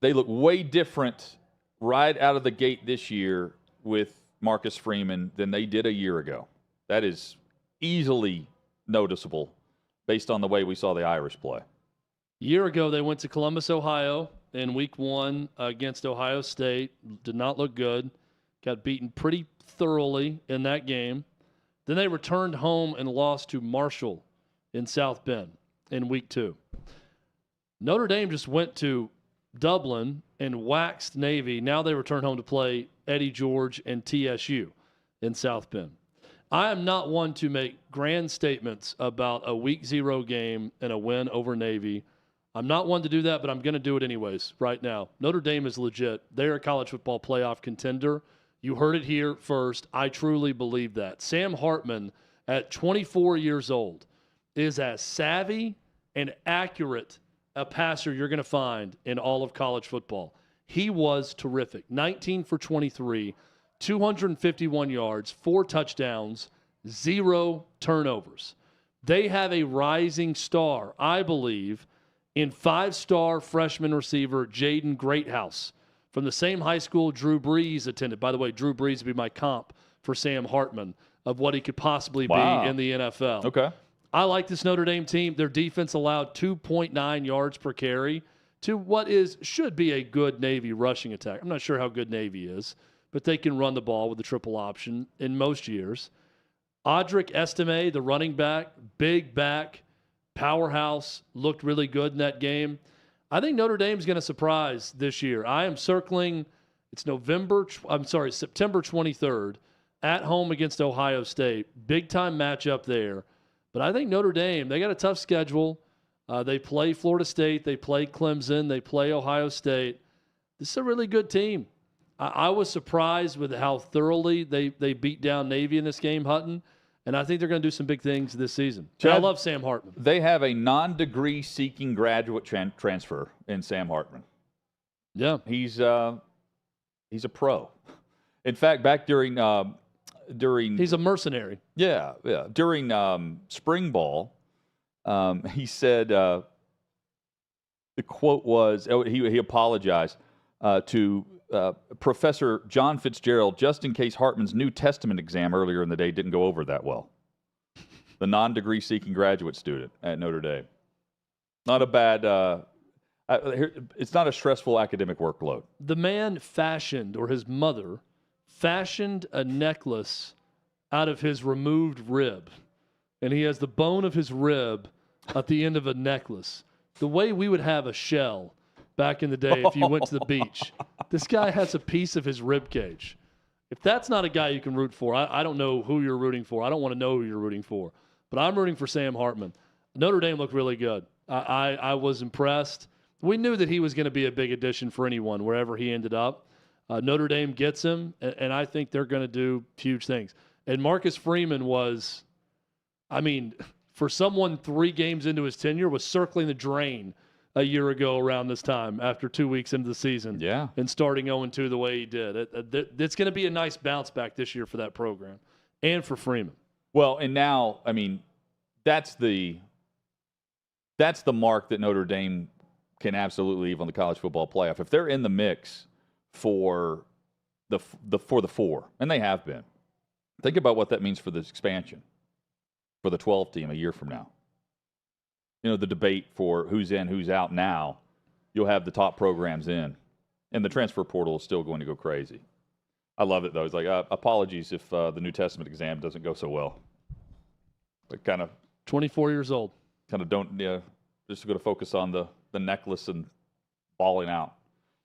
they look way different right out of the gate this year with Marcus Freeman than they did a year ago. That is easily noticeable based on the way we saw the Irish play. A year ago, they went to Columbus, Ohio in Week 1 against Ohio State. Did not look good. Got beaten pretty thoroughly in that game. Then they returned home and lost to Marshall in South Bend in Week 2. Notre Dame just went to Dublin and waxed Navy. Now they return home to play Eddie George and TSU in South Bend. I am not one to make grand statements about a Week 0 game and a win over Navy. I'm not one to do that, but I'm going to do it anyways right now. Notre Dame is legit. They're a college football playoff contender. You heard it here first. I truly believe that. Sam Hartman, at 24 years old, is as savvy and accurate a passer you're going to find in all of college football. He was terrific. 19 for 23, 251 yards, 4 touchdowns, 0 turnovers. They have a rising star, I believe, in 5-star freshman receiver Jaden Greathouse from the same high school Drew Brees attended. By the way, Drew Brees would be my comp for Sam Hartman of what he could possibly be in the NFL. Okay. I like this Notre Dame team. Their defense allowed 2.9 yards per carry to what should be a good Navy rushing attack. I'm not sure how good Navy is, but they can run the ball with the triple option in most years. Audric Estime, the running back, big back, powerhouse, looked really good in that game. I think Notre Dame's going to surprise this year. I am circling, September 23rd, at home against Ohio State. Big-time matchup there. But I think Notre Dame, they got a tough schedule. They play Florida State. They play Clemson. They play Ohio State. This is a really good team. I was surprised with how thoroughly they beat down Navy in this game, Hutton. And I think they're going to do some big things this season. Chad, I love Sam Hartman. They have a non-degree seeking graduate transfer in Sam Hartman. Yeah. He's a pro. In fact, back during he's a mercenary. Yeah. During spring ball, he said the quote was he apologized to Professor John Fitzgerald just in case Hartman's New Testament exam earlier in the day didn't go over that well. The non-degree seeking graduate student at Notre Dame. Not a bad. It's not a stressful academic workload. The man fashioned, or his mother fashioned, a necklace out of his removed rib. And he has the bone of his rib at the end of a necklace. The way we would have a shell back in the day if you went to the beach. This guy has a piece of his rib cage. If that's not a guy you can root for, I don't know who you're rooting for. I don't want to know who you're rooting for. But I'm rooting for Sam Hartman. Notre Dame looked really good. I was impressed. We knew that he was going to be a big addition for anyone, wherever he ended up. Notre Dame gets him, and I think they're going to do huge things. And Marcus Freeman was, for someone 3 games into his tenure, was circling the drain a year ago around this time after 2 weeks into the season. Yeah. And starting 0-2 the way he did. It's going to be a nice bounce back this year for that program and for Freeman. Well, and now, that's the mark that Notre Dame can absolutely leave on the college football playoff. If they're in the mix for the 4, and they have been, think about what that means for this expansion, for the 12 team a year from now. The debate for who's in, who's out now, you'll have the top programs in, and the transfer portal is still going to go crazy. I love it, though. He's like, apologies if the New Testament exam doesn't go so well. But kind of 24 years old. Kind of just going to focus on the necklace and balling out.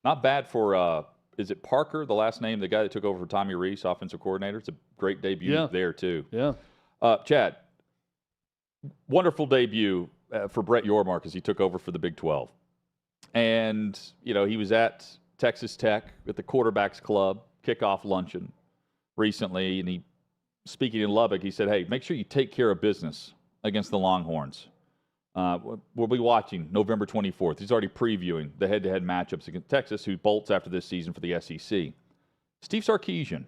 Not bad for, is it Parker, the last name, the guy that took over for Tommy Rees, offensive coordinator? It's a great debut there, too. Yeah. Chad, wonderful debut for Brett Yormark as he took over for the Big 12. And, he was at Texas Tech at the Quarterbacks Club kickoff luncheon recently, and speaking in Lubbock, he said, hey, make sure you take care of business against the Longhorns. We'll be watching November 24th. He's already previewing the head-to-head matchups against Texas, who bolts after this season for the SEC. Steve Sarkisian,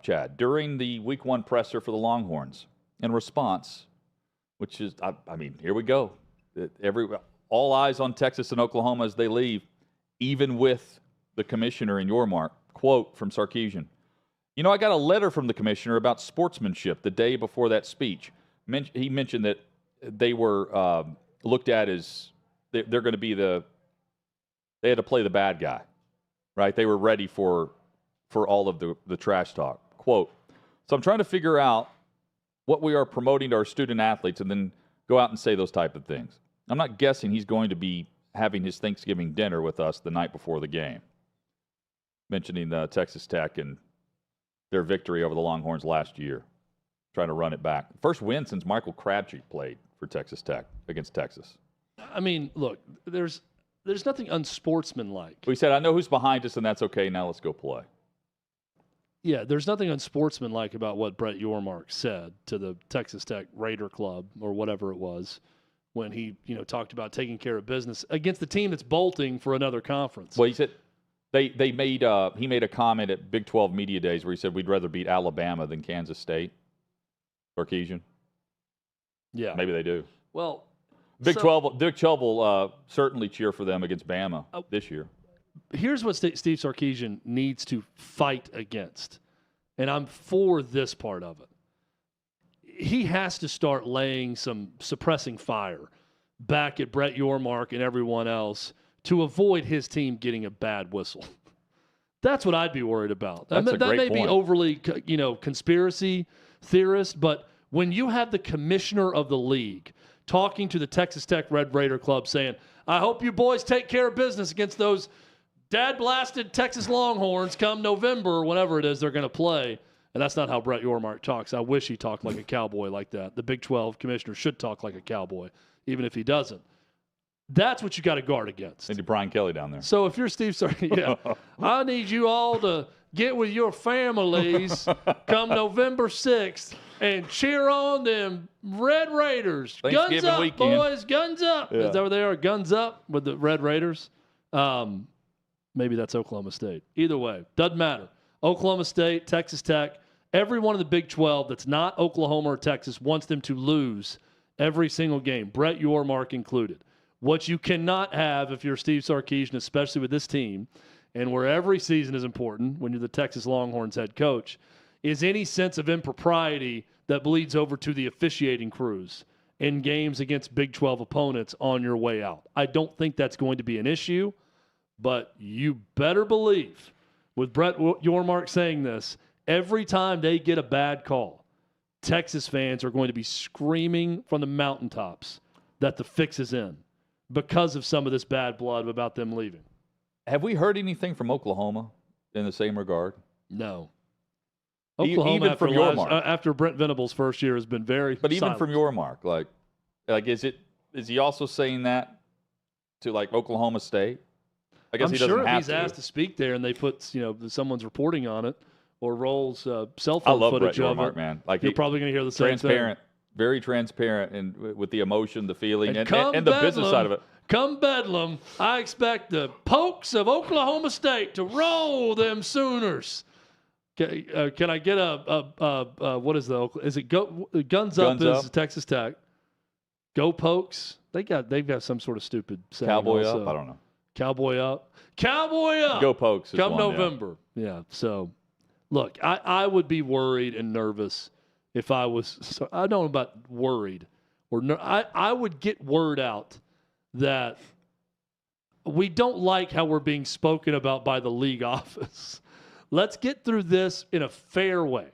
Chad, during the Week 1 presser for the Longhorns, in response, which is, here we go. All eyes on Texas and Oklahoma as they leave, even with the commissioner in Yormark. Quote from Sarkisian, I got a letter from the commissioner about sportsmanship the day before that speech. He mentioned that they were looked at as they're going to be they had to play the bad guy, right? They were ready for all of the trash talk. Quote, so I'm trying to figure out what we are promoting to our student athletes and then go out and say those type of things. I'm not guessing he's going to be having his Thanksgiving dinner with us the night before the game. Mentioning Texas Tech and their victory over the Longhorns last year, trying to run it back. First win since Michael Crabtree played for Texas Tech against Texas. Look, there's nothing unsportsmanlike. We said, I know who's behind us, and that's okay. Now let's go play. Yeah, there's nothing unsportsmanlike about what Brett Yormark said to the Texas Tech Raider Club or whatever it was when he, talked about taking care of business against the team that's bolting for another conference. Well, he said he made a comment at Big 12 Media Days where he said we'd rather beat Alabama than Kansas State. Sarkisian. Yeah. Maybe they do. Well, Big 12 will certainly cheer for them against Bama this year. Here's what Steve Sarkisian needs to fight against, and I'm for this part of it. He has to start laying some suppressing fire back at Brett Yormark and everyone else to avoid his team getting a bad whistle. That's what I'd be worried about. That may be overly, conspiracy theorist, but when you have the commissioner of the league talking to the Texas Tech Red Raider Club saying, I hope you boys take care of business against those dad-blasted Texas Longhorns come November or whenever it is they're going to play. And that's not how Brett Yormark talks. I wish he talked like a cowboy like that. The Big 12 commissioner should talk like a cowboy, even if he doesn't. That's what you got to guard against. And Brian Kelly down there. So if you're Steve Sarkisian, I need you all to get with your families come November 6th and cheer on them Red Raiders. Guns up, weekend. Boys. Guns up. Yeah. Is that where they are? Guns up with the Red Raiders. Maybe that's Oklahoma State. Either way, doesn't matter. Oklahoma State, Texas Tech, every one of the Big 12 that's not Oklahoma or Texas wants them to lose every single game, Brett Yormark included. What you cannot have if you're Steve Sarkisian, especially with this team, and where every season is important when you're the Texas Longhorns head coach, is any sense of impropriety that bleeds over to the officiating crews in games against Big 12 opponents on your way out. I don't think that's going to be an issue, but you better believe, with Brett Yormark saying this, every time they get a bad call, Texas fans are going to be screaming from the mountaintops that the fix is in because of some of this bad blood about them leaving. Have we heard anything from Oklahoma in the same regard? No. Oklahoma, even from Yormark, after Brent Venables' first year, has been very. But even silent. from Yormark, like is he also saying that to like Oklahoma State? I guess I'm he doesn't sure have he's to. asked to speak there, and they put someone's reporting on it or rolls cell I phone love footage Brett of Yormark, it. man. Like you're probably going to hear the same transparent, thing. Very transparent, and with the emotion, the feeling, and come the Bedlam, business side of it. Come Bedlam, I expect the Pokes of Oklahoma State to roll them Sooners. Can I get a what is is it Guns Up is Texas Tech? Go Pokes. They've got some sort of stupid saying Cowboy also. Up. I don't know. Cowboy Up. Cowboy Up. Go Pokes. Come one, November. Yeah. So, look, I would be worried and nervous if I was. So I don't know about worried or I would get word out that we don't like how we're being spoken about by the league office. Let's get through this in a fair way.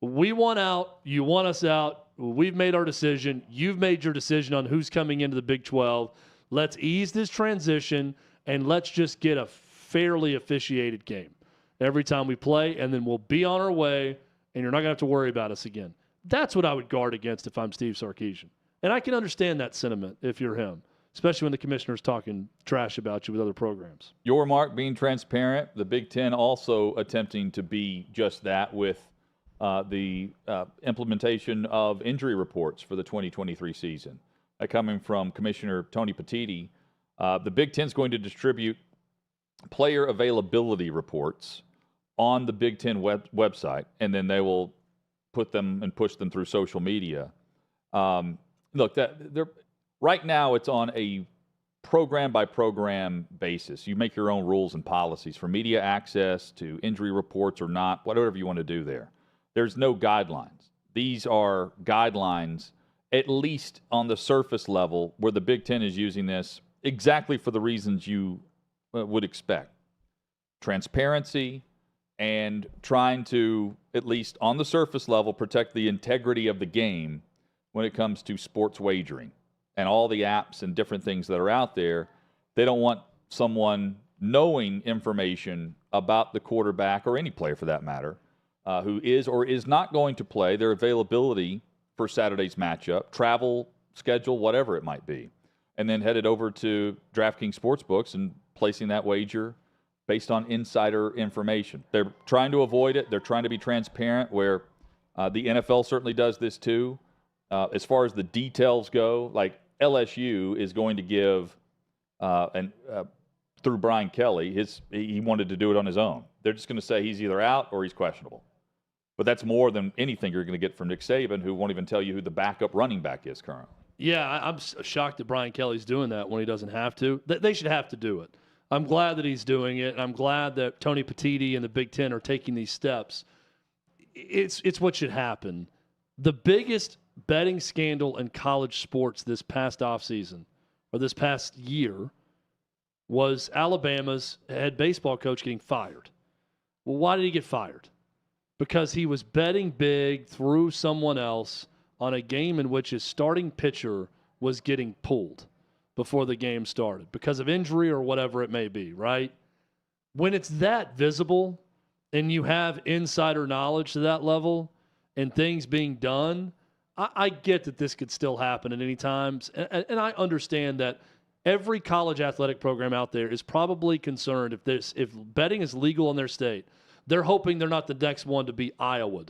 We want out. You want us out. We've made our decision. You've made your decision on who's coming into the Big 12. Let's ease this transition, and let's just get a fairly officiated game every time we play, and then we'll be on our way, and you're not going to have to worry about us again. That's what I would guard against if I'm Steve Sarkisian. And I can understand that sentiment if you're him, especially when the commissioner's talking trash about you with other programs. Yormark being transparent, the Big Ten also attempting to be just that with the implementation of injury reports for the 2023 season. Coming from Commissioner Tony Petitti, the Big Ten is going to distribute player availability reports on the Big Ten website, and then they will put them and push them through social media. Look, right now it's on a program-by-program basis. You make your own rules and policies for media access to injury reports or not, whatever you want to do there. There's no guidelines. These are guidelines, at least on the surface level, where the Big Ten is using this exactly for the reasons you would expect. Transparency and trying to, at least on the surface level, protect the integrity of the game when it comes to sports wagering and all the apps and different things that are out there. They don't want someone knowing information about the quarterback or any player for that matter who is or is not going to play, their availability for Saturday's matchup, travel schedule, whatever it might be, and then headed over to DraftKings Sportsbooks and placing that wager based on insider information. They're trying to avoid it. They're trying to be transparent, where the NFL certainly does this too. As far as the details go, like LSU is going to give, through Brian Kelly, he wanted to do it on his own. They're just going to say he's either out or he's questionable. But that's more than anything you're going to get from Nick Saban, who won't even tell you who the backup running back is currently. Yeah, I'm shocked that Brian Kelly's doing that when he doesn't have to. They should have to do it. I'm glad that he's doing it, and I'm glad that Tony Petitti and the Big Ten are taking these steps. It's what should happen. The biggest betting scandal in college sports this past offseason, or this past year, was Alabama's head baseball coach getting fired. Well, why did he get fired? Because he was betting big through someone else on a game in which his starting pitcher was getting pulled before the game started because of injury or whatever it may be, right? When it's that visible and you have insider knowledge to that level and things being done, I get that this could still happen at any time. And I understand that every college athletic program out there is probably concerned if betting is legal in their state. They're hoping they're not the next one to be Iowa,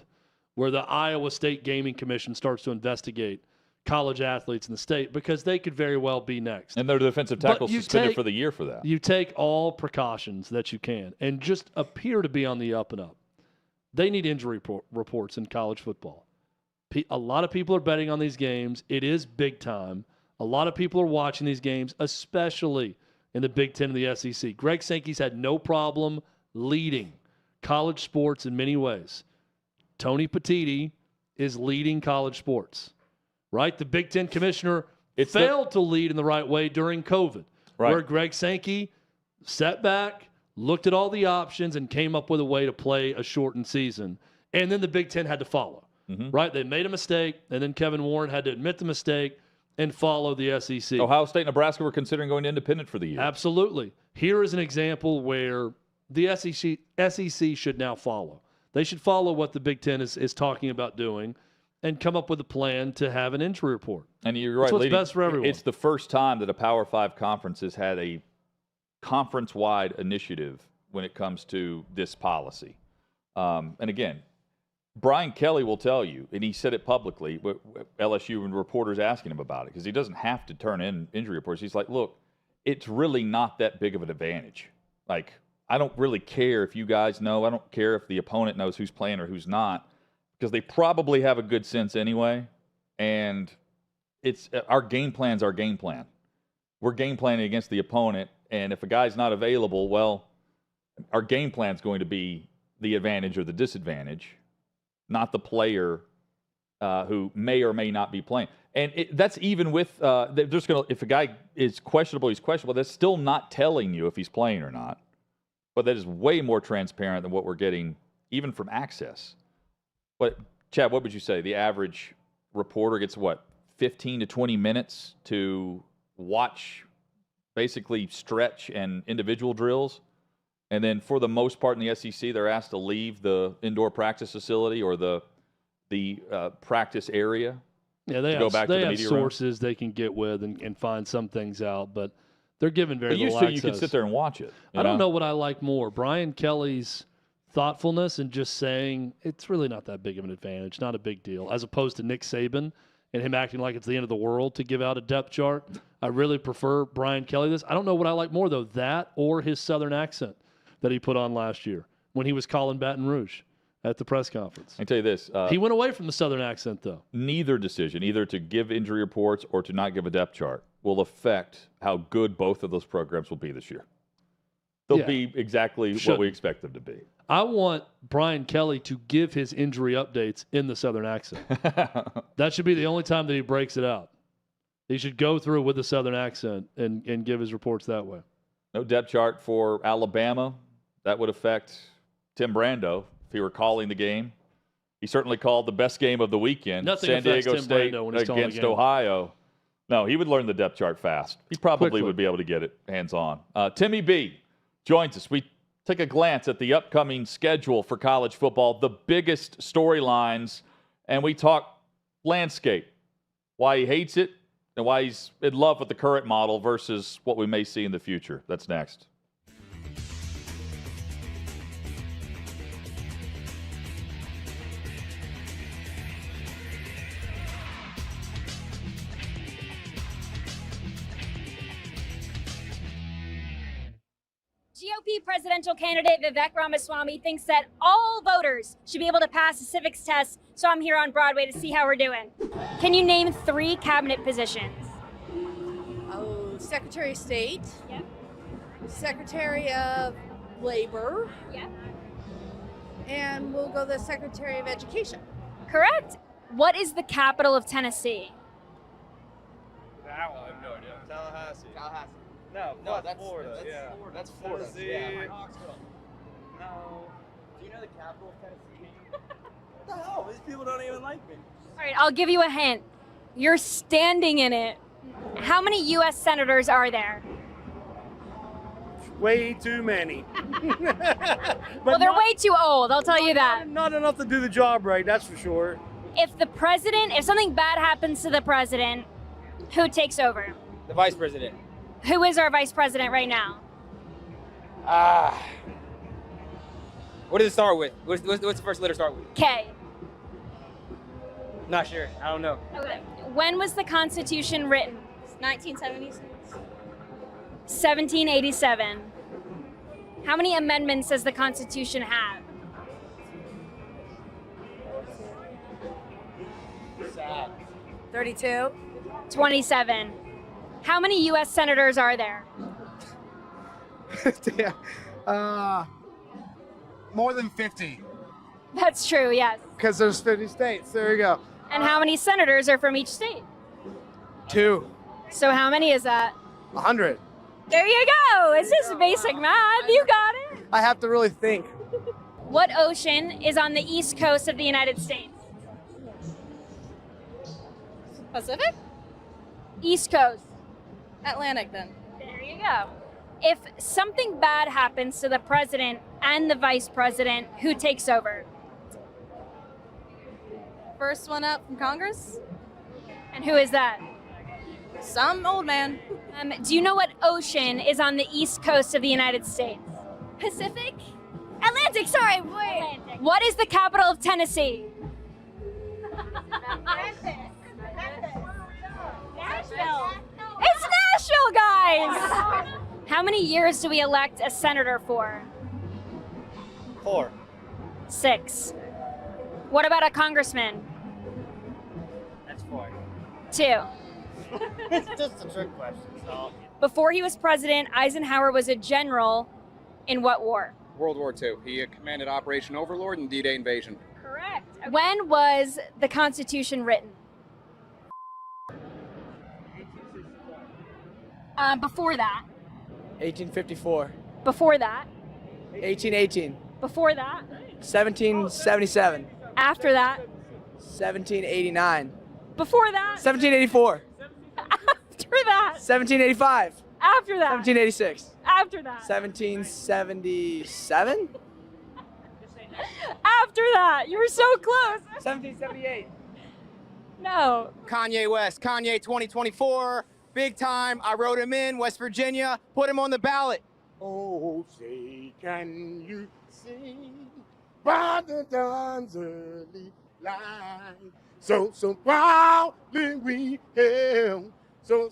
where the Iowa State Gaming Commission starts to investigate college athletes in the state, because they could very well be next. And their defensive tackle suspended for the year for that. You take all precautions that you can and just appear to be on the up and up. They need injury reports in college football. A lot of people are betting on these games. It is big time. A lot of people are watching these games, especially in the Big Ten and the SEC. Greg Sankey's had no problem leading college sports in many ways. Tony Petitti is leading college sports, right? The Big Ten commissioner failed to lead in the right way during COVID, where Greg Sankey sat back, looked at all the options, and came up with a way to play a shortened season. And then the Big Ten had to follow, right? They made a mistake, and then Kevin Warren had to admit the mistake and follow the SEC. Ohio State and Nebraska were considering going independent for the year. Absolutely. Here is an example where the SEC should now follow. They should follow what the Big Ten is talking about doing and come up with a plan to have an injury report. And you're right, That's what's best for everyone. It's the first time that a Power 5 conference has had a conference-wide initiative when it comes to this policy. And again, Brian Kelly will tell you, and he said it publicly, LSU and reporters asking him about it, because he doesn't have to turn in injury reports. He's like, look, it's really not that big of an advantage. Like, I don't really care if you guys know. I don't care if the opponent knows who's playing or who's not, because they probably have a good sense anyway. And it's our game plan's our game plan. We're game planning against the opponent, and if a guy's not available, well, our game plan's going to be the advantage or the disadvantage, not the player who may or may not be playing. And that's even with they're just going to, if a guy is questionable, he's questionable. That's still not telling you if he's playing or not. but that is way more transparent than what we're getting even from Access. But, Chad, what would you say? The average reporter gets, 15 to 20 minutes to watch basically stretch and individual drills? And then for the most part in the SEC, they're asked to leave the indoor practice facility or the practice area. Yeah, they go back to the have media sources they can get with and find some things out, but they're given very little access. access. You could sit there and watch it. I don't know what I like more, Brian Kelly's thoughtfulness and just saying it's really not that big of an advantage, not a big deal, as opposed to Nick Saban and him acting like it's the end of the world to give out a depth chart. I really prefer Brian Kelly this. I don't know what I like more, though, that or his Southern accent that he put on last year when he was calling Baton Rouge at the press conference. I can tell you this. He went away from the Southern accent, though. Neither decision, either to give injury reports or to not give a depth chart, will affect how good both of those programs will be this year. They'll be exactly what we expect them to be. I want Brian Kelly to give his injury updates in the Southern accent. That should be the only time that he breaks it out. He should go through with the Southern accent and give his reports that way. No depth chart for Alabama. That would affect Tim Brando if he were calling the game. He certainly called the best game of the weekend, Nothing San Diego Tim State Brando when he's calling against the game. Ohio. No, he would learn the depth chart fast. He probably Quickly. would be able to get it hands-on. Timmy B joins us. We take a glance at the upcoming schedule for college football, the biggest storylines, and we talk landscape, why he hates it, and why he's in love with the current model versus what we may see in the future. That's next. GOP presidential candidate Vivek Ramaswamy thinks that all voters should be able to pass a civics test, so I'm here on Broadway to see how we're doing. Can you name 3 cabinet positions? Oh, Secretary of State. Yep. Secretary of Labor. Yep. And we'll go the Secretary of Education. Correct. What is the capital of Tennessee? That one. I have no idea. Tallahassee. Tallahassee. No, that's Florida. That's Florida. Tennessee. Yeah. No. Do you know the capital of Tennessee? What the hell? These people don't even like me. All right, I'll give you a hint. You're standing in it. How many U.S. senators are there? Way too many. Well, they're way too old, I'll tell you that. Not enough to do the job right, that's for sure. If something bad happens to the president, who takes over? The vice president. Who is our vice president right now? What does it start with? What's the first letter start with? K. Not sure. I don't know. Okay. When was the Constitution written? 1976. 1787. How many amendments does the Constitution have? 32. 27. How many U.S. senators are there? More than 50. That's true, yes. Because there's 50 states. There you go. And how many senators are from each state? 2. So how many is that? 100. There you go. It's just basic math. You got it. I have to really think. What ocean is on the east coast of the United States? Pacific? East coast. Atlantic, then. There you go. If something bad happens to the president and the vice president, who takes over? First one up from Congress? And who is that? Some old man. Do you know what ocean is on the east coast of the United States? Pacific? Atlantic, sorry. Wait. What is the capital of Tennessee? Nashville. It's Nashville, guys. How many years do we elect a senator for? 4. 6. What about a congressman? That's 4. 2. It's just a trick question, so. Before he was president, Eisenhower was a general in what war? World War II. He commanded Operation Overlord and D-Day invasion. Correct. When was the Constitution written? Before that. 1854. Before that. 1818. Before that? 1777. After that? 1789. Before that? 1784. After that? 1785. After that? 1786. After that? 1777. After that? You were so close. 1778. No. Kanye West, Kanye 2024, big time. I wrote him in West Virginia, put him on the ballot. Oh, say, can you see by the dawn's early light? So proudly we hail, so.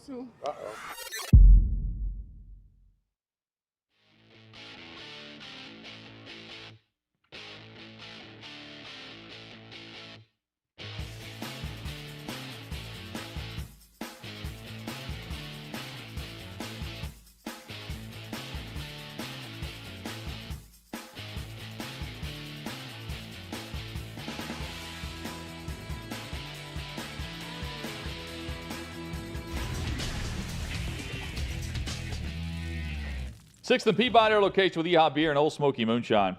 Sixth and Peabody, our location with EHOP Beer and Old Smoky Moonshine.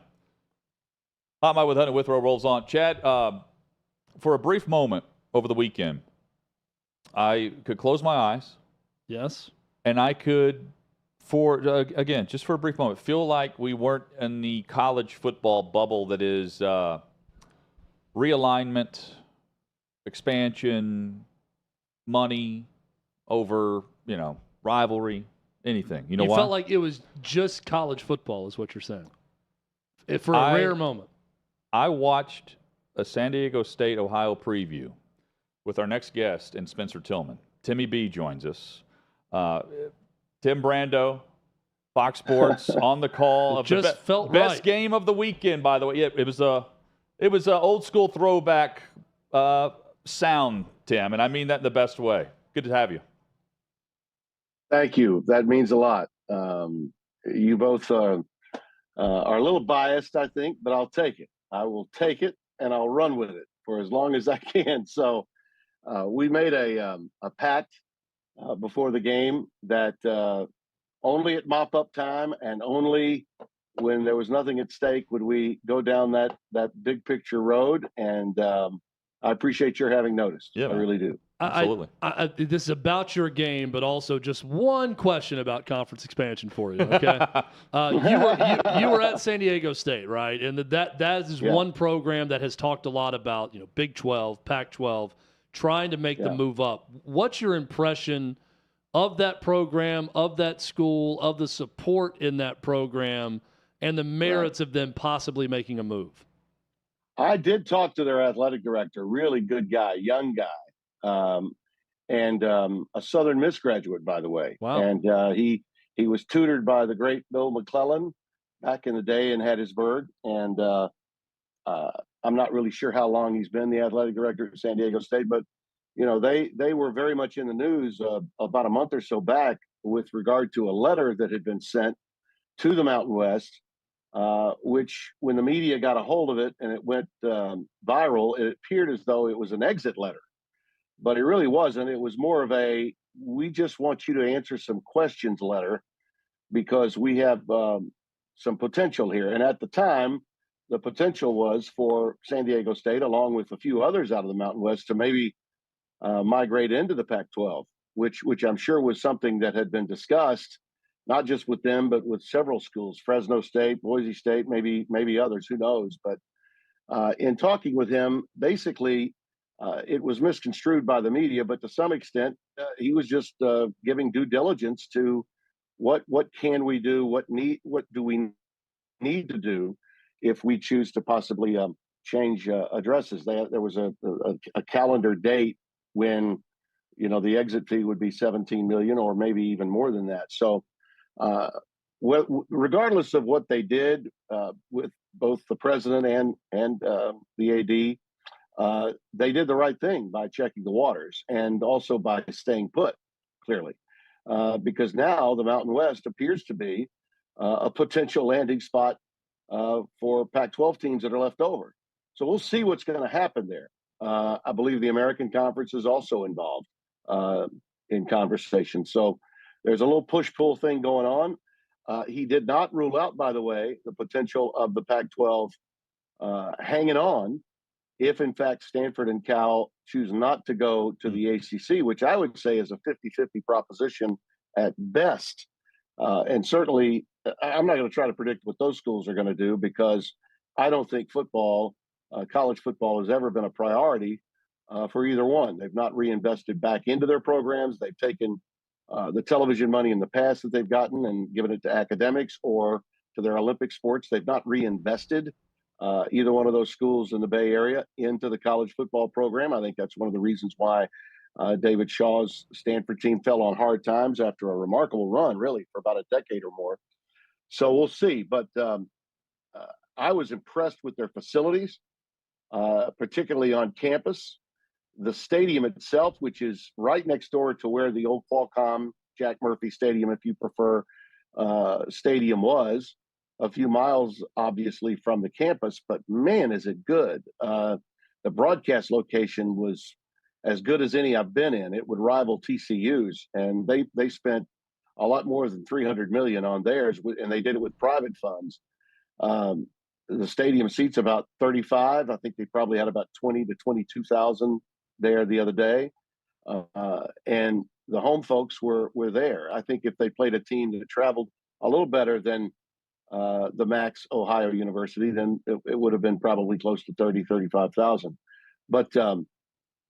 Hot Mike with Hutton Withrow rolls on. Chad, for a brief moment over the weekend, I could close my eyes. Yes. And I could, again, just for a brief moment, feel like we weren't in the college football bubble that is realignment, expansion, money over, rivalry. Anything. You know what? You felt like it was just college football is what you're saying. For a rare moment. I watched a San Diego State, Ohio preview with our next guest in Spencer Tillman. Timmy B joins us. Tim Brando, Fox Sports, on the call. Of just felt best right. Game of the weekend, by the way. Yeah, it was a old school throwback sound, Tim, and I mean that in the best way. Good to have you. Thank you. That means a lot. You both are a little biased, I think, but I'll take it. I will take it, and I'll run with it for as long as I can. So we made a pact before the game that only at mop-up time and only when there was nothing at stake would we go down that big picture road. And I appreciate your having noticed. Yeah, I really do. Absolutely. This is about your game, but also just one question about conference expansion for you. Okay, you were at San Diego State, right? And that is one program that has talked a lot about Big 12, Pac-12, trying to make the move up. What's your impression of that program, of that school, of the support in that program, and the merits of them possibly making a move? I did talk to their athletic director, really good guy, young guy. And a Southern Miss graduate, by the way. Wow. And he was tutored by the great Bill McClellan back in the day in Hattiesburg. And I'm not really sure how long he's been the athletic director at San Diego State, but they were very much in the news about a month or so back with regard to a letter that had been sent to the Mountain West, which when the media got a hold of it and it went viral, it appeared as though it was an exit letter. But it really wasn't. It was more of we just want you to answer some questions letter because we have some potential here. And at the time, the potential was for San Diego State, along with a few others out of the Mountain West, to maybe migrate into the Pac-12, which I'm sure was something that had been discussed, not just with them, but with several schools, Fresno State, Boise State, maybe others, who knows. But in talking with him, basically, it was misconstrued by the media, but to some extent, he was just giving due diligence to what can we do, what do we need to do if we choose to possibly change addresses. There was a calendar date when the exit fee would be $17 million or maybe even more than that. So, regardless of what they did with both the president and the AD. They did the right thing by checking the waters and also by staying put, clearly, because now the Mountain West appears to be a potential landing spot for Pac-12 teams that are left over. So we'll see what's going to happen there. I believe the American Conference is also involved in conversation. So there's a little push-pull thing going on. He did not rule out, by the way, the potential of the Pac-12 hanging on if, in fact, Stanford and Cal choose not to go to the ACC, which I would say is a 50-50 proposition at best. And certainly, I'm not going to try to predict what those schools are going to do because I don't think football, college football, has ever been a priority for either one. They've not reinvested back into their programs. They've taken the television money in the past that they've gotten and given it to academics or to their Olympic sports. They've not reinvested either one of those schools in the Bay Area into the college football program. I think that's one of the reasons why David Shaw's Stanford team fell on hard times after a remarkable run, really, for about a decade or more. So we'll see. But I was impressed with their facilities, particularly on campus. The stadium itself, which is right next door to where the old Qualcomm, Jack Murphy Stadium, if you prefer, stadium was, a few miles, obviously, from the campus. But, man, is it good. The broadcast location was as good as any I've been in. It would rival TCU's, and they spent a lot more than $300 million on theirs, and they did it with private funds. The stadium seats about 35. I think they probably had about 20 to 22,000 there the other day. And the home folks were there. I think if they played a team that traveled a little better than the Max Ohio University, then it would have been probably close to 30, 35,000. But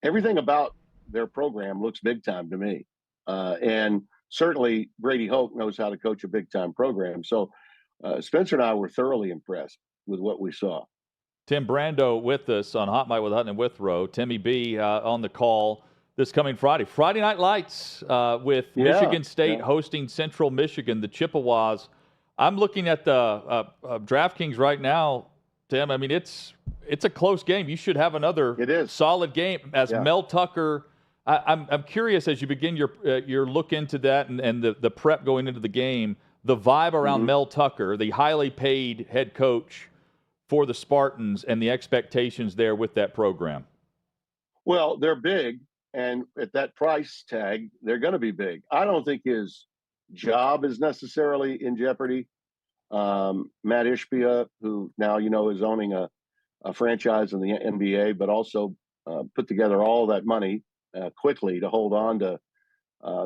everything about their program looks big time to me. And certainly Brady Hoke knows how to coach a big time program. So Spencer and I were thoroughly impressed with what we saw. Tim Brando with us on Hot Mic with Hutton and Withrow. Timmy B on the call this coming Friday. Friday Night Lights with Michigan State hosting Central Michigan, the Chippewas. I'm looking at the DraftKings right now, Tim. I mean, it's a close game. You should have another solid game as Mel Tucker. I'm curious as you begin your look into that and the prep going into the game, the vibe around Mel Tucker, the highly paid head coach for the Spartans, and the expectations there with that program. Well, they're big, and at that price tag, they're going to be big. I don't think his job is necessarily in jeopardy. Matt Ishbia, who now is owning a franchise in the NBA, but also put together all that money quickly to hold on to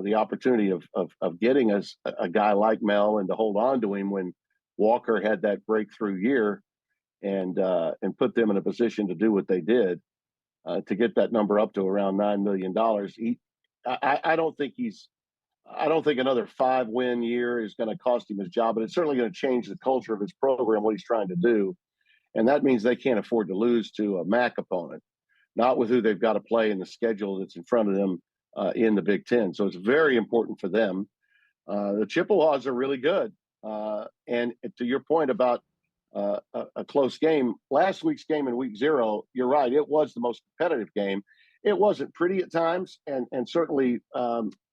the opportunity of getting a guy like Mel and to hold on to him when Walker had that breakthrough year and put them in a position to do what they did to get that number up to around $9 million. I don't think another 5-win year is going to cost him his job, but it's certainly going to change the culture of his program, what he's trying to do. And that means they can't afford to lose to a MAC opponent, not with who they've got to play in the schedule that's in front of them in the Big Ten. So it's very important for them. The Chippewas are really good. And to your point about a close game, last week's game in week 0, you're right, it was the most competitive game. It wasn't pretty at times, and certainly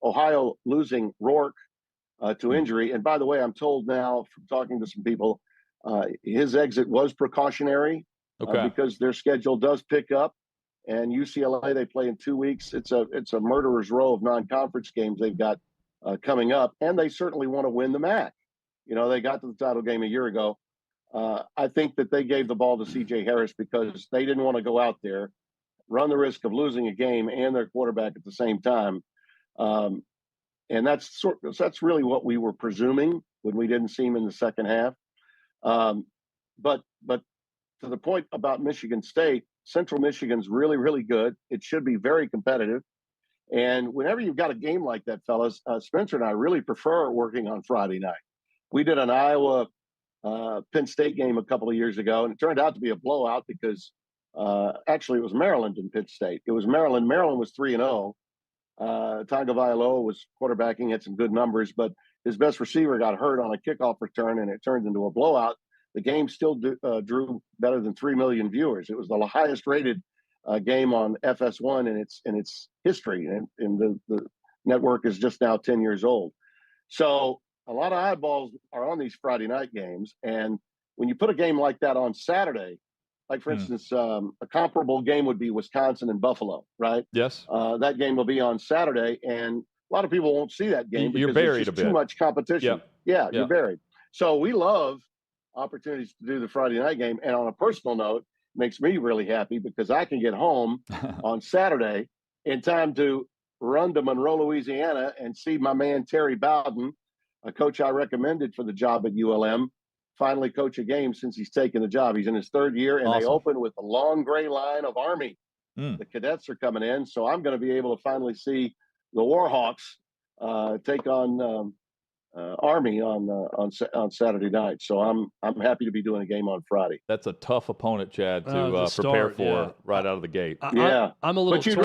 Ohio losing Rourke to injury. And by the way, I'm told now from talking to some people, his exit was precautionary because their schedule does pick up. And UCLA, they play in 2 weeks. It's a murderer's row of non-conference games they've got coming up, and they certainly want to win the MAC. They got to the title game a year ago. I think that they gave the ball to C.J. Harris because they didn't want to go out there, run the risk of losing a game and their quarterback at the same time. And that's really what we were presuming when we didn't see him in the second half. But to the point about Michigan State, Central Michigan's really, really good. It should be very competitive. And whenever you've got a game like that, fellas, Spencer and I really prefer working on Friday night. We did an Iowa Penn State game a couple of years ago, and it turned out to be a blowout because actually it was Maryland and Penn State. It was Maryland. Maryland was 3-0. Tagovailoa was quarterbacking, had some good numbers, but his best receiver got hurt on a kickoff return, and it turned into a blowout. The game still drew better than 3 million viewers. It was the highest rated game on FS1 in its history, and the network is just now 10 years old. So a lot of eyeballs are on these Friday night games, and when you put a game like that on Saturday, like for instance, a comparable game would be Wisconsin and Buffalo, right? Yes. That game will be on Saturday, and a lot of people won't see that game you're because buried there's just a bit. Too much competition. Yeah, you're buried. So we love opportunities to do the Friday night game. And on a personal note, makes me really happy because I can get home on Saturday in time to run to Monroe, Louisiana, and see my man Terry Bowden, a coach I recommended for the job at ULM, finally coach a game since he's taken the job. He's in his third year, and they open with the long gray line of Army. The cadets are coming in, so I'm going to be able to finally see the Warhawks take on Army on Saturday night. So I'm happy to be doing a game on Friday. That's a tough opponent, Chad, to prepare for right out of the gate. I'm a little. But you'd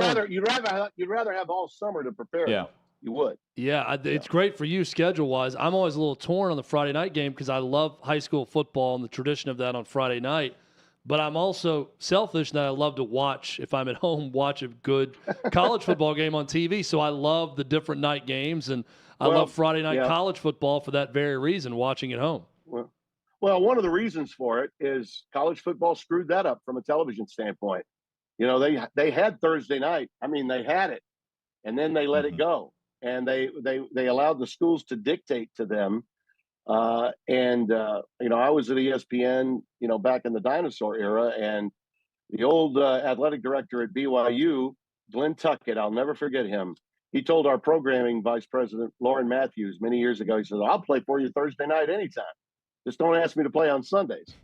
rather have all summer to prepare. Yeah. You would. Yeah, it's great for you schedule-wise. I'm always a little torn on the Friday night game because I love high school football and the tradition of that on Friday night. But I'm also selfish that I love to watch, if I'm at home, watch a good college football game on TV. So I love the different night games, and I love Friday night college football for that very reason, watching at home. Well, one of the reasons for it is college football screwed that up from a television standpoint. You know, they had Thursday night. I mean, they had it, and then they let it go. And they allowed the schools to dictate to them. You know, I was at ESPN, you know, back in the dinosaur era, and the old athletic director at BYU, Glenn Tuckett, I'll never forget him. He told our programming vice president, Lauren Matthews, many years ago, he said, I'll play for you Thursday night anytime. Just don't ask me to play on Sundays.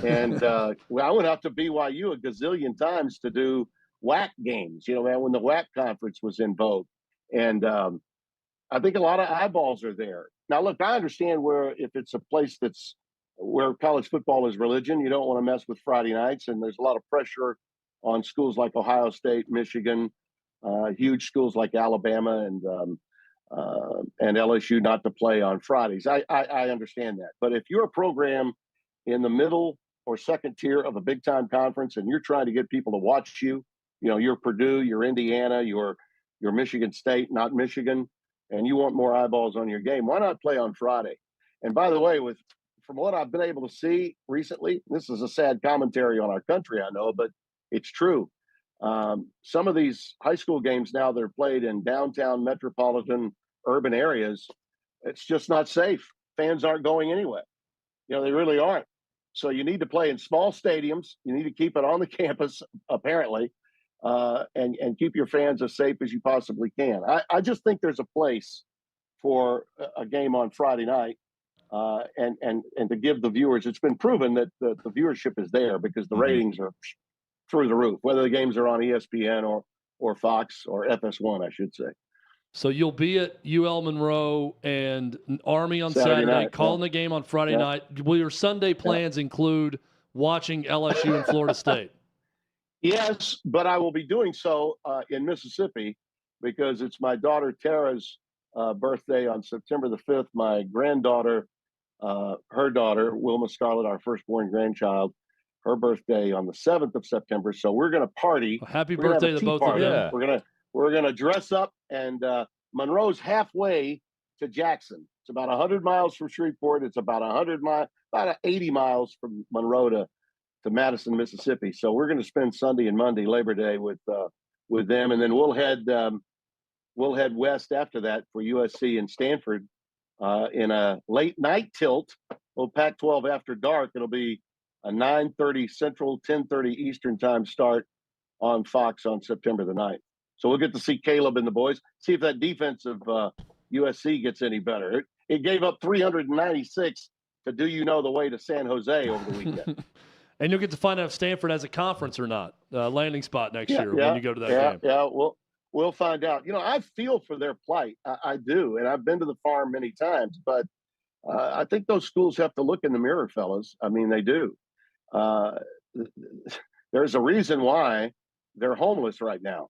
And I went out to BYU a gazillion times to do WAC games, you know, man, when the WAC conference was in vogue. And I think a lot of eyeballs are there. Now, look, I understand where if it's a place that's where college football is religion, you don't want to mess with Friday nights. And there's a lot of pressure on schools like Ohio State, Michigan, huge schools like Alabama and LSU not to play on Fridays. I understand that. But if you're a program in the middle or second tier of a big time conference and you're trying to get people to watch you, you know, you're Purdue, you're Indiana, you're Michigan State, not Michigan, and you want more eyeballs on your game, why not play on Friday? And by the way, from what I've been able to see recently, this is a sad commentary on our country, I know, but it's true. Some of these high school games now, they're played in downtown metropolitan urban areas. It's just not safe. Fans aren't going anyway. You know, they really aren't. So you need to play in small stadiums. You need to keep it on the campus, apparently. And keep your fans as safe as you possibly can. I just think there's a place for a game on Friday night, and to give the viewers. It's been proven that the viewership is there because the ratings are through the roof, whether the games are on ESPN or Fox or FS1, I should say. So you'll be at UL Monroe and Army on Saturday night, calling the game on Friday night. Will your Sunday plans include watching LSU and Florida State? Yes, but I will be doing so in Mississippi because it's my daughter Tara's birthday on September the 5th. My granddaughter, her daughter, Wilma Scarlett, our firstborn grandchild, her birthday on the 7th of September. So we're going to party. Well, happy birthday to both of them. We're gonna dress up, and Monroe's halfway to Jackson. It's about 100 miles from Shreveport. It's about 80 miles from Monroe to Madison, Mississippi. So we're going to spend Sunday and Monday, Labor Day, with them, and then we'll head west after that for USC and Stanford in a late night tilt. Well, Pac-12 after dark. It'll be a 9:30 Central, 10:30 Eastern time start on Fox on September the 9th. So we'll get to see Caleb and the boys. See if that defense of USC gets any better. It gave up 396 to the way to San Jose over the weekend. And you'll get to find out if Stanford has a conference or not, landing spot next year when you go to that game. Yeah, we'll find out. You know, I feel for their plight. I do, and I've been to the farm many times. But I think those schools have to look in the mirror, fellas. I mean, they do. There's a reason why they're homeless right now.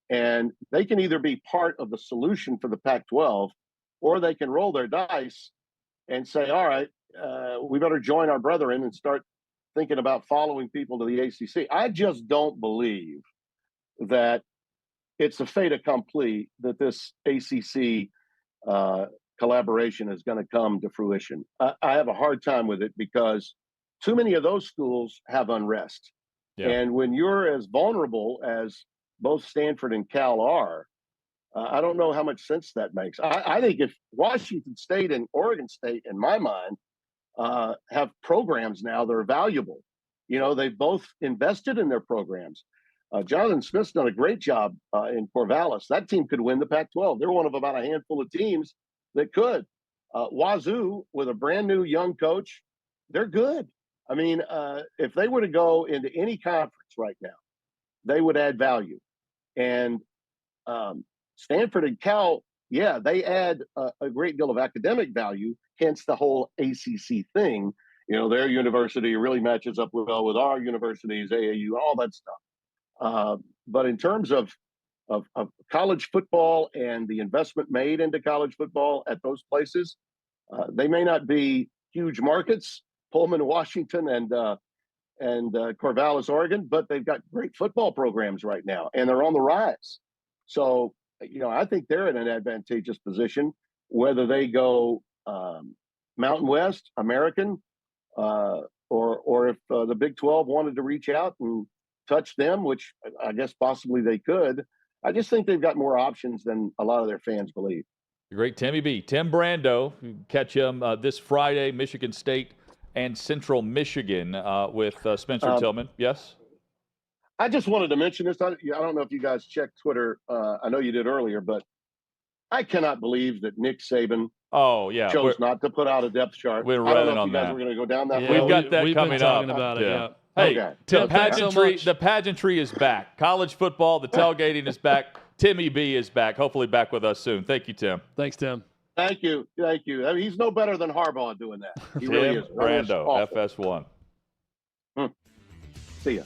And they can either be part of the solution for the Pac-12, or they can roll their dice and say, all right, we better join our brethren and start thinking about following people to the ACC. I just don't believe that it's a fait accompli that this ACC collaboration is going to come to fruition. I have a hard time with it because too many of those schools have unrest. Yeah. And when you're as vulnerable as both Stanford and Cal are, I don't know how much sense that makes. I think if Washington State and Oregon State, in my mind, have programs now that are valuable. You know, they've both invested in their programs. Jonathan Smith's done a great job in Corvallis. That team could win the Pac-12. They're one of about a handful of teams that could. Wazoo, with a brand new young coach, they're good. I mean, if they were to go into any conference right now, they would add value. And Stanford and Cal, yeah, they add a great deal of academic value, hence the whole ACC thing. You know, their university really matches up well with our universities, AAU, all that stuff. But in terms of college football and the investment made into college football at those places, they may not be huge markets, Pullman, Washington, and Corvallis, Oregon, but they've got great football programs right now, and they're on the rise. So, you know, I think they're in an advantageous position, whether they go Mountain West, American, or if the Big 12 wanted to reach out and touch them, which I guess possibly they could. I just think they've got more options than a lot of their fans believe. Great Timmy B. Tim Brando, you can catch him this Friday, Michigan State and Central Michigan with Spencer Tillman. Yes? I just wanted to mention this. I don't know if you guys checked Twitter. I know you did earlier, but I cannot believe that Nick Saban chose not to put out a depth chart. We're I don't running know if on you guys that. were going to go down that We've got that we've coming been talking up. about it, yeah. Hey, Okay. the pageantry is back. College football, the tailgating is back. Timmy B is back. Hopefully back with us soon. Thank you, Tim. Thanks, Tim. Thank you. I mean, he's no better than Harbaugh doing that. He really is. Brando, FS1. See ya.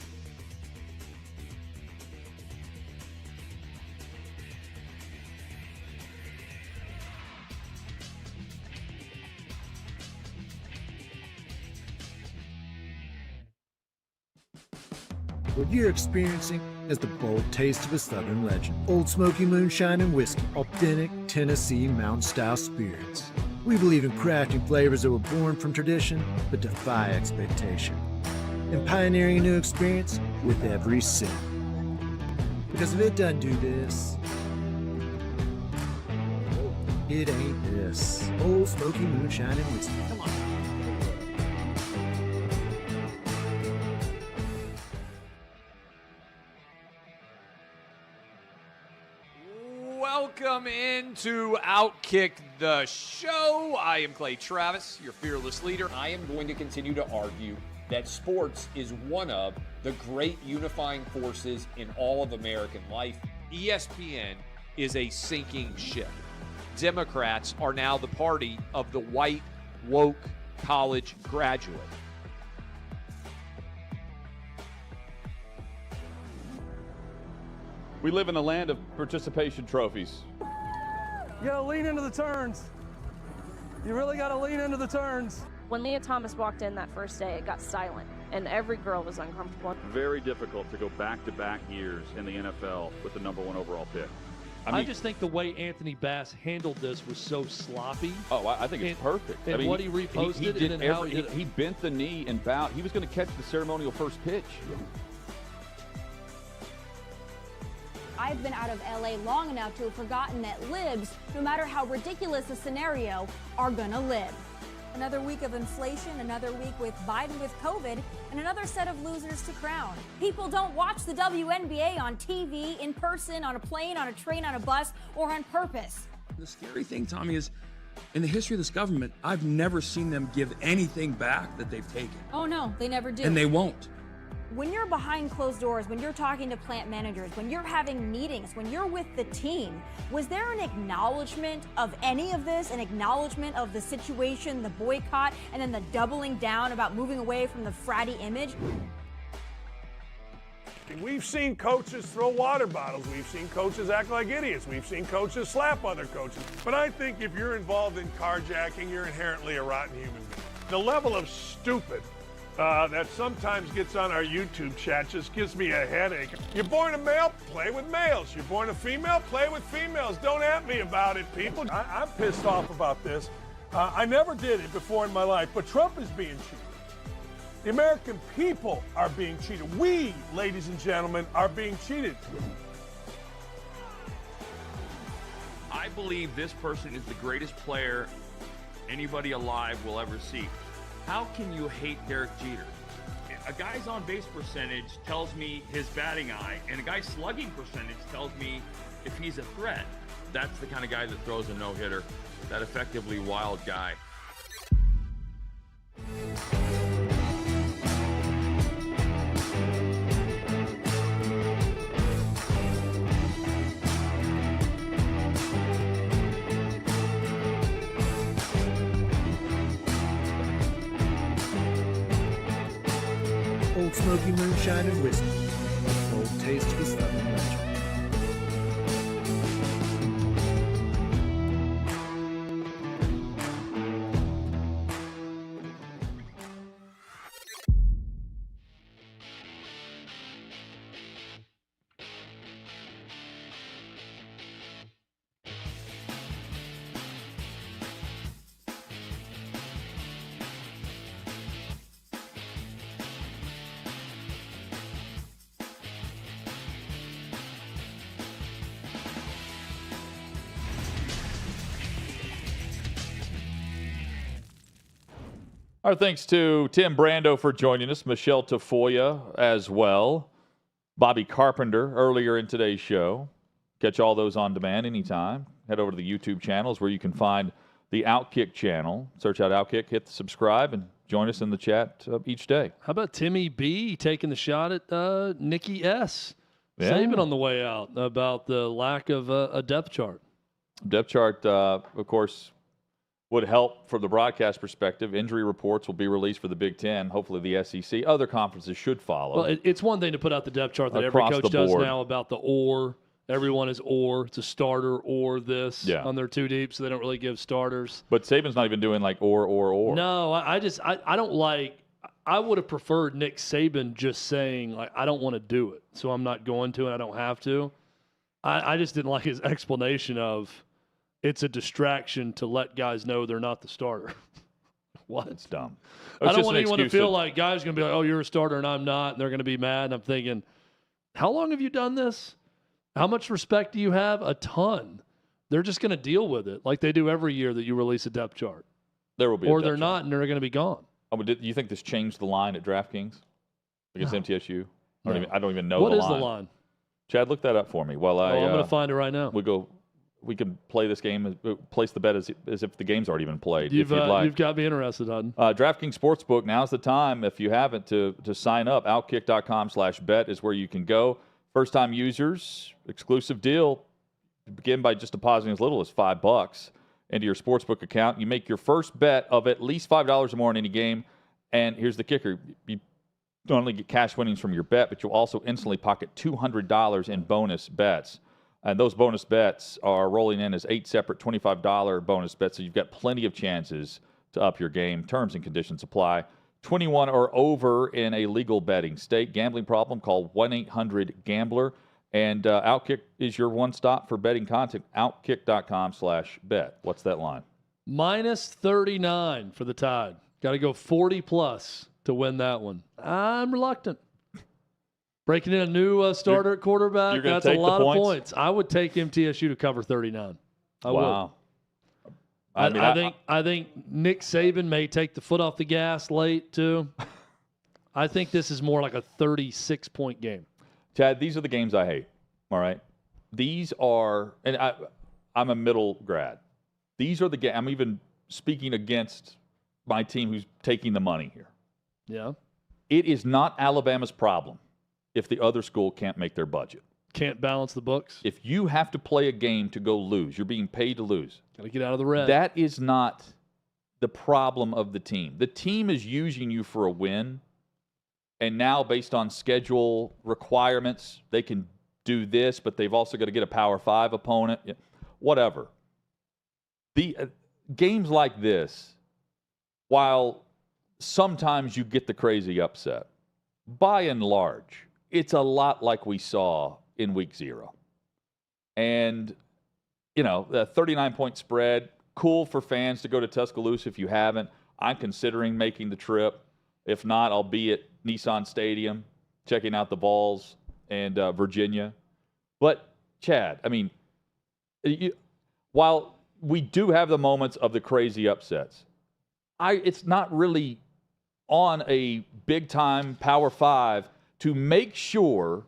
What you're experiencing is the bold taste of a Southern legend. Old Smoky Moonshine and Whiskey, authentic Tennessee mountain-style spirits. We believe in crafting flavors that were born from tradition but defy expectation, and pioneering a new experience with every sip. Because if it doesn't do this, it ain't this. Old Smoky Moonshine and Whiskey. Come on. Welcome into OutKick the show. I am Clay Travis, your fearless leader. I am going to continue to argue that sports is one of the great unifying forces in all of American life. ESPN is a sinking ship. Democrats are now the party of the white, woke college graduate. We live in a land of participation trophies. You gotta lean into the turns. You really gotta lean into the turns. When Leah Thomas walked in that first day, it got silent, and every girl was uncomfortable. Very difficult to go back-to-back years in the NFL with the #1 overall pick. I just think the way Anthony Bass handled this was so sloppy. Oh, I think it's perfect. And I mean, what he reposted, he and then how he bent the knee and bowed. He was going to catch the ceremonial first pitch. I've been out of LA long enough to have forgotten that libs, no matter how ridiculous the scenario, are gonna live. Another week of inflation, another week with Biden with COVID, and another set of losers to crown. People don't watch the WNBA on TV, in person, on a plane, on a train, on a bus, or on purpose. The scary thing, Tommy, is in the history of this government, I've never seen them give anything back that they've taken. Oh no, they never do. And they won't. When you're behind closed doors, when you're talking to plant managers, when you're having meetings, when you're with the team, was there an acknowledgement of any of this, an acknowledgement of the situation, the boycott, and then the doubling down about moving away from the fratty image? We've seen coaches throw water bottles. We've seen coaches act like idiots. We've seen coaches slap other coaches. But I think if you're involved in carjacking, you're inherently a rotten human being. The level of stupid that sometimes gets on our YouTube chat just gives me a headache. You're born a male, play with males. You're born a female, play with females. Don't at me about it, people. I'm pissed off about this. I never did it before in my life, but Trump is being cheated. The American people are being cheated. We, ladies and gentlemen, are being cheated. I believe this person is the greatest player anybody alive will ever see. How can you hate Derek Jeter? A guy's on-base percentage tells me his batting eye, and a guy's slugging percentage tells me if he's a threat. That's the kind of guy that throws a no-hitter, that effectively wild guy. Old Smoky Moonshine and Whiskey. A bold taste of a Southern legend. Our thanks to Tim Brando for joining us, Michele Tafoya as well, Bobby Carpenter earlier in today's show. Catch all those on demand anytime. Head over to the YouTube channels where you can find the OutKick channel. Search out OutKick, hit the subscribe, and join us in the chat each day. How about Timmy B taking the shot at Nikki S? Yeah. Saban on the way out about the lack of a depth chart. Depth chart, of course, would help from the broadcast perspective. Injury reports will be released for the Big Ten, hopefully the SEC. Other conferences should follow. Well, it's one thing to put out the depth chart that Across every coach the does board. now about the or. Everyone is or. It's a starter or this on their two deep, so they don't really give starters. But Saban's not even doing like or. No, I don't like – I would have preferred Nick Saban just saying, like, I don't want to do it, so I'm not going to and I don't have to. I just didn't like his explanation of – it's a distraction to let guys know they're not the starter. What? It's dumb. I don't want anyone to feel like guys are going to be like, oh, you're a starter and I'm not, and they're going to be mad. And I'm thinking, how long have you done this? How much respect do you have? A ton. They're just going to deal with it like they do every year that you release a depth chart. There will be or a depth they're chart. not, and they're going to be gone. Oh, but do you think this changed the line at DraftKings against MTSU? No. I don't even know What the is line. the line? Chad, look that up for me. While I'm going to find it right now. We can play this game, place the bet as if the game's already been played. You've if you'd like. you've got me interested, Hutton. DraftKings Sportsbook, now's the time, if you haven't, to sign up. Outkick.com/bet is where you can go. First-time users, exclusive deal. Begin by just depositing as little as $5 into your sportsbook account. You make your first bet of at least $5 or more in any game. And here's the kicker. You not only get cash winnings from your bet, but you'll also instantly pocket $200 in bonus bets. And those bonus bets are rolling in as 8 separate $25 bonus bets, so you've got plenty of chances to up your game. Terms and conditions apply. 21 or over in a legal betting state. Gambling problem, call 1-800-GAMBLER. And OutKick is your one stop for betting content. Outkick.com/bet. What's that line? -39 for the Tide. Got to go 40+ to win that one. I'm reluctant. Breaking in a new starter at quarterback, you're gonna that's a take the lot of points? points. I would take MTSU to cover 39. I would. I think Nick Saban may take the foot off the gas late, too. I think this is more like a 36-point game. Chad, these are the games I hate, all right? These are, and I'm a middle grad. These are the games, I'm even speaking against my team who's taking the money here. Yeah. It is not Alabama's problem if the other school can't make their budget. Can't balance the books. If you have to play a game to go lose, you're being paid to lose. Got to get out of the red. That is not the problem of the team. The team is using you for a win, and now based on schedule requirements, they can do this, but they've also got to get a Power 5 opponent, whatever. The games like this, while sometimes you get the crazy upset, by and large, it's a lot like we saw in week 0. And, you know, the 39-point spread, cool for fans to go to Tuscaloosa if you haven't. I'm considering making the trip. If not, I'll be at Nissan Stadium checking out the Vols and Virginia. But, Chad, I mean, while we do have the moments of the crazy upsets, it's not really on a big-time Power 5 to make sure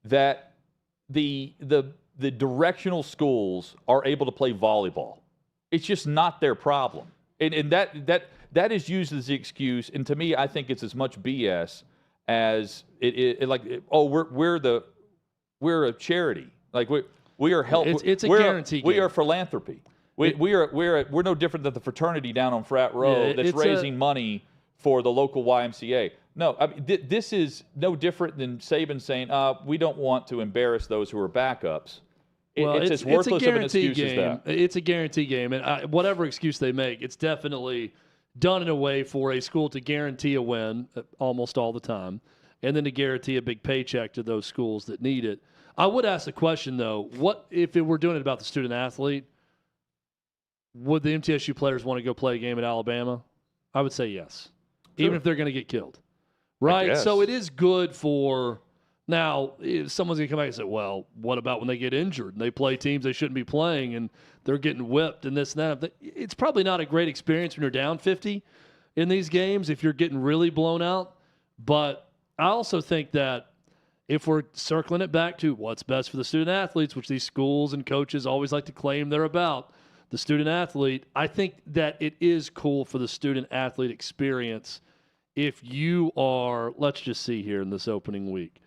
that the directional schools are able to play volleyball. It's just not their problem. And that is used as the excuse, and to me, I think it's as much BS as we're a charity. Like we are help. It's a guarantee. We are philanthropy. We're no different than the fraternity down on Frat Row that's raising money for the local YMCA. No, I mean this is no different than Saban saying, "We don't want to embarrass those who are backups." It's as worthless of an excuse as that. It's a guarantee game, and whatever excuse they make, it's definitely done in a way for a school to guarantee a win almost all the time, and then to guarantee a big paycheck to those schools that need it. I would ask the question, though, what if we're doing it about the student athlete, would the MTSU players want to go play a game at Alabama? I would say yes, even if they're going to get killed. Right? So it is good for – now, if someone's going to come back and say, well, what about when they get injured and they play teams they shouldn't be playing and they're getting whipped and this and that? It's probably not a great experience when you're down 50 in these games if you're getting really blown out. But I also think that if we're circling it back to what's best for the student athletes, which these schools and coaches always like to claim they're about, the student athlete, I think that it is cool for the student athlete experience if you are, let's just see here in this opening week,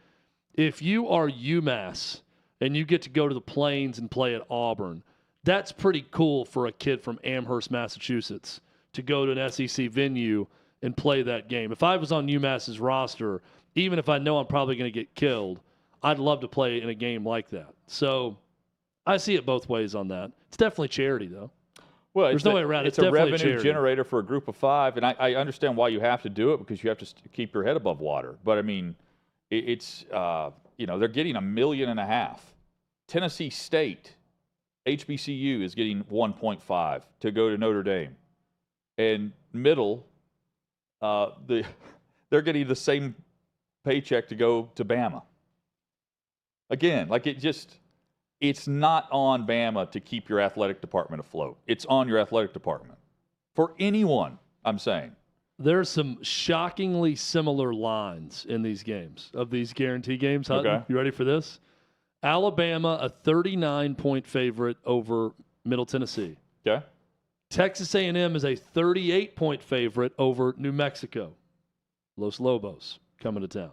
if you are UMass and you get to go to the Plains and play at Auburn, that's pretty cool for a kid from Amherst, Massachusetts, to go to an SEC venue and play that game. If I was on UMass's roster, even if I know I'm probably going to get killed, I'd love to play in a game like that. So I see it both ways on that. It's definitely charity, though. Well, there's no way around it. It's a revenue generator for a group of 5, and I understand why you have to do it because you have to keep your head above water. But I mean, it's they're getting $1.5 million. Tennessee State, HBCU is getting 1.5 to go to Notre Dame, and Middle, they're getting the same paycheck to go to Bama. Again, it's not on Bama to keep your athletic department afloat. It's on your athletic department. For anyone, I'm saying. There's some shockingly similar lines in these games, of these guarantee games. Hutton, okay. You ready for this? Alabama, a 39-point favorite over Middle Tennessee. Okay. Texas A&M is a 38-point favorite over New Mexico. Los Lobos coming to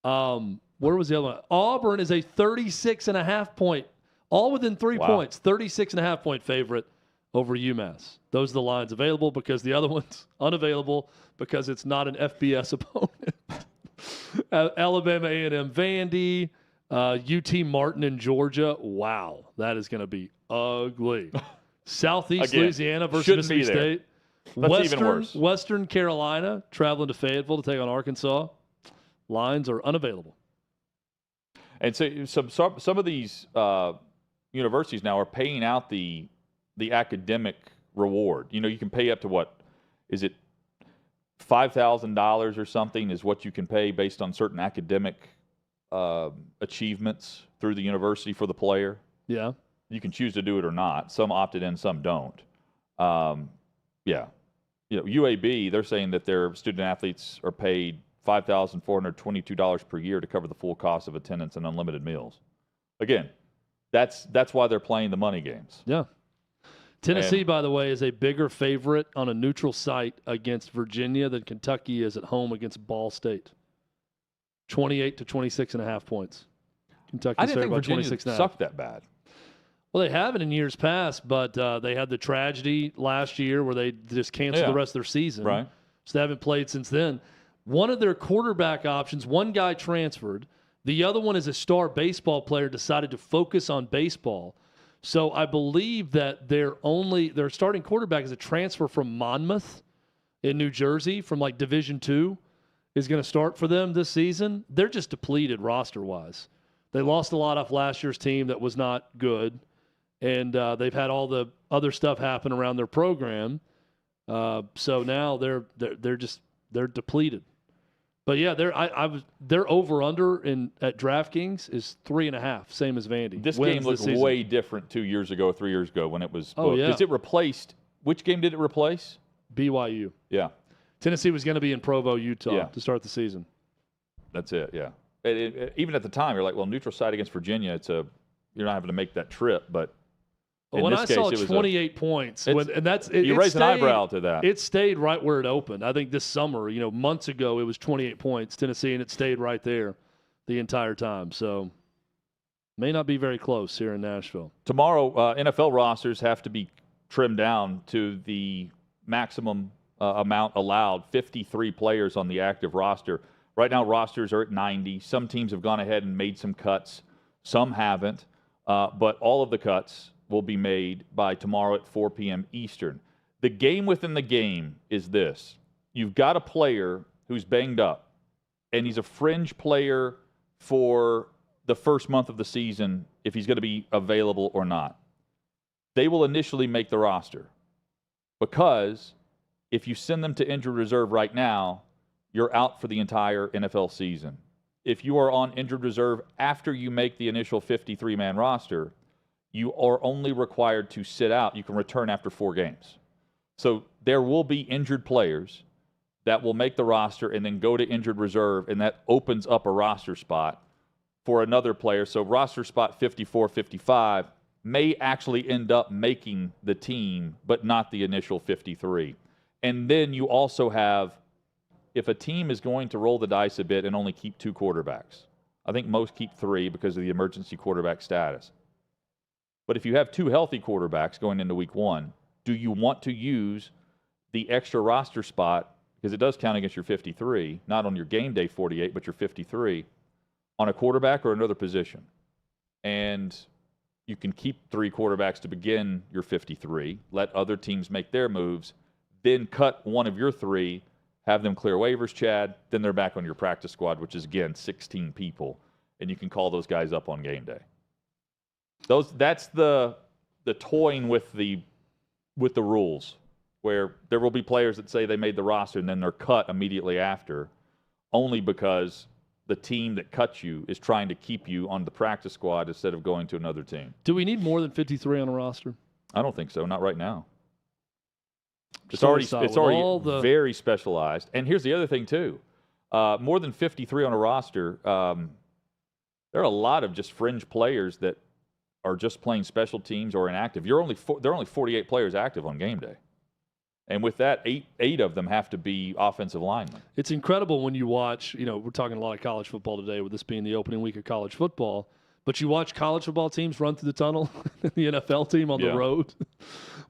town. Where was the other one? Auburn is a 36.5-point, all within 3 points, 36.5-point favorite over UMass. Those are the lines available because the other one's unavailable because it's not an FBS opponent. Alabama A&M Vandy, UT Martin in Georgia. Wow, that is going to be ugly. Southeast Louisiana versus Mississippi State. That's even worse. Western Carolina traveling to Fayetteville to take on Arkansas. Lines are unavailable. And so some of these universities now are paying out the academic reward. You can pay up to what? Is it $5,000 or something is what you can pay based on certain academic achievements through the university for the player. Yeah. You can choose to do it or not. Some opted in, some don't. UAB, they're saying that their student athletes are paid $5,422 per year to cover the full cost of attendance and unlimited meals. Again, that's why they're playing the money games. Yeah. Tennessee, by the way, is a bigger favorite on a neutral site against Virginia than Kentucky is at home against Ball State. 28 to 26.5 points. Kentucky's I didn't think by Virginia sucked that bad. Well, they haven't in years past, but they had the tragedy last year where they just canceled the rest of their season. Right. So they haven't played since then. One of their quarterback options, one guy transferred. The other one is a star baseball player, decided to focus on baseball. So I believe that their starting quarterback is a transfer from Monmouth in New Jersey from like Division II is going to start for them this season. They're just depleted roster-wise. They lost a lot off last year's team that was not good, and they've had all the other stuff happen around their program. So now they're depleted. But yeah, their over/under at DraftKings is 3.5, same as Vandy. This game looked way different 2 years ago, 3 years ago when it was. Oh yeah, because it replaced. Which game did it replace? BYU. Yeah. Tennessee was going to be in Provo, Utah to start the season. That's it, yeah. Even at the time, you're like, well, neutral site against Virginia, you're not having to make that trip. But when I saw 28 points, you raised an eyebrow to that. It stayed right where it opened. I think this summer, months ago, it was 28 points, Tennessee, and it stayed right there the entire time. So may not be very close here in Nashville. Tomorrow, NFL rosters have to be trimmed down to the maximum amount allowed, 53 players on the active roster. Right now, rosters are at 90. Some teams have gone ahead and made some cuts. Some haven't. But all of the cuts will be made by tomorrow at 4 p.m. Eastern. The game within the game is this. You've got a player who's banged up, and he's a fringe player for the first month of the season if he's going to be available or not. They will initially make the roster because if you send them to injured reserve right now, you're out for the entire NFL season. If you are on injured reserve after you make the initial 53-man roster, you are only required to sit out. You can return after 4 games. So there will be injured players that will make the roster and then go to injured reserve, and that opens up a roster spot for another player. So roster spot 54, 55 may actually end up making the team, but not the initial 53. And then you also have, if a team is going to roll the dice a bit and only keep 2 quarterbacks, I think most keep 3 because of the emergency quarterback status. But if you have 2 healthy quarterbacks going into week 1, do you want to use the extra roster spot, because it does count against your 53, not on your game day 48, but your 53, on a quarterback or another position? And you can keep 3 quarterbacks to begin your 53, let other teams make their moves, then cut one of your 3, have them clear waivers, Chad, then they're back on your practice squad, which is, again, 16 people, and you can call those guys up on game day. That's the toying with the rules, where there will be players that say they made the roster and then they're cut immediately after, only because the team that cuts you is trying to keep you on the practice squad instead of going to another team. Do we need more than 53 on a roster? I don't think so. Not right now. It's already very specialized. And here's the other thing, too. More than 53 on a roster, there are a lot of just fringe players that are just playing special teams or inactive. There are only 48 players active on game day. And with that, eight of them have to be offensive linemen. It's incredible when you watch, we're talking a lot of college football today with this being the opening week of college football, but you watch college football teams run through the tunnel, the NFL team on the road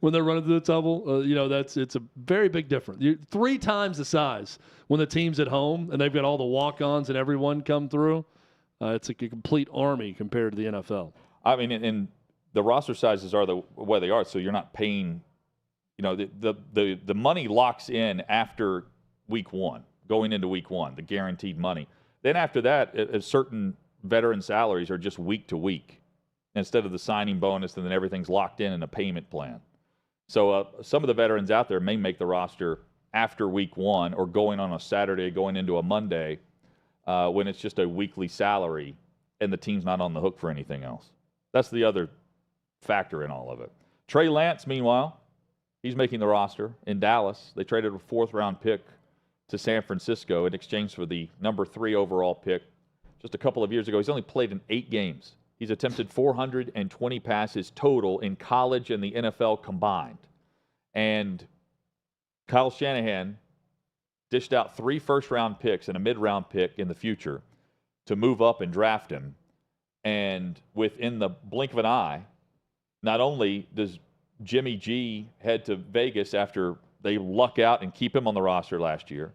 when they're running through the tunnel. It's a very big difference. 3 times the size when the team's at home and they've got all the walk-ons and everyone come through. It's a complete army compared to the NFL. I mean, and the roster sizes are the way they are, so you're not paying. The money locks in after week 1, going into week 1, the guaranteed money. Then after that, certain veteran salaries are just week to week instead of the signing bonus, and then everything's locked in a payment plan. So some of the veterans out there may make the roster after week 1 or going on a Saturday, going into a Monday when it's just a weekly salary and the team's not on the hook for anything else. That's the other factor in all of it. Trey Lance, meanwhile, he's making the roster in Dallas. They traded a 4th-round pick to San Francisco in exchange for the number 3 overall pick just a couple of years ago. He's only played in 8 games. He's attempted 420 passes total in college and the NFL combined. And Kyle Shanahan dished out 3 first-round picks and a mid-round pick in the future to move up and draft him. And within the blink of an eye, not only does Jimmy G head to Vegas after they luck out and keep him on the roster last year,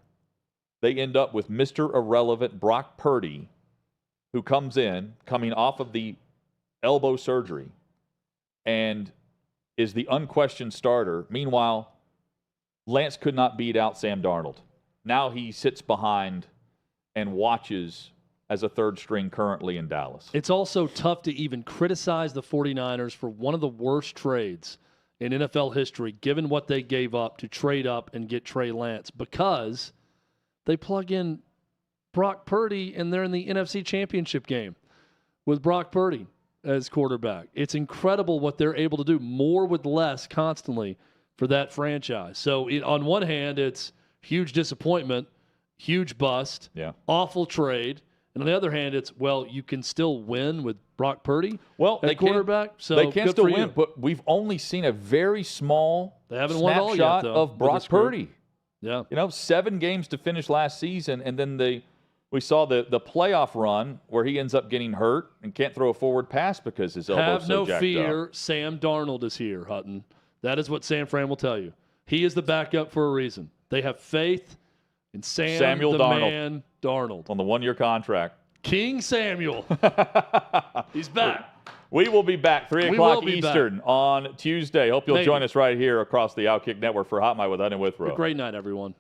they end up with Mr. Irrelevant Brock Purdy, who comes in, coming off of the elbow surgery, and is the unquestioned starter. Meanwhile, Lance could not beat out Sam Darnold. Now he sits behind and watches as a 3rd string currently in Dallas. It's also tough to even criticize the 49ers for one of the worst trades in NFL history, given what they gave up to trade up and get Trey Lance, because they plug in Brock Purdy and they're in the NFC Championship game with Brock Purdy as quarterback. It's incredible what they're able to do, more with less constantly for that franchise. So on one hand, it's huge disappointment, huge bust, awful trade. And on the other hand, it's, well, you can still win with Brock Purdy at quarterback. So they can good still for win, you. but we've only seen a very small They haven't won it all yet, snapshot though, of with Brock this group. Purdy. Yeah. 7 games to finish last season, and then we saw the playoff run where he ends up getting hurt and can't throw a forward pass because his elbow's Have so no jacked fear. up. Sam Darnold is here, Hutton. That is what San Fran will tell you. He is the backup for a reason. They have faith in Samuel the Darnold. man Darnold. On the 1-year contract. King Samuel. He's back. We will be back 3 We o'clock will be Eastern on Tuesday. Hope you'll Maybe. join us right here across the OutKick Network for Hot Mic with Hutton and Withrow. Have a great night, everyone.